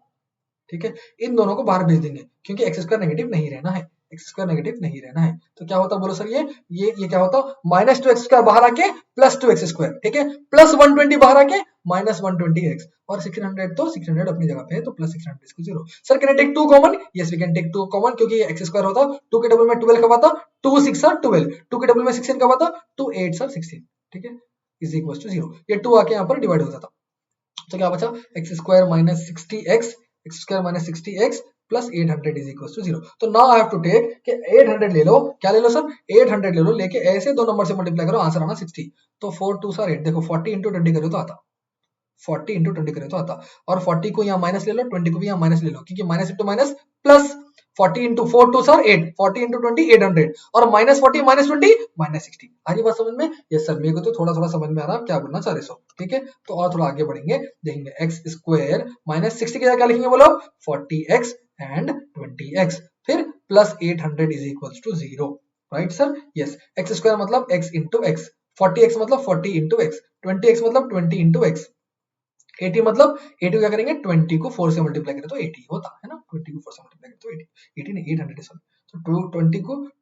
ठीक है। इन दोनों को बाहर भेज देंगे क्योंकि एक्स स्क्वायर नेगेटिव नहीं रहना है, एक्स स्क्वायर नेगेटिव नहीं रहना है, तो क्या होता बोलो सर, ये क्या होता, माइनस 2x स्क्वायर बाहर आके प्लस 2x स्क्वायर, ठीक है, प्लस 120 बाहर आके माइनस 120x, और 1600 तो 600 अपनी जगह पे है, तो प्लस 600 इसको 0। Sir can I take 2 common, yes we can take 2 common, क्योंकि ये एक्स स्क्वायर होता, 2 के डबल में 12 कब आता, 2 6 12, 2 के डबल में 16 कब आता, 2 8 16, ठीक है, इज इक्वल टू 0, ये 2 आके यहाँ पर डिवाइड हो जाता, तो क्या बचा X square minus 60x, X square minus 60x plus 800 is equal to 0। तो now I have to take कि 800 ले लो, क्या ले लो सर 800 ले लो, लेके ऐसे दो नंबर से मल्टीप्लाई करो, आंसर आना 60, तो 4 2 8, देखो 40 इंटू 20 करो तो आता, 40 इंटू 20 करो तो आता, और 40 को यहाँ माइनस ले लो, 20 को भी यहाँ माइनस ले लो, क्योंकि minus into minus plus, 40 into 4 two sir 8, 40 into 20 800 और -40 -20 -60। आ रही बात समझ में? यस सर, मेरे को तो थोड़ा थोड़ा समझ में आ रहा है क्या बोलना चाह रहे सो। ठीक है, तो और थोड़ा आगे बढ़ेंगे, देखेंगे एक्स स्क्वायर -60 की जगह क्या लिखेंगे बोलो, 40x एंड 20x, फिर plus 800 is equal to 0। Right sir, yes. X square मतलब x इंटू एक्स, 40x मतलब 40 इंटू एक्स, 20x मतलब 20 इंटू एक्स, 80 मतलब 80 क्या करेंगे, 20 को 4 से मल्टीप्लाई करें तो 80 होता है ना, 20 को 4 से मल्टीप्लाई करें तो 80, 80 नहीं 800 सॉरी, तो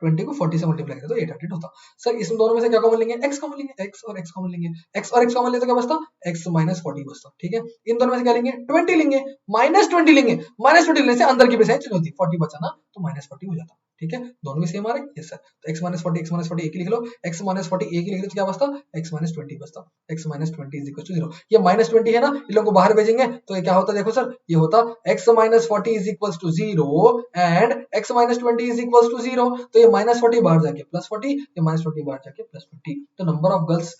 20 को 40 से मल्टीप्लाई करें तो 800 होता। सर इसमें दोनों में से क्या कॉमन लेंगे, x कॉमन लेंगे, x और x कॉमन लेंगे, x और x कॉमन लेते तो क्या बचता, x माइनस 40 बचता। ठीक है, इन दोनों में से क्या लेंगे, 20 लेंगे, -20 लेंगे, -20 लेने से अंदर की भी साइन चेंज होती है, 40 बचा ना तो -40 हो जाता। ठीक है, दोनों भी सेम आ रहे हैं, यस सर। तो x माइनस 40 एक ही लिख लो, x माइनस 40 एक ही लिख लो तो क्या बचता, x माइनस 20 बचता, x minus 20 is equal to 0। ये -20 है ना, इन लोगों को बाहर भेजेंगे तो ये क्या होता है, देखो सर ये होता x minus 40 is equal to 0 and x minus 20 is equal to 0। तो ये -40 बाहर जाके +40, ये -40 बाहर जाके +20। तो नंबर ऑफ गर्ल्स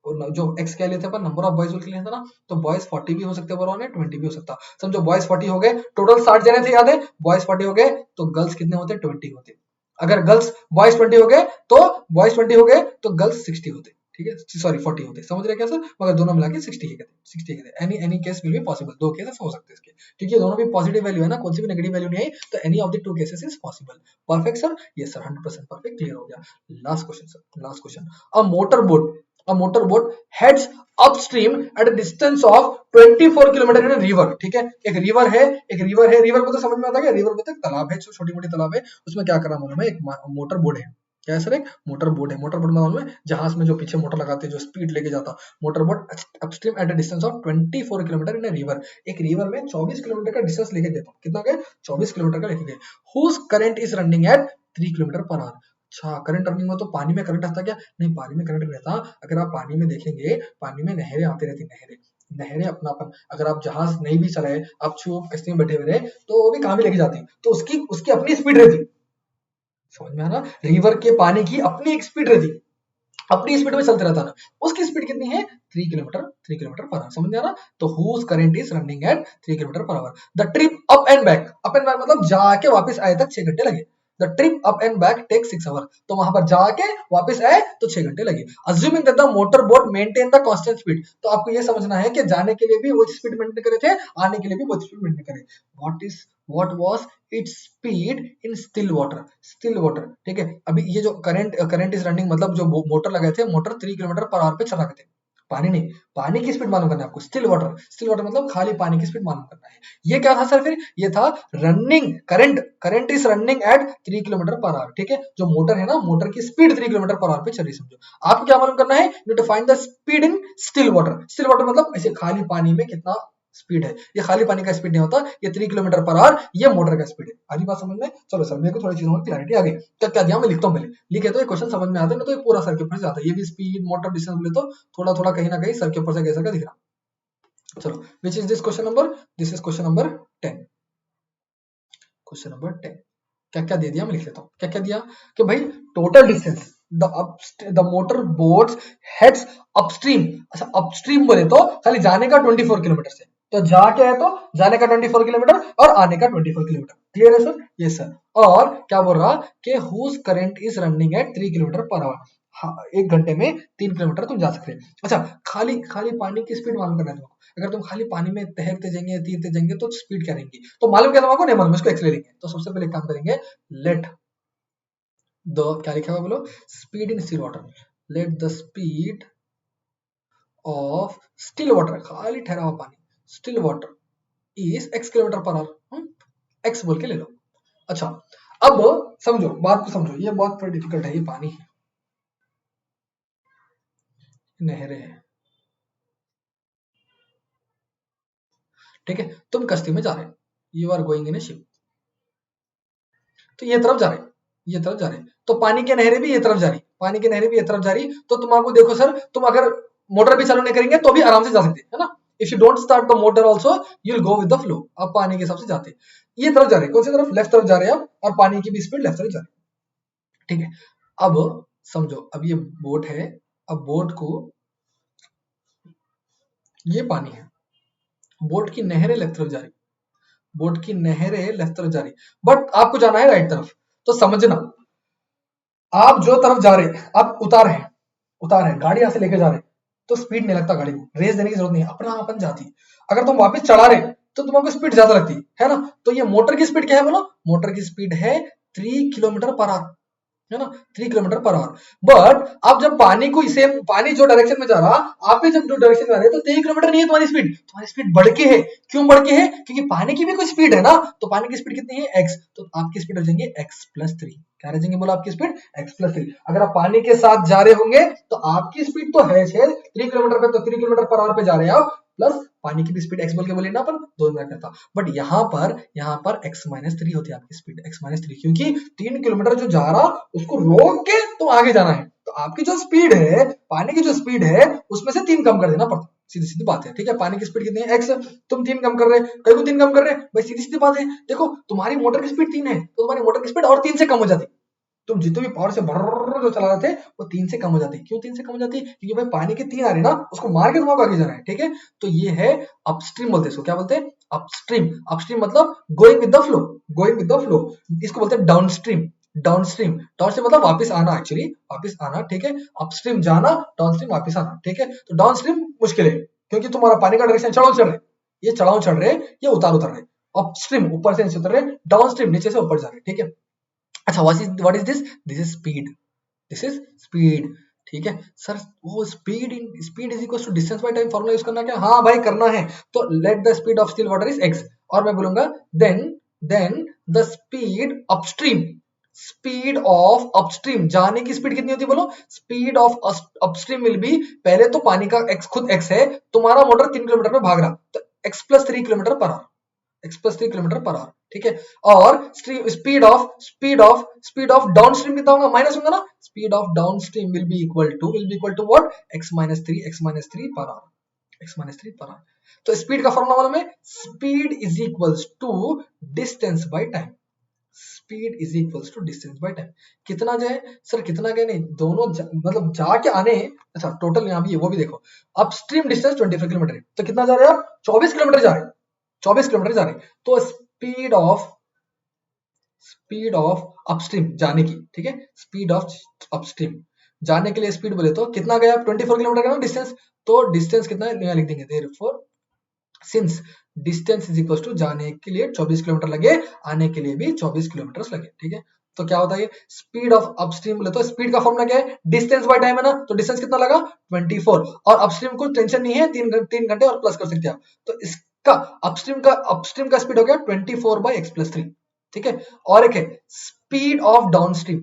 जो x क्या लेते हैं अपन, नंबर ऑफ बॉयज के लिए था ना, तो बॉयज 40 भी हो सकते हैं, 20 भी हो सकता। समझो बॉयज 40 हो गए, टोटल 60 जने थे याद है, बॉयज 40 हो गए तो गर्ल्स कितने होते, 20 होते। अगर गर्ल्स बॉयज 20 हो गए तो बॉयज 20 हो गए तो गर्ल्स 60 होते। ठीक है, सॉरी 40 होते, समझ रहे क्या सर, मगर दोनों मिला के 60 ही कहते, 60 कहते। Any case will be possible, दो केसेस हो सकते हैं इसके, क्योंकि दोनों भी पॉजिटिव वैल्यू है ना, कौन सी भी नेगेटिव वैल्यू नहीं है, तो any of the two cases is possible. Perfect sir, yes sir, 100% perfect, clear हो गया। Last question sir, last question. A motor boat heads upstream at a distance of 24 kilometre in a river. ठीक है, एक river है, river को तो समझ में आता है, रिवर को तो एक तालाब है, छोटी मोटी तालाब है, उसमें क्या कर रहा मालूम है, एक मोटर बोट है। क्या है सर, एक मोटर बोट है। मोटर बोट में मालूम है, जहाज में जो पीछे मोटर लगाते हैं, जो स्पीड लेके जाता, motor boat upstream at a distance of 24 kilometre in a river. एक रिवर में 24 किलोमीटर का डिस्टेंस लेके गए, कितना गए, 24 किलोमीटर का लेके गए। Whose current is running at 3 kilometre per hour. अच्छा, करंट रनिंग में तो पानी में करंट आता क्या, नहीं पानी में करंट नहीं रहता। अगर आप पानी में देखेंगे, पानी में नहरें आती रहती, नहरें अपनापन, अगर आप जहाज नहीं भी चलाए, आप चुप कश्ती में बैठे हुए रहे तो वो भी कहां भी लेके जाती, तो उसकी उसकी अपनी स्पीड रहती। समझ में आ रहा, रिवर के पानी की अपनी एक स्पीड रहती, अपनी स्पीड में चलते रहता ना, उसकी स्पीड कितनी है, 3 किलोमीटर पर आवर। समझ में आ रहा, तो whose current is running at 3 kilometre per hour. The trip up and back, मतलब जाके वापस आए तक 6 घंटे लगे। The trip up and back take 6 hour, तो वहां पर जाके वापस आए तो 6 घंटे लगे। Assuming that the motor boat maintain the constant speed, तो आपको ये समझना है कि जाने के लिए भी वो स्पीड मेंटेन करे थे, आने के लिए भी वो स्पीड मेंटेन करे। What was its speed in still water. ठीक है, अभी ये जो करंट इज रनिंग, मतलब जो मोटर लगाए थे, मोटर 3 किलोमीटर पर आवर पे चला करते, पानी नहीं, पानी की स्पीड मालूम करना है आपको। स्टिल वाटर मतलब खाली पानी की स्पीड मालूम करना है। ये क्या था सर, फिर ये था running current is running at 3 kilometre per our. ठीक है, जो मोटर है ना, मोटर की स्पीड 3 किलोमीटर पर आवर पे चल रही, समझो। आपको क्या मालूम करना है, you to find the speed in still water मतलब ऐसे खाली पानी में कितना स्पीड है। ये खाली पानी का स्पीड नहीं होता, ये 3 किलोमीटर पर आवर, ये मोटर का स्पीड है। आधी बात समझ में? चलो सर, मेरे को थोड़ी चीजों में क्लैरिटी आ गई। क्या क्या दिया मैं लिखता हूँ, पहले लिखे तो ये क्वेश्चन समझ में आता है ना, तो ये पूरा सर के ऊपर से आता है। ये भी स्पीड मोटर डिस्टेंस बोले तो थोड़ा थोड़ा कहीं ना कहीं सर के ऊपर से कैसा का दिख रहा। चलो, which is this question number, this is question number 10। Question number 10 क्या क्या दे दिया मैं लिख लेता हूँ। क्या क्या दिया कि भाई total distance the motor boats heads upstream. अच्छा, अपस्ट्रीम बोले तो खाली जाने का 24 किलोमीटर से, तो जाके है तो जाने का 24 किलोमीटर और आने का 24 किलोमीटर। क्लियर है सर? Yes sir. और क्या बोल रहा कि whose current is running at 3 kilometre per hour. हाँ, 1 घंटे में 3 किलोमीटर तुम जा सकते हैं। अच्छा, खाली खाली पानी की स्पीड मालूम करना है तुमको। अगर तुम खाली पानी में तैरते जाएंगे, तीरते जाएंगे, तो स्पीड क्या रहेंगी, तो मालूम क्या तुमको, नहीं मालूम, इसको एक्स ले लेंगे। तो सबसे पहले काम करेंगे, लेट द, क्या लिखा हुआ बोलो, speed in still water. Late the speed of still water, खाली ठहरा हुआ पानी, still water is x kilometre per our. x बोल के ले लो। अच्छा, अब समझो, बात को समझो, ये बहुत थोड़ा डिफिकल्ट है। ये पानी है, नहरें हैं, ठीक है, तुम कश्ती में जा रहे, you are going in a ship, तो ये तरफ जा रहे, ये तरफ जा रहे, तो पानी की नहरें भी ये तरफ जा रही, पानी की नहरें भी ये तरफ जा रही, तो तुम आपको देखो सर, तुम अगर मोटर भी चालू नहीं करेंगे तो भी आराम से जा सकते, है ना। If you don't start the motor also you will go with the flow. आप पानी के हिसाब से जाते, ये तरफ जा रहे, कौन सी तरफ, लेफ्ट तरफ जा रहे हैं आप, और पानी की भी स्पीड लेफ्ट तरफ जा रही है। ठीक है, अब समझो, अब ये बोट है, अब बोट को, ये पानी है, बोट की नहरें लेफ्ट तरफ जा रही, बोट की नहरें लेफ्ट तरफ जा रही, बट आपको जाना है राइट तरफ। तो समझना, आप जो तरफ जा रहे हैं, आप उतार है गाड़ी यहां से लेके जा रहे हैं, तो स्पीड नहीं लगता गाड़ी को, रेस देने की जरूरत नहीं है, अपना अपन जाती है। अगर तुम वापस चढ़ा रहे तो तुम्हारी स्पीड ज्यादा लगती है ना। तो ये मोटर की स्पीड क्या है बोलो, मोटर की स्पीड है 3 किलोमीटर पर आवर, है ना, 3 किलोमीटर पर आवर। बट अब जब पानी को इसे, पानी जो डायरेक्शन में जा रहा, आप भी जब जो डायरेक्शन में आ रहे, तो 3 किलोमीटर नहीं है तुम्हारी स्पीड बढ़ के है। क्यों बढ़ के है, क्योंकि पानी की भी कोई स्पीड है ना, तो पानी की स्पीड कितनी है x, तो आपकी स्पीड हो जाएंगे x+3। क्या रह जाएंगे बोलो आपकी स्पीड x+3। अगर आप पानी के साथ जा रहे होंगे तो आपकी स्पीड तो है 3 किलोमीटर पे, तो 3 किलोमीटर पर आवर पे जा रहे हैं आप, प्लस पानी की भी स्पीड x बोल के बोले ना अपन, दो मिनट करता। बट यहाँ पर x-3 होती है आपकी स्पीड, x-3, क्योंकि 3 किलोमीटर जो जा रहा उसको रोक के तो आगे जाना है, तो आपकी जो स्पीड है, पानी की जो स्पीड है, उसमें से 3 कम कर देना पड़ता, सीधी सीधी बात है, ठीक है। पानी की स्पीड कितनी है x, तुम 3 कम कर रहे, कहीं को 3 कम कर रहे भाई, सीधी सीधी बात है। देखो तुम्हारी मोटर की स्पीड 3 है, तो तुम्हारी मोटर की स्पीड और 3 से कम हो जाती, तुम जितने भी पावर से भर्र जो चला रहे थे वो 3 से कम हो जाती। क्यों 3 से कम हो जाती, क्योंकि भाई पानी के 3 आ रहे ना, उसको मार के तुमको आगे जाना है, ठीक है। तो ये है अपस्ट्रीम, बोलते हैं इसको, क्या बोलते हैं, अपस्ट्रीम। अपस्ट्रीम मतलब going with the flow, going with the flow. इसको बोलते हैं डाउनस्ट्रीम, डाउनस्ट्रीम, डाउनस्ट्रीम मतलब वापस आना, एक्चुअली वापस आना, ठीक है। अपस्ट्रीम जाना, डाउनस्ट्रीम वापस आना, ठीक है। तो डाउनस्ट्रीम मुश्किल है, क्योंकि तुम्हारा पानी का डायरेक्शन चढ़ाव चढ़ रहे, ये चढ़ाव चढ़ रहे, ये उतार उतर रहे। अपस्ट्रीम ऊपर से नीचे उतर रहे, डाउनस्ट्रीम नीचे से ऊपर जा रहे, ठीक है। अच्छा, what is this, this is speed, this is speed, ठीक है। सर वो speed is equal to distance by time formula use करना क्या, हाँ भाई करना है। तो let the speed of still water is x, और मैं बोलूंगा then the speed upstream, speed of upstream जाने की स्पीड कितनी होती है बोलो, speed of upstream will be, पहले तो पानी का x खुद x है, तुम्हारा मोटर 3 किलोमीटर में भाग रहा, तो x+3 kilometre per our, x+3 kilometre per our, ठीक है। और स्पीड ऑफ डाउन स्ट्रीम कितना होगा, माइनस होगा ना, speed of downstream will be equal to what, x-3 तो स्पीड का फॉर्मूला मालूम है, speed is equals to distance by time, speed is equals to distance by time. कितना जाए सर, कितना गए, नहीं दोनों मतलब जाके आने, अच्छा टोटल यहाँ भी है वो भी देखो, अपस्ट्रीम डिस्टेंस 24 किलोमीटर है, तो कितना जा रहे हैं आप, 24 किलोमीटर जा रहे हैं, 24 किलोमीटर जा रहे हैं। तो स्पीड ऑफ अपस्ट्रीम जाने की, ठीक है, स्पीड ऑफ अपस्ट्रीम जाने के लिए स्पीड बोले तो कितना गया, 24 किलोमीटर का डिस्टेंस, तो डिस्टेंस कितना है यहाँ लिख देंगे, therefore since distance is equal to जाने के लिए 24 किलोमीटर लगे, आने के लिए भी 24 किलोमीटर लगे, ठीक है। तो क्या होता है, स्पीड ऑफ अपस्ट्रीम बोले तो स्पीड का फॉर्मूला क्या है, डिस्टेंस बाय टाइम है ना, तो डिस्टेंस कितना लगा 24, और अपस्ट्रीम को टेंशन नहीं है, 3 घंटे और प्लस कर सकते हैं आप, तो इसका अपस्ट्रीम का स्पीड हो गया 24/x+3, ठीक है। और एक है speed of downstream,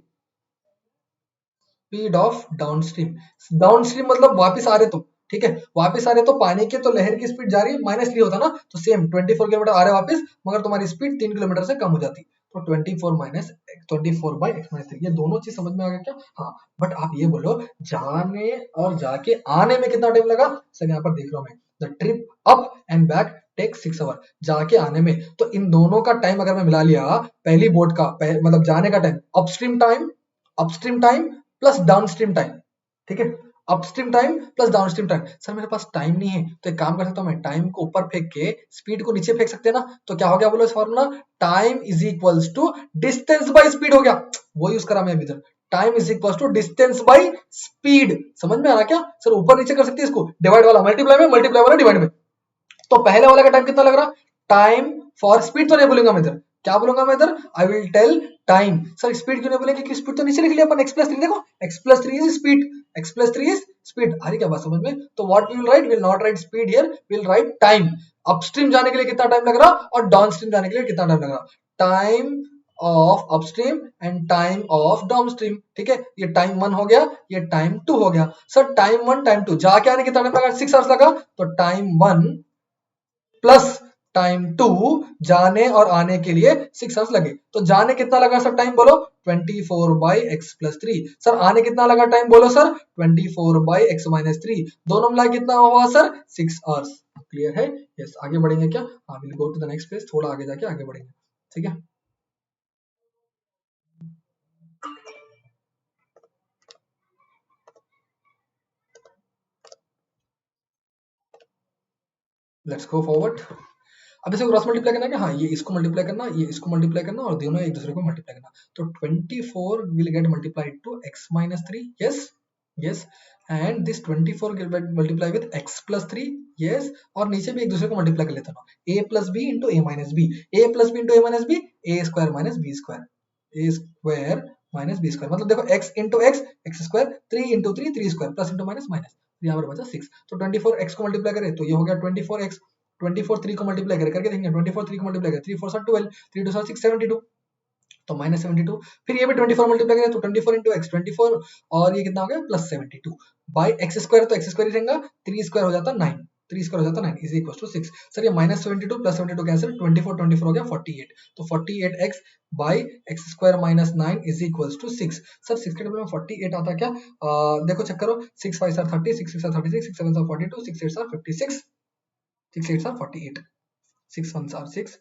speed of downstream, downstream मतलब वापस आ रहे तो, ठीक है, वापस आ रहे तो पानी के तो लहर की स्पीड जा रही है, -3 होता ना, तो सेम 24 किलोमीटर आ रहे वापस, मगर तुम्हारी स्पीड 3 किलोमीटर से कम हो जाती, तो 24/x-3, ये दोनों चीज समझ में आ गया क्या, हाँ। बट आप ये बोलो जाने और जाके आने में कितना टाइम लगा, सर यहाँ पर देख रहा हूँ मैं, the trip up and back take 6 hour, जाके आने में, तो इन दोनों का टाइम अगर मैं मिला लिया, पहली बोट का मतलब जाने का time, upstream time plus downstream time, ठीक है, upstream time plus downstream time. Sir मेरे पास टाइम नहीं है, तो एक काम कर सकता हूँ मैं, टाइम को ऊपर फेंक के स्पीड को नीचे फेंक सकते हैं ना, तो क्या हो गया बोलो इस formula, time is equals to distance by speed हो गया, वो यूज करा मैं अभी तक, time is equals to distance by speed, समझ में आ रहा क्या सर, ऊपर नीचे कर सकते हैं इसको, डिवाइड वाला मल्टीप्लाई में, मल्टीप्लाई वाला डिवाइड में। तो पहले वाला का टाइम कितना लग रहा, टाइम फॉर स्पीड तो नहीं बोलूंगा मैं इधर, क्या बोलूंगा मैं इधर, I will tell time. Sir speed क्यों नहीं बोलेंगे, क्योंकि स्पीड तो नीचे लिख लिया अपन, x+3, देखो x+3 is speed, x+3 is speed, आ रही क्या बात समझ में। तो what we will write, will not write speed here, will write time, upstream जाने के लिए कितना टाइम लग रहा और डाउनस्ट्रीम जाने के लिए कितना टाइम लग रहा, time of upstream and time of downstream, ठीक है। ये टाइम 1 हो गया, ये टाइम 2 हो गया। सर टाइम 1 टाइम 2 जाके आने कितना टाइम लगा, 6 आवर्स लगा, तो टाइम 1 प्लस टाइम 2 जाने और आने के लिए 6 आवर्स लगे, तो जाने कितना लगा सर टाइम बोलो, 24/x+3, सर आने कितना लगा टाइम बोलो सर, 24/x-3, दोनों मिला कितना हुआ सर, 6 आवर्स। क्लियर है, यस। आगे बढ़ेंगे क्या, हाँ will go to the next page, थोड़ा आगे जाके आगे बढ़ेंगे, ठीक है। Let's go forward. अब इसे क्रॉस मल्टीप्लाई करना है क्या, हाँ ये इसको मल्टीप्लाई करना, ये इसको मल्टीप्लाई करना और दोनों एक दूसरे को मल्टीप्लाई करना। तो 24 will get multiplied to x minus 3, yes, yes, and this 24 will get multiply with x plus 3, yes, और नीचे भी एक दूसरे को मल्टीप्लाई कर लेता हूँ, a plus b into a minus b, a plus b into a minus b, a square minus b square, a square minus b square, मतलब देखो x into x, x square, 3 into 3, 3 square, plus into minus minus, यहाँ पर बचा 6। तो 24 x को multiply करें तो ये हो गया 24x, 24 3 को मल्टीप्लाई करके देखेंगे, 24 3 को मल्टीप्लाई करें, 3 4 12, 3 2 6 72, तो माइनस 72। फिर ये भी 24 मल्टीप्लाई करें तो 24 इंटू एक्स 24, और ये कितना हो गया प्लस 72 बाई एक्स स्क्वायर, तो एक्स स्क्वायर ही रहेगा, 3 स्क्वायर हो जाता 9, 3 स्क्वायर हो जाता 9 इज इक्वल टू 6। सर ये माइनस 72 प्लस 72 कैंसिल, 24 24 हो गया 48, तो 48x by X square minus 9 is equal to 6। Sir 6 के टेबल में 48 आता क्या, देखो चेक करो, 6 5 are 30, 6 6 are 36, 6 7 are 42, 6 8 are 56, 6 8 are 48, 6 1 are 6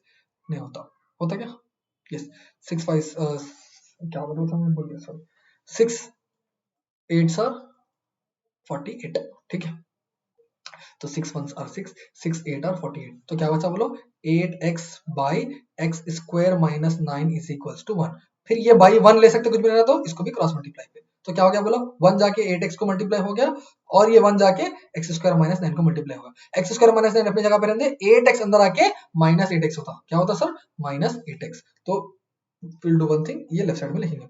नहीं होता, होता क्या, यस 6 5 क्या बोल रहा था मैं, बोल गया सर, 6 8 आर 48, ठीक है, तो 6 1 आर 6, 6 8 आर 48, तो क्या बचा बोलो 8x by X square minus 9 is equals to 1। फिर ये बाई 1 ले सकते कुछ भी नहीं, तो इसको भी क्रॉस मल्टीप्लाई पे, तो क्या हो गया बोलो 1 जाके 8x को मल्टीप्लाई हो गया, और ये 1 जाके एक्स स्क्वायर माइनस 9 को मल्टीप्लाई होगा, एक्स स्क्वायर माइनस 9 अपनी जगह पे रहते, 8x अंदर आके माइनस 8x होता, क्या होता सर माइनस 8x। तो विल डू वन थिंग, ये लेफ्ट साइड में लिखेंगे,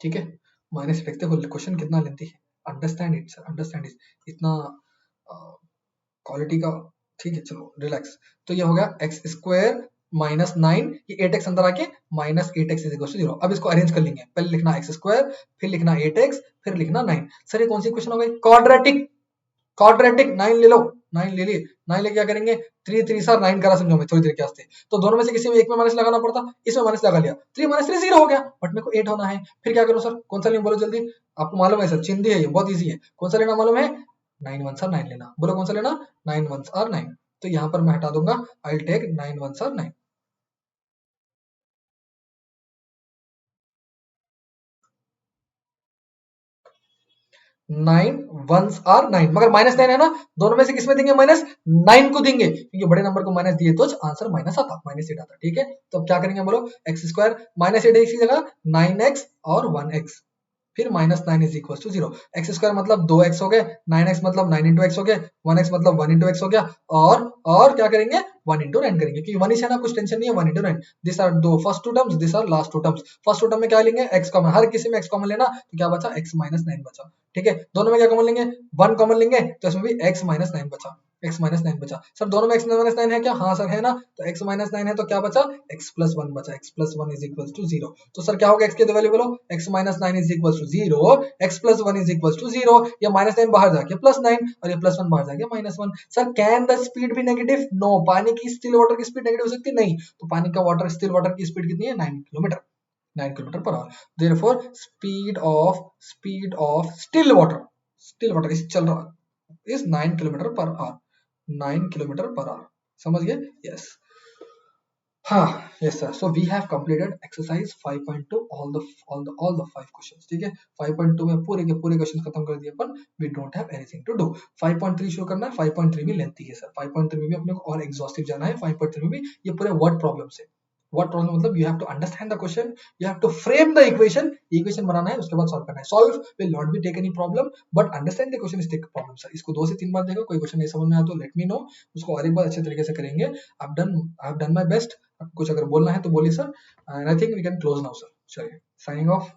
ठीक है, माइनस लिखते हो, क्वेश्चन कितना लेंथी है, understand it sir, understand it, इतना क्वालिटी का, ठीक है चलो रिलैक्स। तो ये हो गया एक्स स्क्वायर माइनस 9, ये 8x अंदर आके minus 8x is equal to 0। अब इसको अरेंज कर लेंगे, पहले लिखना एक्स स्क्वायर, फिर लिखना 8x, फिर लिखना 9। सर ये कौन सी क्वेश्चन हो गई, क्वाड्रेटिक, क्वाड्रेटिक 9 ले लो, 9 ले लिए, 9 ले क्या करेंगे, 3 3 सर 9 करा समझो मैं थोड़ी देर के वास्ते, तो दोनों में से किसी में एक में माइनस लगाना पड़ता, इसमें माइनस लगा लिया, 3 माइनस 3 0 हो गया, बट मेरे को 8 होना है, फिर क्या करूं सर, कौन सा लें बोलो जल्दी, आपको मालूम है सर चिंदी है ये, बहुत इजी है, कौन सा लेना मालूम है, 9 1 आर 9 लेना, बोलो कौन सा लेना, 9 1 आर 9, तो यहाँ पर मैं हटा दूंगा, I will take 9 1 are 9। 9 1 are 9, मगर माइनस 9 है ना, दोनों में से किसमें देंगे माइनस, 9 को देंगे, क्योंकि बड़े नंबर को माइनस दिए तो आंसर माइनस आता, माइनस 8 आता, ठीक है। तो अब क्या करेंगे बोलो, एक्स स्क्वायर माइनस 8 की जगह 9x और 1x, फिर minus 9 is equal to 0, x square मतलब 2x हो गए, 9x मतलब 9 इंटू एक्स हो गया, 1x मतलब 1 इंटू एक्स हो गया, और क्या करेंगे 1 इंटू 9 करेंगे, क्योंकि 1 है ना, कुछ टेंशन नहीं है, 1 इंटू 9, दिस आर दो first two terms, this are last two terms, first two term में क्या लेंगे x कॉमन, हर किसी में x कॉमन लेना, तो क्या बचा x माइनस 9 बचा, ठीक है, दोनों में क्या कॉमन लेंगे 1 कॉमन लेंगे, तो इसमें भी x माइनस 9 बचा, x माइनस 9 बचा, सर दोनों में x माइनस 9 है क्या, हाँ सर है ना, तो x माइनस 9 है तो क्या बचा x प्लस 1 बचा, x plus 1 is equal to 0, तो सर क्या होगा x के दो वैल्यू बोलो, x minus 9 is equal to 0, x plus 1 is equal to 0, ये माइनस 9 बाहर जाके प्लस 9, और ये प्लस 1 बाहर जाके minus 1। Sir can the speed भी नेगेटिव, नो, पानी की स्टिल वाटर की स्पीड नेगेटिव हो सकती है, नहीं, तो पानी का वाटर स्टिल वाटर की स्पीड कितनी है 9 kilometre, 9 kilometre per hour, therefore speed of still water is चल रहा is 9 kilometre per hour, 9 kilometre per hour, समझ गए, यस, हाँ, yes sir, so we have completed exercise 5.2 all the 5 questions, ठीक है, 5.2 में पूरे के पूरे क्वेश्चंस खत्म कर दिए अपन, we don't have anything to do. 5.3 शुरू करना है, 5.3 भी लेंथी है सर, 5.3 में भी अपने को और एग्जॉस्टिव जाना है, 5.3 में भी ये पूरे वर्ड प्रॉब्लम से, व्हाट प्रॉब्लम मतलब you have to understand the question, you have to frame the equation बनाना है, उसके बाद सॉल्व करना है, solve will not be take any problem, but understand the question is take problem sir, इसको 2 से 3 बार देखो, कोई क्वेश्चन नहीं समझ में आया तो लेट मी नो, उसको और एक बार अच्छे तरीके से करेंगे, I have done my best, कुछ अगर बोलना है तो बोलिए sir, and I think we can close now sir, चलिए साइनिंग ऑफ।